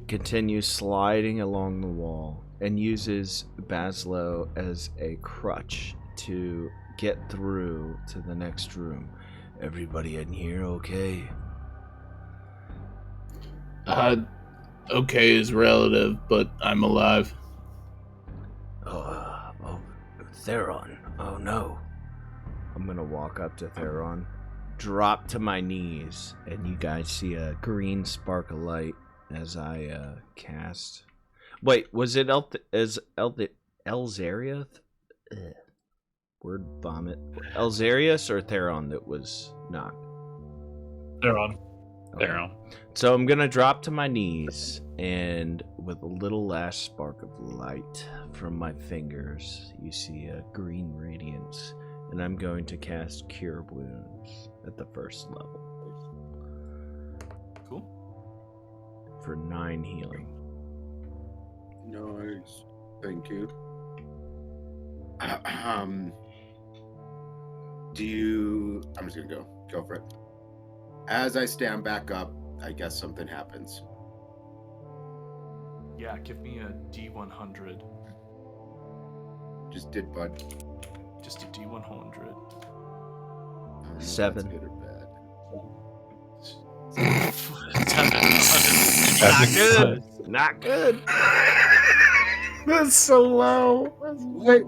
continues sliding along the wall and uses Bazzlo as a crutch to get through to the next room. Everybody in here okay? Okay is relative, but I'm alive. Oh, Theron. Oh no. I'm gonna walk up to Theron, drop to my knees, and you guys see a green spark of light as I cast. Wait, was it Elzeiros? Word vomit. Elzeiros or Theron that was knocked? Theron. Okay. There. So I'm gonna drop to my knees, and with a little last spark of light from my fingers, you see a green radiance, and I'm going to cast Cure Wounds at the first level Cool. for 9 healing. Nice. Thank you. I'm just gonna go for it. As I stand back up, I guess something happens. Yeah, give me a D100. Just did, bud. Just a D100. I don't know if that's 7. good or bad. Not good. Not good. That's so low. Wait!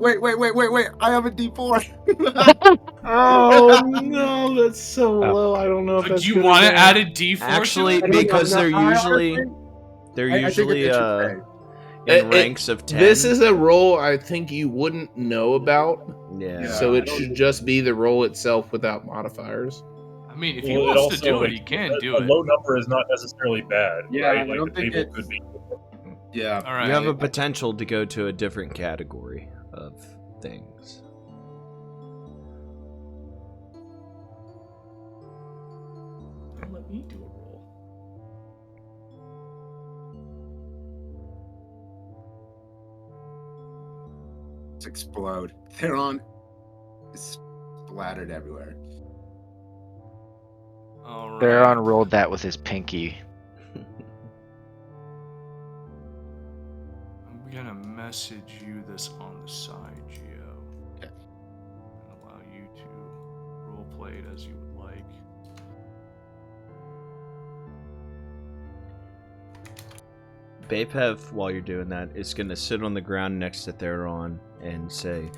I have a D4. Oh no, that's so low. I don't know if Do that's you good or want to bad. add a D4? Actually, to it? because they're I usually think in It- ranks of 10. This is a roll I think you wouldn't know about, yeah. so it should just be the roll itself without modifiers. I mean, if he Well, wants to do it, he can do a it. low number is not necessarily bad. Yeah, right? I Like, don't the think table it's- could be. Yeah. All right. You have a potential to go to a different category of things. Let me do a roll. Let's explode. Theron is splattered everywhere. All right. Theron rolled that with his pinky. I'm gonna message you this on the side, Geo. Okay. And allow you to roleplay it as you would like. Bapef, while you're doing that, is going to sit on the ground next to Theron and say,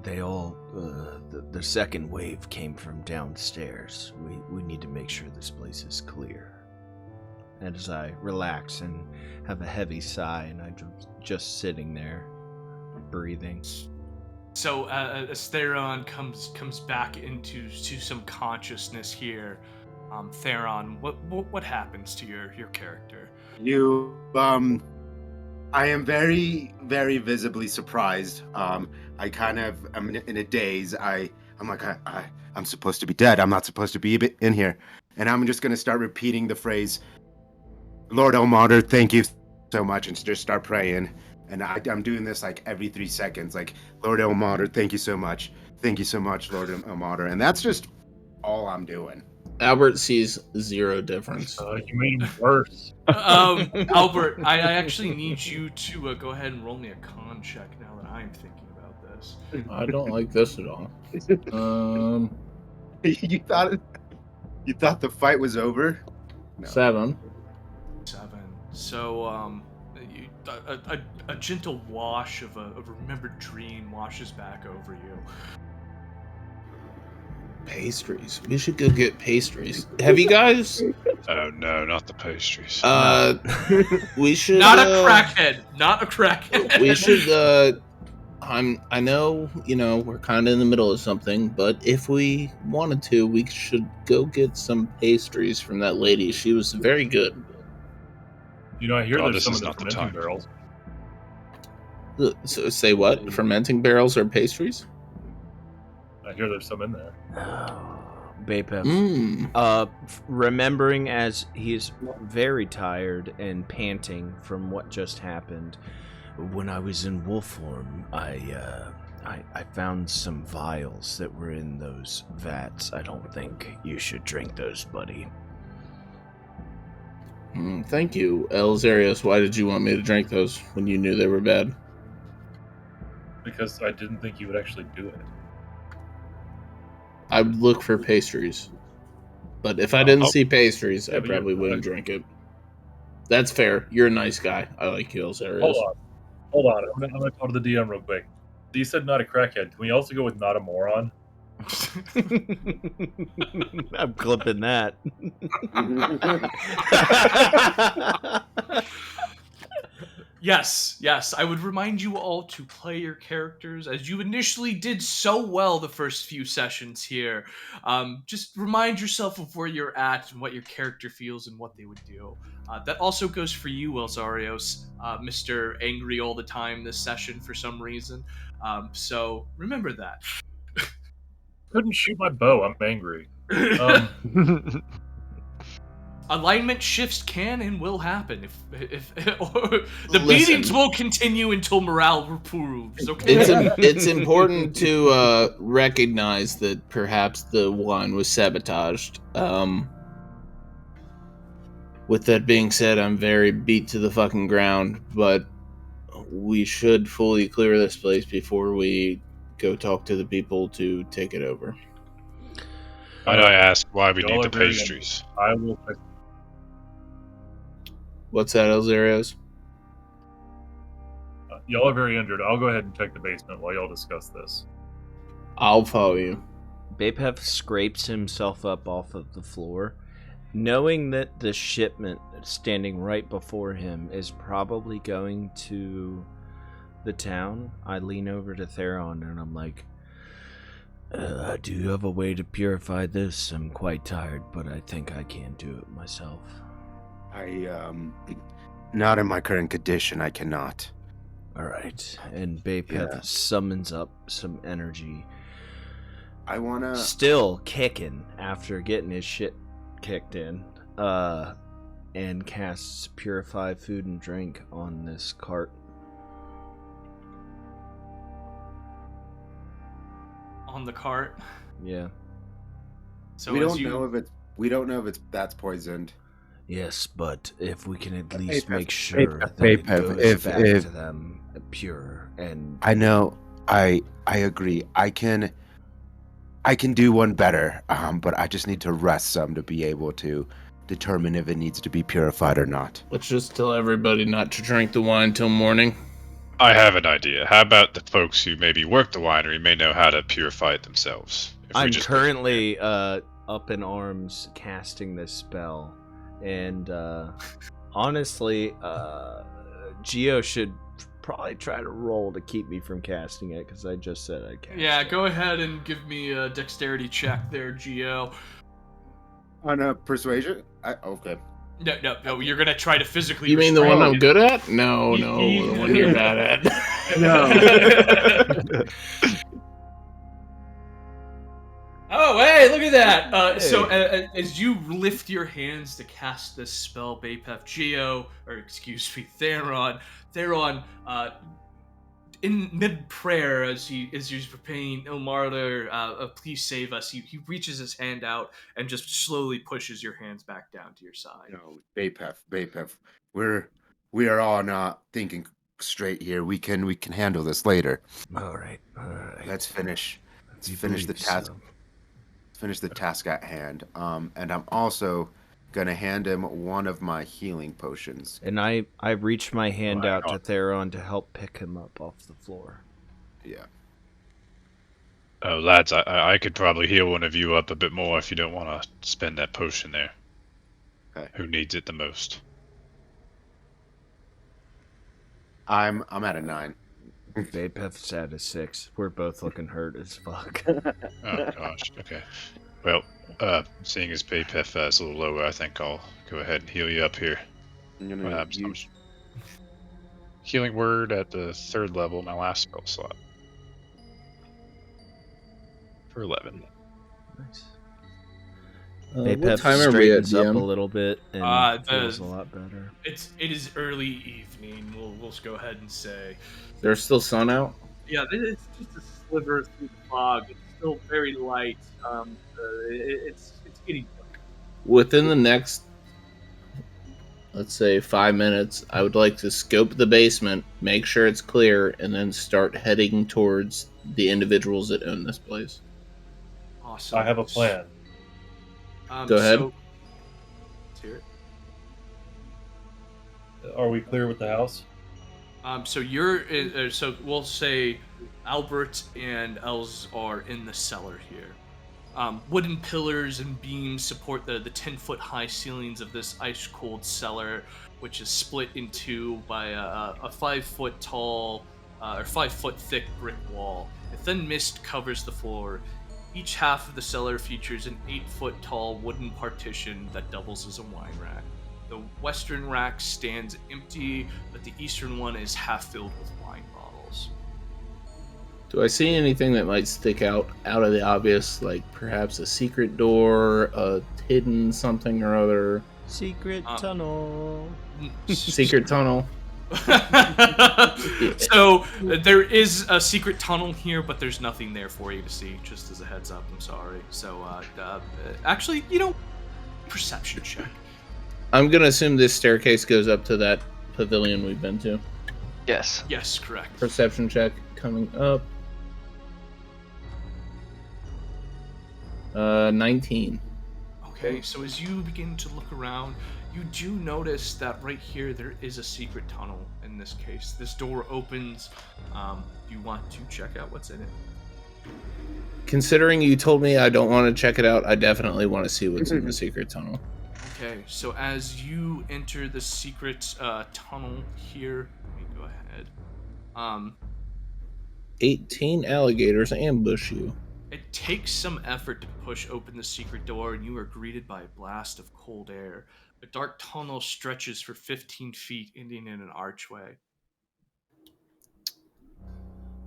they all, the second wave came from downstairs. We need to make sure this place is clear. And as I relax and have a heavy sigh, and I'm just sitting there, breathing. So as Theron comes back into some consciousness here, Theron, what happens to your character? You I am very, very visibly surprised. I kind of am in a daze. I'm like, I'm supposed to be dead. I'm not supposed to be in here. And I'm just going to start repeating the phrase, Lord Elmater, thank you so much, and just start praying. And I'm doing this like every 3 seconds, like, Lord Elmater, thank you so much. Thank you so much, Lord Elmater. And that's just all I'm doing. Albert sees zero difference. You made him worse. Albert, I actually need you to go ahead and roll me a con check now that I'm thinking about this. I don't like this at all. You thought the fight was over? No. 7. 7. So, a gentle wash of a remembered dream washes back over you. Pastries. We should go get pastries. Have you guys? Oh no, not the pastries. We should. Not a crackhead. Not a crackhead. We should. I know, we're kind of in the middle of something, but if we wanted to, we should go get some pastries from that lady. She was very good. I hear there's this some is of the not the fermenting time. barrels. So say what? Fermenting barrels or pastries? I hear there's some in there. Bapef. Remembering as he's very tired and panting from what just happened, when I was in wolf form, I found some vials that were in those vats. I don't think you should drink those, buddy. Thank you, Elzeiros. Why did you want me to drink those when you knew they were bad? Because I didn't think you would actually do it. I would look for pastries. But if I didn't see pastries, I but probably you're- wouldn't drink it. That's fair. You're a nice guy. I like you, Elzeiros. Hold on. I'm gonna talk to the DM real quick. So you said not a crackhead. Can we also go with not a moron? I'm clipping that. Yes, I would remind you all to play your characters as you initially did so well the first few sessions here. Just remind yourself of where you're at and what your character feels and what they would do. That also goes for you, Elzeiros, Mr. Angry all the time this session for some reason. So remember that. Couldn't shoot my bow. I'm angry. Alignment shifts can and will happen if the Listen. beatings will continue until morale improves. Okay. It's important to recognize that perhaps the wine was sabotaged. With that being said, I'm very beat to the fucking ground, but we should fully clear this place before we go talk to the people to take it over. Might I ask why we Y'all need are the very pastries? I will. What's that, Elzeiros? Y'all are very injured. I'll go ahead and check the basement while y'all discuss this. I'll follow you. Bapef scrapes himself up off of the floor, knowing that the shipment standing right before him is probably going to the town. I lean over to Theron and I'm like, do you have a way to purify this? I'm quite tired, but I think I can do it myself. Not in my current condition, I cannot. All right. And Bapef summons up some energy. I wanna... Still kicking after getting his shit kicked in. And casts Purify Food and Drink on this cart. On the cart. Yeah. So we as don't you... know if that's poisoned. Yes, but if we can at least Bapef, make sure Bapef, that it Bapef, goes back if- to them pure and... I know. I agree. I can do one better, but I just need to rest some to be able to determine if it needs to be purified or not. Let's just tell everybody not to drink the wine till morning. I have an idea. How about the folks who maybe work the winery may know how to purify it themselves? If we I'm just- currently up in arms casting this spell, and honestly, Geo should probably try to roll to keep me from casting it because I just said I can't. Yeah, go ahead and give me a dexterity check there, Geo. On a persuasion? Okay. No. You're gonna try to physically. You mean the one restrain I'm good at? No, the one you're bad at. No. Oh, hey, look at that! So, as you lift your hands to cast this spell, Bapef, Theron, in mid-prayer, as he's praying, Ilmarder, please save us, he reaches his hand out and just slowly pushes your hands back down to your side. No, Bapef, we are all not thinking straight here. We can handle this later. All right. Let's finish the task. So. Finish the task at hand. And I'm also gonna hand him one of my healing potions. And I reach my hand out to Theron to help pick him up off the floor. Yeah. Oh, lads, I could probably heal one of you up a bit more if you don't want to spend that potion there. Okay. Who needs it the most? I'm at a 9. Bapef's at a 6. We're both looking hurt as fuck. Oh gosh. Okay. Well, seeing as Bapef is a little lower, I think I'll go ahead and heal you up here. I'm gonna use... Healing word at the 3rd level, my last spell slot. For 11. Nice. What time are we at, straightens up a DM? little bit and feels a lot better. It is early evening. We'll just go ahead and say. There's still sun out? Yeah, it's just a sliver through the fog. It's still very light. It's getting dark. Within the next, let's say, 5 minutes, I would like to scope the basement, make sure it's clear, and then start heading towards the individuals that own this place. Awesome. I have a plan. Go ahead. Let's hear it. Are we clear with the house? So you're in, so we'll say Albert and Els are in the cellar here. Wooden pillars and beams support the 10-foot high ceilings of this ice-cold cellar, which is split in two by a 5-foot tall or 5-foot thick brick wall. A thin mist covers the floor. Each half of the cellar features an 8-foot tall wooden partition that doubles as a wine rack. The western rack stands empty, but the eastern one is half filled with wine bottles. Do I see anything that might stick out of the obvious, like perhaps a secret door, a hidden something or other? Secret tunnel. Secret tunnel. So there is a secret tunnel here, but there's nothing there for you to see, just as a heads up. I'm sorry. So actually, perception check. I'm gonna assume this staircase goes up to that pavilion we've been to. Yes. Yes, correct. Perception check coming up. 19. Okay, so as you begin to look around, you do notice that right here there is a secret tunnel in this case. This door opens. You want to check out what's in it? Considering you told me I don't want to check it out, I definitely want to see what's in the secret tunnel. Okay, so as you enter the secret tunnel here, let me go ahead. 18 alligators ambush you. It takes some effort to push open the secret door, and you are greeted by a blast of cold air. A dark tunnel stretches for 15 feet, ending in an archway.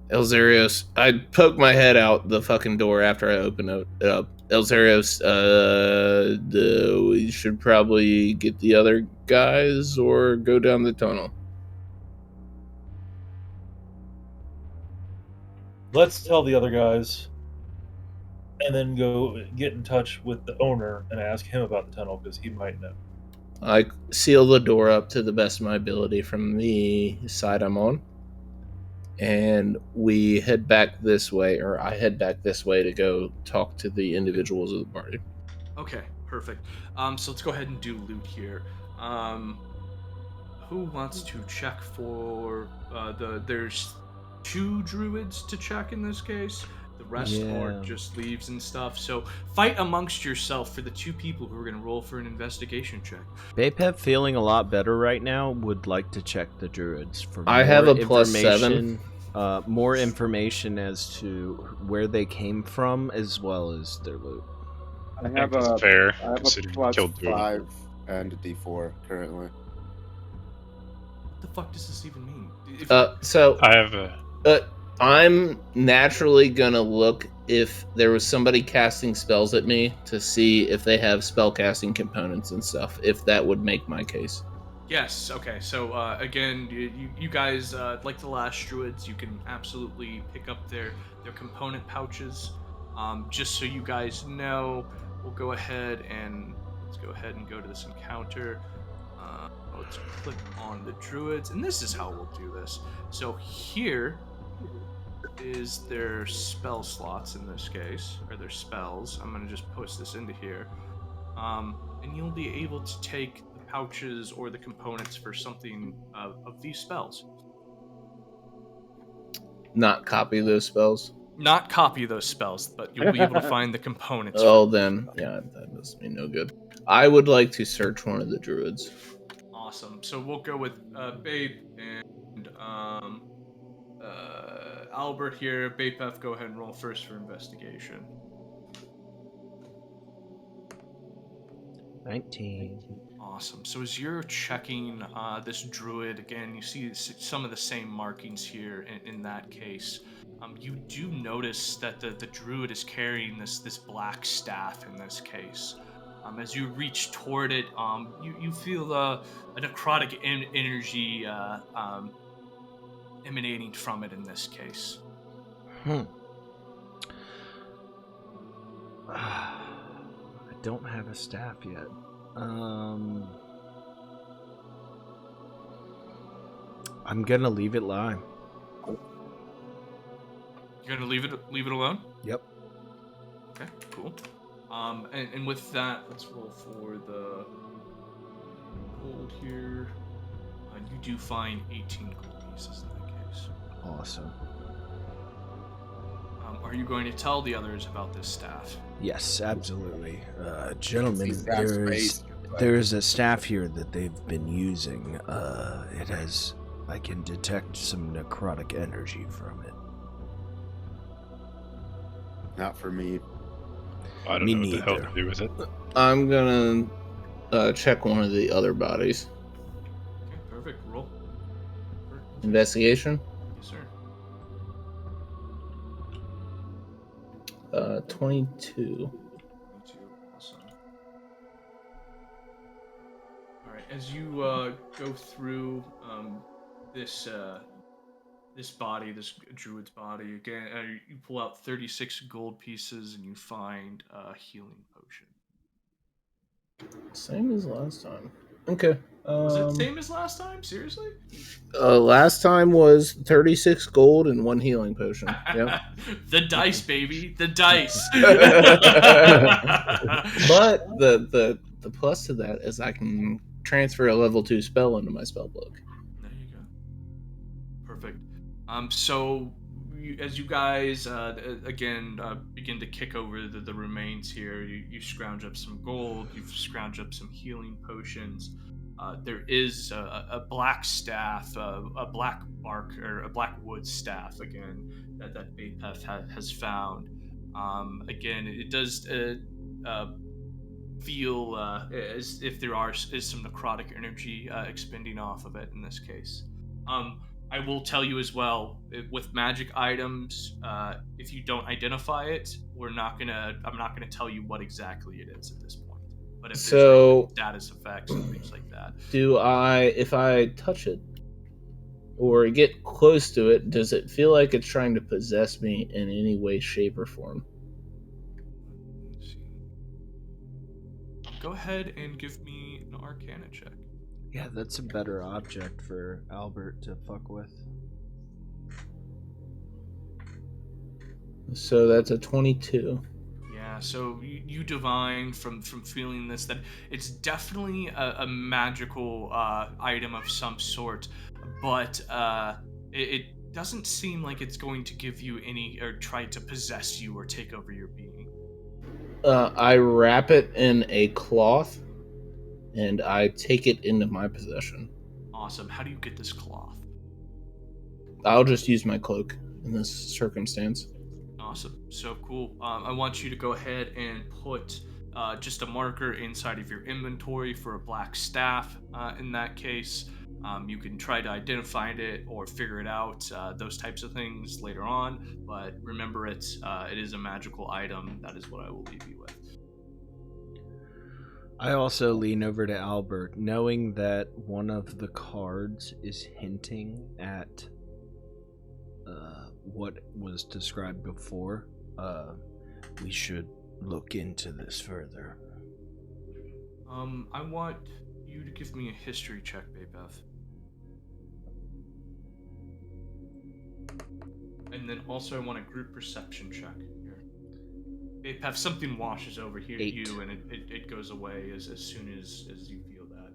Elzeiros, I poke my head out the fucking door after I open it up. Elzeiros, we should probably get the other guys or go down the tunnel. Let's tell the other guys, and then go get in touch with the owner and ask him about the tunnel, because he might know. I seal the door up to the best of my ability from the side I'm on, and we head back this way, or I head back this way to go talk to the individuals of the party. Okay, perfect. So let's go ahead and do loot here. Who wants to check for there's 2 druids to check in this case. The rest are just leaves and stuff. So fight amongst yourself for the 2 people who are going to roll for an investigation check. Bapef, feeling a lot better right now, would like to check the druids for I have a +7. More information as to where they came from, as well as their loot. I have That's fair, a considering you killed +5 and a D4 currently. What the fuck does this even mean? So I have a. I'm naturally gonna look if there was somebody casting spells at me to see if they have spell casting components and stuff. If that would make my case. Yes. Okay. So again, you guys, like the last druids, you can absolutely pick up their component pouches. Just so you guys know, we'll go ahead and go to this encounter. Let's click on the druids, and this is how we'll do this. So here is their spell slots in this case, or their spells. I'm gonna just post this into here, and you'll be able to take the pouches or the components for something of these spells. Not copy those spells. Not copy those spells, but you'll be able to find the components. Oh, then yeah, that does me no good. I would like to search one of the druids. Awesome. So we'll go with Babe and Albert here. Bapef, go ahead and roll first for investigation. 19. Awesome. So as you're checking this druid, again, you see some of the same markings here in that case. You do notice that the druid is carrying this black staff in this case. As you reach toward it, you feel a necrotic energy emanating from it in this case. I don't have a staff yet. I'm gonna leave it lie. You're gonna leave it alone? Yep. Okay, cool. And with that, let's roll for the gold here. You do find 18 gold pieces in that case. Awesome. Are you going to tell the others about this staff? Yes, absolutely. Gentlemen, These staffs raised, there is a staff here that they've been using. I can detect some necrotic energy from it. Not for me. I don't Me know what the hell neither. to do with it. I'm gonna check one of the other bodies. Okay, perfect. Roll. Investigation. Yes, sir. 22. Awesome. All right, as you go through this body, this druid's body, again, you pull out 36 gold pieces and you find a healing potion. Same as last time. Okay. Was it the same as last time? Seriously? Last time was 36 gold and 1 healing potion. Yep. The dice, baby. The dice. But the plus to that is I can transfer a level 2 spell into my spell book. There you go. Perfect. So as you guys again begin to kick over the remains here, you scrounge up some gold, you scrounge up some healing potions. There is a black staff, a black bark or a black wood staff again that Bapef has found. Again, it does feel as if there is some necrotic energy expending off of it in this case. I will tell you as well, with magic items, if you don't identify it, I'm not gonna tell you what exactly it is at this point. But if there's like status effects and things like that, if I touch it or get close to it, does it feel like it's trying to possess me in any way, shape, or form? let's see. Go ahead and give me an Arcana check. Yeah, that's a better object for Albert to fuck with. So that's a 22. Yeah, so you divine from feeling this that it's definitely a magical item of some sort, but it doesn't seem like it's going to give you any or try to possess you or take over your being. I wrap it in a cloth and I take it into my possession. Awesome. How do you get this cloth? I'll just use my cloak in this circumstance. Awesome. So cool. I want you to go ahead and put just a marker inside of your inventory for a black staff. In that case, you can try to identify it or figure it out, those types of things later on. But remember, it is a magical item. That is what I will leave you with. I also lean over to Albert, knowing that one of the cards is hinting at what was described before. We should look into this further. I want you to give me a history check, E Bapef. And then also I want a group perception check here. E Bapef, something washes over here 8. you and it goes away as soon as you feel that.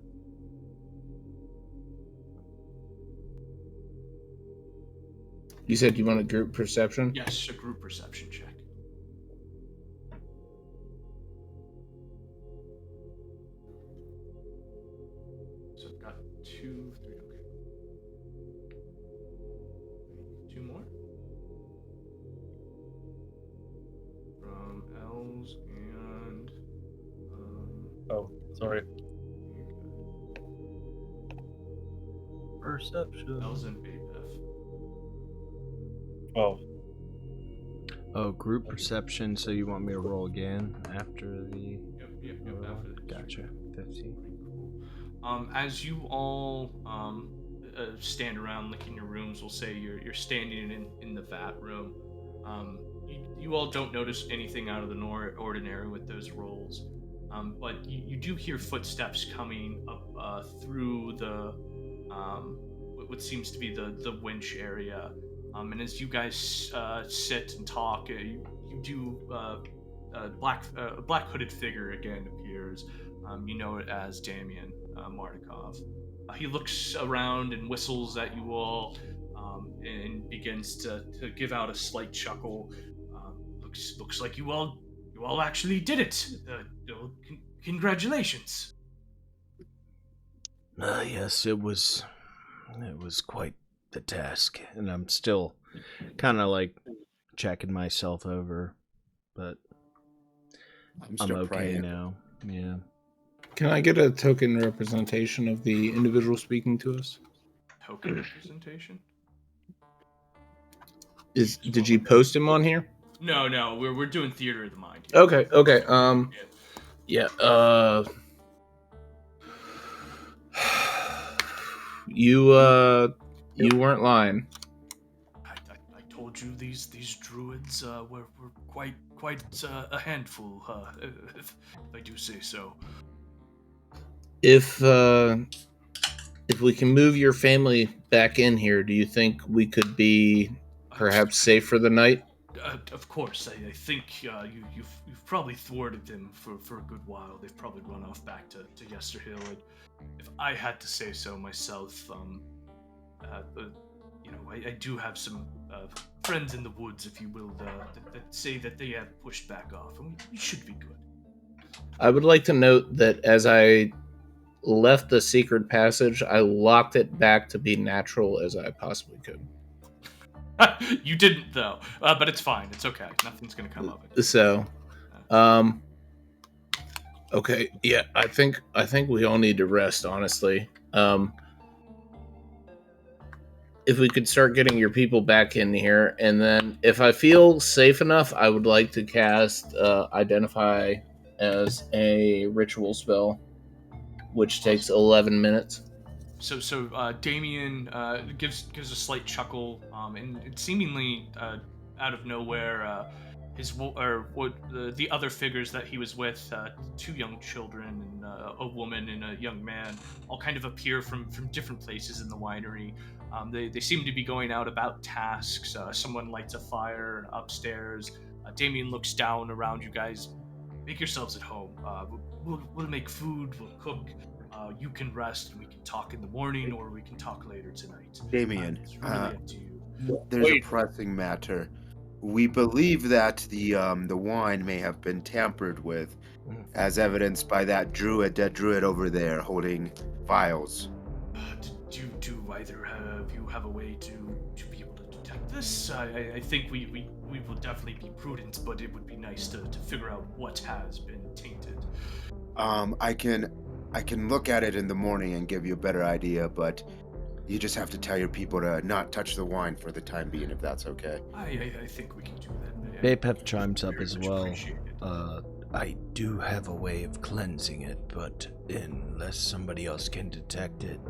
You said you want a group perception? Yes, a group perception check. So I've got 2, 3, okay. 2 more. From Els and Oh, sorry. Perception. Els and Bapef. Oh, Oh, group perception, so you want me to roll again after the... Yep, after the Gotcha. 15. Cool. As you all stand around licking your rooms, we'll say you're standing in the vat room. You all don't notice anything out of the ordinary with those rolls, but you do hear footsteps coming up through the what seems to be the winch area. And as you guys sit and talk, you do a black hooded figure again appears. You know it as Damien Martikov. He looks around and whistles at you all, and begins to give out a slight chuckle. Looks like you all actually did it. Congratulations. Yes, it was quite the task, and I'm still kind of like checking myself over, but I'm okay praying. now. Yeah. Can I get a token representation of the individual speaking to us? Token representation? Did you post him on here? No, we're doing theater of the mind here. Okay. Yeah. You weren't lying. I told you these druids were quite a handful, if I do say so. If we can move your family back in here, do you think we could be perhaps safe for the night? Of course. I think you've probably thwarted them for a good while. They've probably run off back to Yesterhill. And if I had to say so myself, I do have some friends in the woods, if you will, that say that they have pushed back off, and we should be good. I would like to note that as I left the secret passage, I locked it back to be natural as I possibly could. You didn't, though, but it's fine. It's okay. Nothing's gonna come of it. So, okay, yeah, I think we all need to rest, honestly. If we could start getting your people back in here, and then if I feel safe enough, I would like to cast Identify as a ritual spell, which takes 11 minutes. So Damien gives a slight chuckle, and it seemingly out of nowhere, the other figures that he was with, 2 young children and a woman and a young man, all kind of appear from different places in the winery. They seem to be going out about tasks. Someone lights a fire upstairs. Damien looks down around you guys. Make yourselves at home. We'll make food. We'll cook. You can rest and we can talk in the morning, or we can talk later tonight. Damien, It's really up to you. there's a pressing matter. We believe that the wine may have been tampered with, as evidenced by that dead druid over there holding vials. Do either of you have a way to be able to detect this, I think we will definitely be prudent, but it would be nice to figure out what has been tainted. I can look at it in the morning and give you a better idea, but you just have to tell your people to not touch the wine for the time being, if that's okay. I think we can do that. Bapef chimes up Very as much well. appreciate it. I do have a way of cleansing it, but unless somebody else can detect it,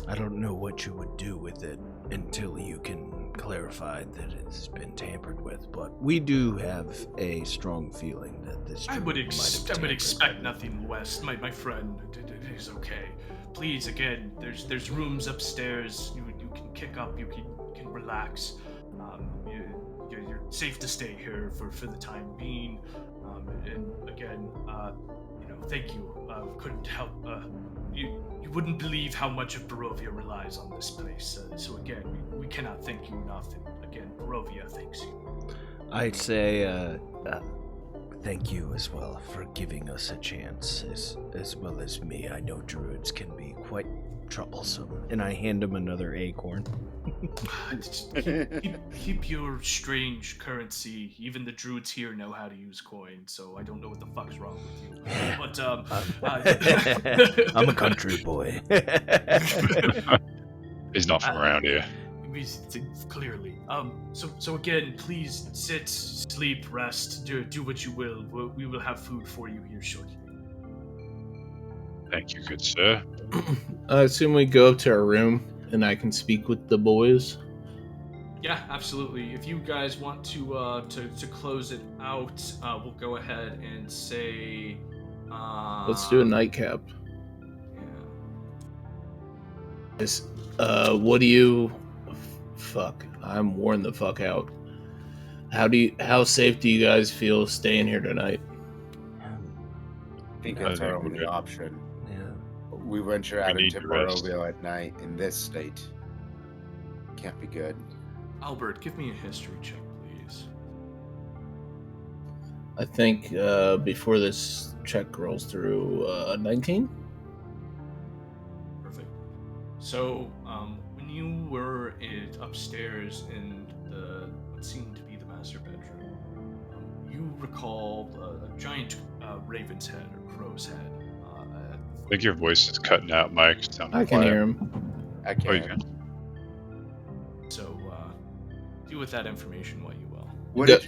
I don't know what you would do with it until you can clarify that it's been tampered with. But we do have a strong feeling that this I would expect tampered. nothing less. My friend is okay. Please, again, there's rooms upstairs. You can kick up. You can relax. You're safe to stay here for the time being. And again, thank you. Couldn't help. You wouldn't believe how much of Barovia relies on this place. So again, we cannot thank you enough. And again, Barovia thanks you. I'd say thank you as well for giving us a chance, as well as me. I know druids can be quite troublesome. And I hand him another acorn. keep your strange currency. Even the druids here know how to use coin, so I don't know what the fuck's wrong with you. But I'm a country boy. He's not from around here. Clearly. So again, please sit, sleep, rest, do what you will. We will have food for you here shortly. Thank you, good sir. I assume we go up to our room and I can speak with the boys. Yeah, absolutely. If you guys want to close it out, we'll go ahead and say. Let's do a nightcap. Yeah. What do you? Fuck, I'm worn the fuck out. How safe do you guys feel staying here tonight? I think that's I our think we're only good. option. Yeah. We venture out need into to rest. Barovia at night in this state. Can't be good. Albert, give me a history check, please. I think before this check rolls through, 19. Perfect. So, when you were upstairs in what seemed to be the master bedroom, you recall a giant raven's head or crow's head. I think your voice is cutting out, Mike. Sound I can quiet. hear him. I Oh, you can't. can. So, do with that information what you will.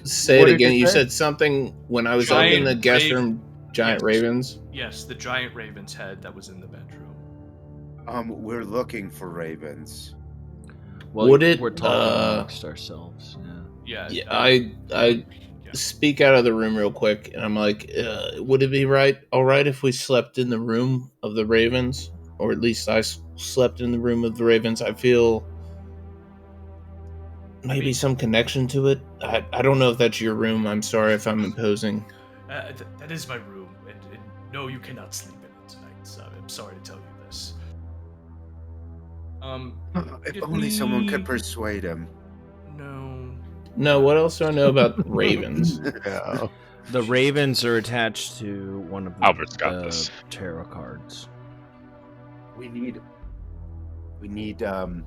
Say what it did you again. You say? said something when I was up in Giant the guest raven- room. Giant Yes. ravens. Yes, the giant raven's head that was in the bedroom. We're looking for ravens. Well, Would it, we're talking amongst ourselves. Yeah. Yeah. I speak out of the room real quick, and I'm like, would it be all right if we slept in the room of the ravens, or at least I slept in the room of the ravens? I feel maybe some connection to it. I don't know if that's your room. I'm sorry if I'm imposing. That is my room, and no, you cannot sleep in it tonight. So I'm sorry to tell you this. If give only someone me- could persuade him. No, what else do I know about ravens? Yeah. The ravens are attached to one of the Albert's got this. tarot cards. We need an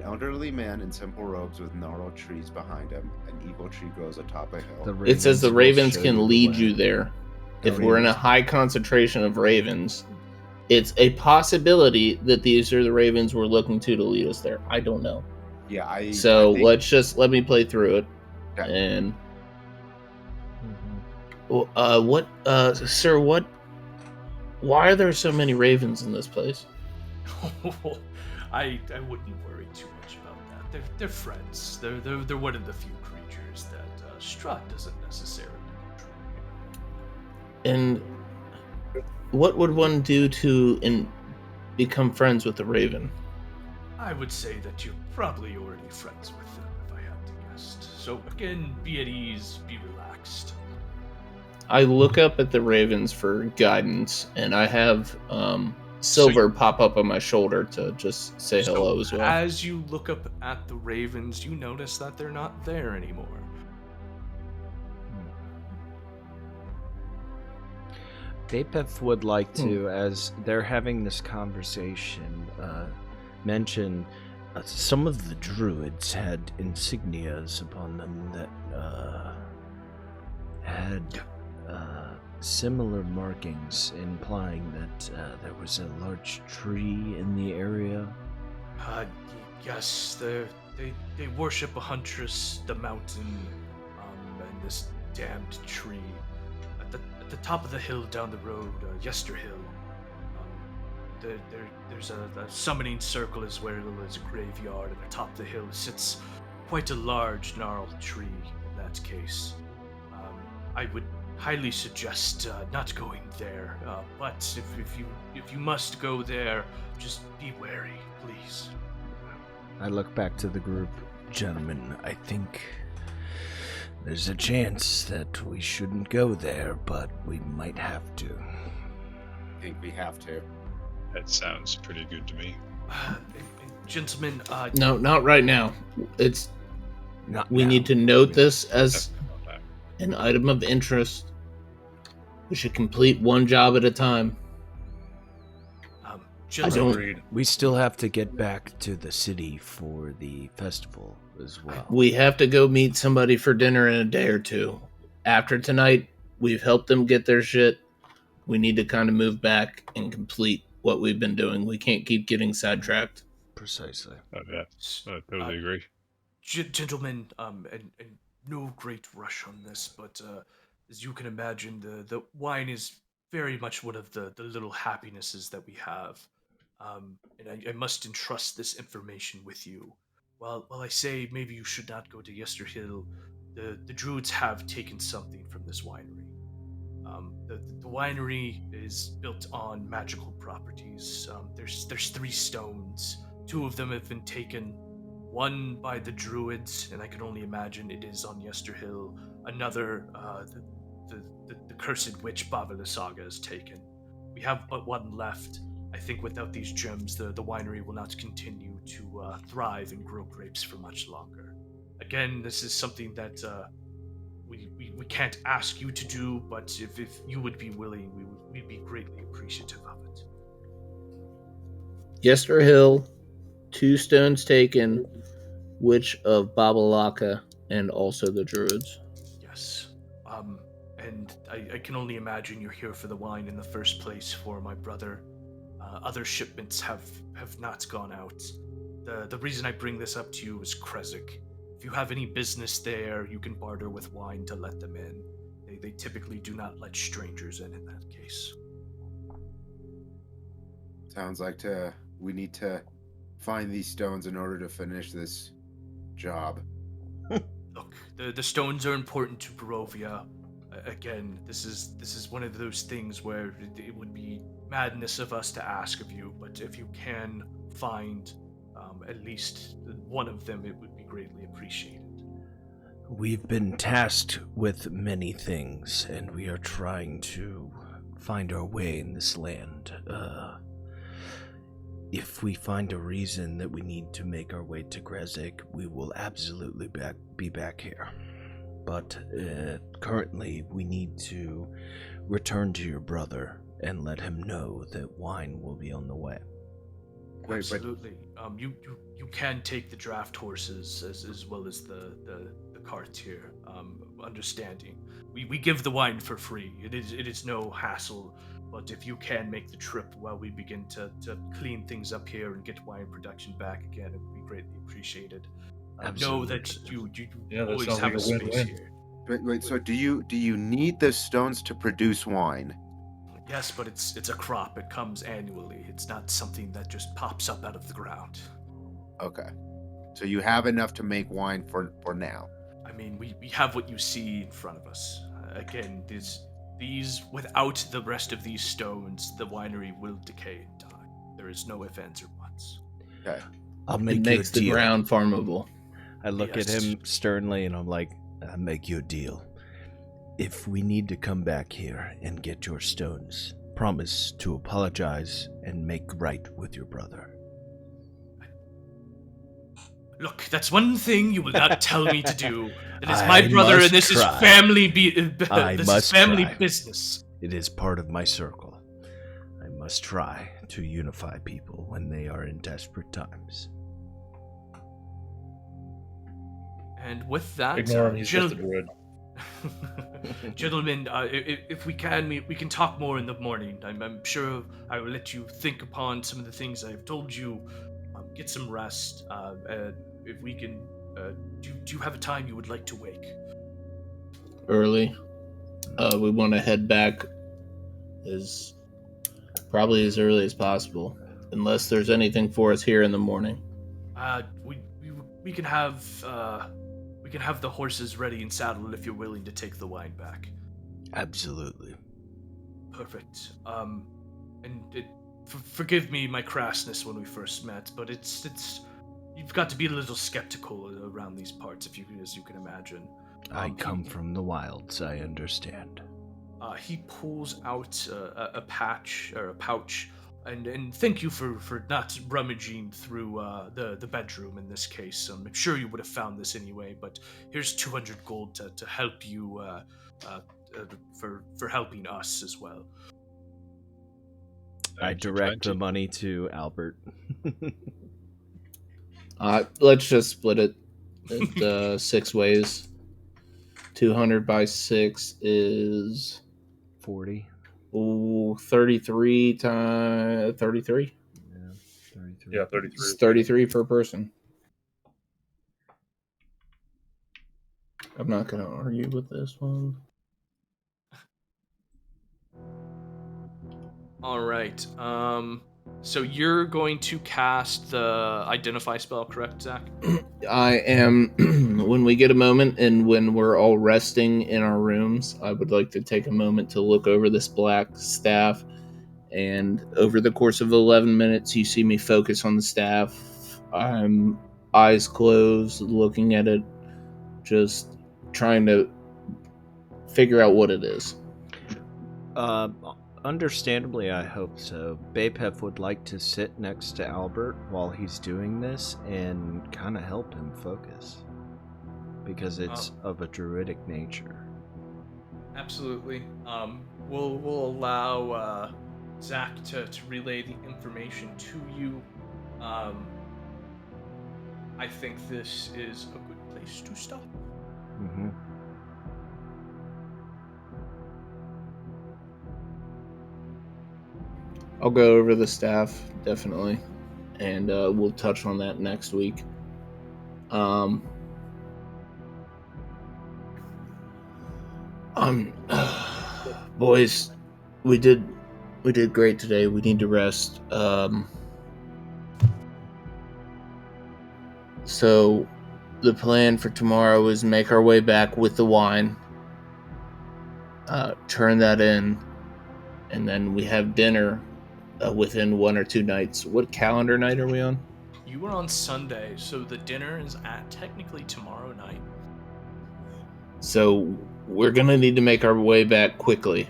elderly man in simple robes with gnarled trees behind him. An evil tree grows atop a hill. It says the will ravens show can the lead way. you there. The If we're in a ravens- high concentration of ravens, it's a possibility that these are the ravens we're looking to lead us there. I don't know. Yeah, I So think- let me play through it. Okay. And sir, why are there so many ravens in this place? I wouldn't worry too much about that. They're friends. They're one of the few creatures that Strahd doesn't necessarily control. And what would one do to become friends with a raven? I would say that you're probably already friends with them, if I had to guess. So again, be at ease, be relaxed. I look up at the ravens for guidance, and I have Silver pop up on my shoulder to just say hello as well. As you look up at the ravens, you notice that they're not there anymore. Bapef would like to, as they're having this conversation, mention some of the druids had insignias upon them that had similar markings, implying that there was a large tree in the area. Yes, they worship a huntress, the mountain, and this damned tree. At the top of the hill down the road, Yester Hill, there's a summoning circle as well as a graveyard, and atop the hill sits quite a large gnarled tree in that case. I would highly suggest not going there, but if you must go there, just be wary, please. I look back to the group. Gentlemen, I think there's a chance that we shouldn't go there, but we might have to. I think we have to. That sounds pretty good to me. Gentlemen, No, not right now. It's Not we now. need to note this as Definitely not that. an item of interest. We should complete one job at a time. gentlemen, Agreed. We still have to get back to the city for the festival as well. We have to go meet somebody for dinner in a day or two. After tonight, we've helped them get their shit. We need to kind of move back and complete what we've been doing. We can't keep getting sidetracked. Precisely. Oh, yeah, I totally agree. Gentlemen, and no great rush on this, but as you can imagine, the wine is very much one of the little happinesses that we have. And I must entrust this information with you. While I say maybe you should not go to Yester Hill, the Druids have taken something from this winery. The winery is built on magical properties. There's 3 stones. 2 of them have been taken. One by the Druids, and I can only imagine it is on Yester Hill. Another, the cursed witch Bazzlo Saga has taken. We have but 1 left. I think without these gems, the winery will not continue to thrive and grow grapes for much longer. Again, this is something that we can't ask you to do, but if you would be willing, we'd be greatly appreciative of it. Yester Hill, 2 stones taken, Witch of Babalaka, and also the Druids. Yes. And I can only imagine you're here for the wine in the first place for my brother. Other shipments have not gone out. The reason I bring this up to you is Krezik. If you have any business there, you can barter with wine to let them in. They typically do not let strangers in that case. Sounds like we need to find these stones in order to finish this job. Look, the stones are important to Barovia. Again, this is one of those things where it would be madness of us to ask of you, but if you can find at least one of them, it would be greatly appreciated. We've been tasked with many things, and we are trying to find our way in this land. If we find a reason that we need to make our way to Krezik, we will absolutely be back here. But currently, we need to return to your brother and let him know that wine will be on the way. Wait, Absolutely. You can take the draft horses as well as the carts here. Understanding, we give the wine for free. It is no hassle. But if you can make the trip while we begin to clean things up here and get wine production back again, it would be greatly appreciated. Know that you Yeah, that always sounds have like a a space win-win. here. Wait. So do you need the stones to produce wine? Yes, but it's a crop. It comes annually. It's not something that just pops up out of the ground. Okay. So you have enough to make wine for now. I mean, we have what you see in front of us. Again, these without the rest of these stones, the winery will decay and die. There is no ifs, ands, or buts. Okay. I'll It make you makes a the deal. ground farmable. I look at Yes. him sternly and I'm like, I'll make you a deal. If we need to come back here and get your stones, promise to apologize and make right with your brother. Look, that's one thing you will not tell me to do. It is I my brother, must and this try. is family. I This must is family try. business. It is part of my circle. I must try to unify people when they are in desperate times. And with that, Ignore him, he's just a druid. Gentlemen, if we can, we can talk more in the morning. I'm sure I will let you think upon some of the things I've told you. Get some rest. If we can, do you have a time you would like to wake? Early. We want to head back probably as early as possible, unless there's anything for us here in the morning. We can have the horses ready and saddled if you're willing to take the wine back. Absolutely. Perfect. Forgive me my crassness when we first met, but it's you've got to be a little skeptical around these parts, as you can imagine. I come from the wilds, I understand. He pulls out a pouch, and thank you for not rummaging through the bedroom in this case. I'm sure you would have found this anyway, but here's 200 gold to help you for helping us as well. I direct the money to Albert. Let's just split it 6 ways. 200 by 6 is 40. Ooh, 33 times 33. Yeah, 33. Yeah, 33. It's 33 per person. I'm not gonna argue with this one. All right. So you're going to cast the identify spell, correct, Zack? I am. When we get a moment and when we're all resting in our rooms, I would like to take a moment to look over this black staff. And over the course of 11 minutes, you see me focus on the staff. I'm eyes closed, looking at it, just trying to figure out what it is. Understandably, I hope so. Bapef would like to sit next to Albert while he's doing this and kind of help him focus. Because it's of a druidic nature. Absolutely. We'll allow Zack to relay the information to you. I think this is a good place to stop. Mm-hmm. I'll go over the staff, definitely. And we'll touch on that next week. Boys, we did great today. We need to rest. So the plan for tomorrow is make our way back with the wine, turn that in, and then we have dinner within 1 or 2 nights. What calendar night are we on? You were on Sunday, so the dinner is technically tomorrow night. So we're gonna need to make our way back quickly.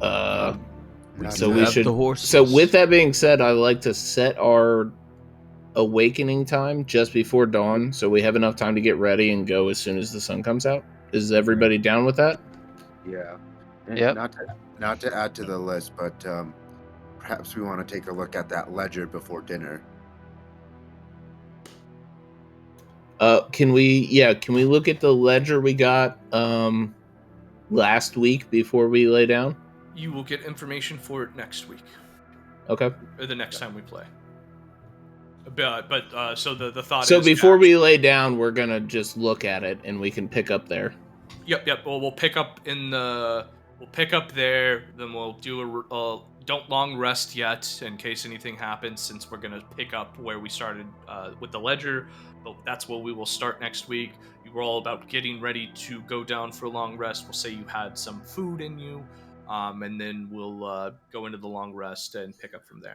So we should. The horses. So with that being said, I like to set our awakening time just before dawn, so we have enough time to get ready and go as soon as the sun comes out. Is everybody down with that? Yeah. And Yep. Not to add to the list, but perhaps we want to take a look at that ledger before dinner. Can we look at the ledger we got last week before we lay down? You will get information for it next week. Okay. Or the next time we play. But so the thought So is... before we lay down, we're going to just look at it and we can pick up there. Yep. Well, we'll pick up there, then we'll do don't long rest yet in case anything happens, since we're going to pick up where we started with the ledger. But that's where we will start next week. You were all about getting ready to go down for a long rest. We'll say you had some food in you, and then we'll go into the long rest and pick up from there.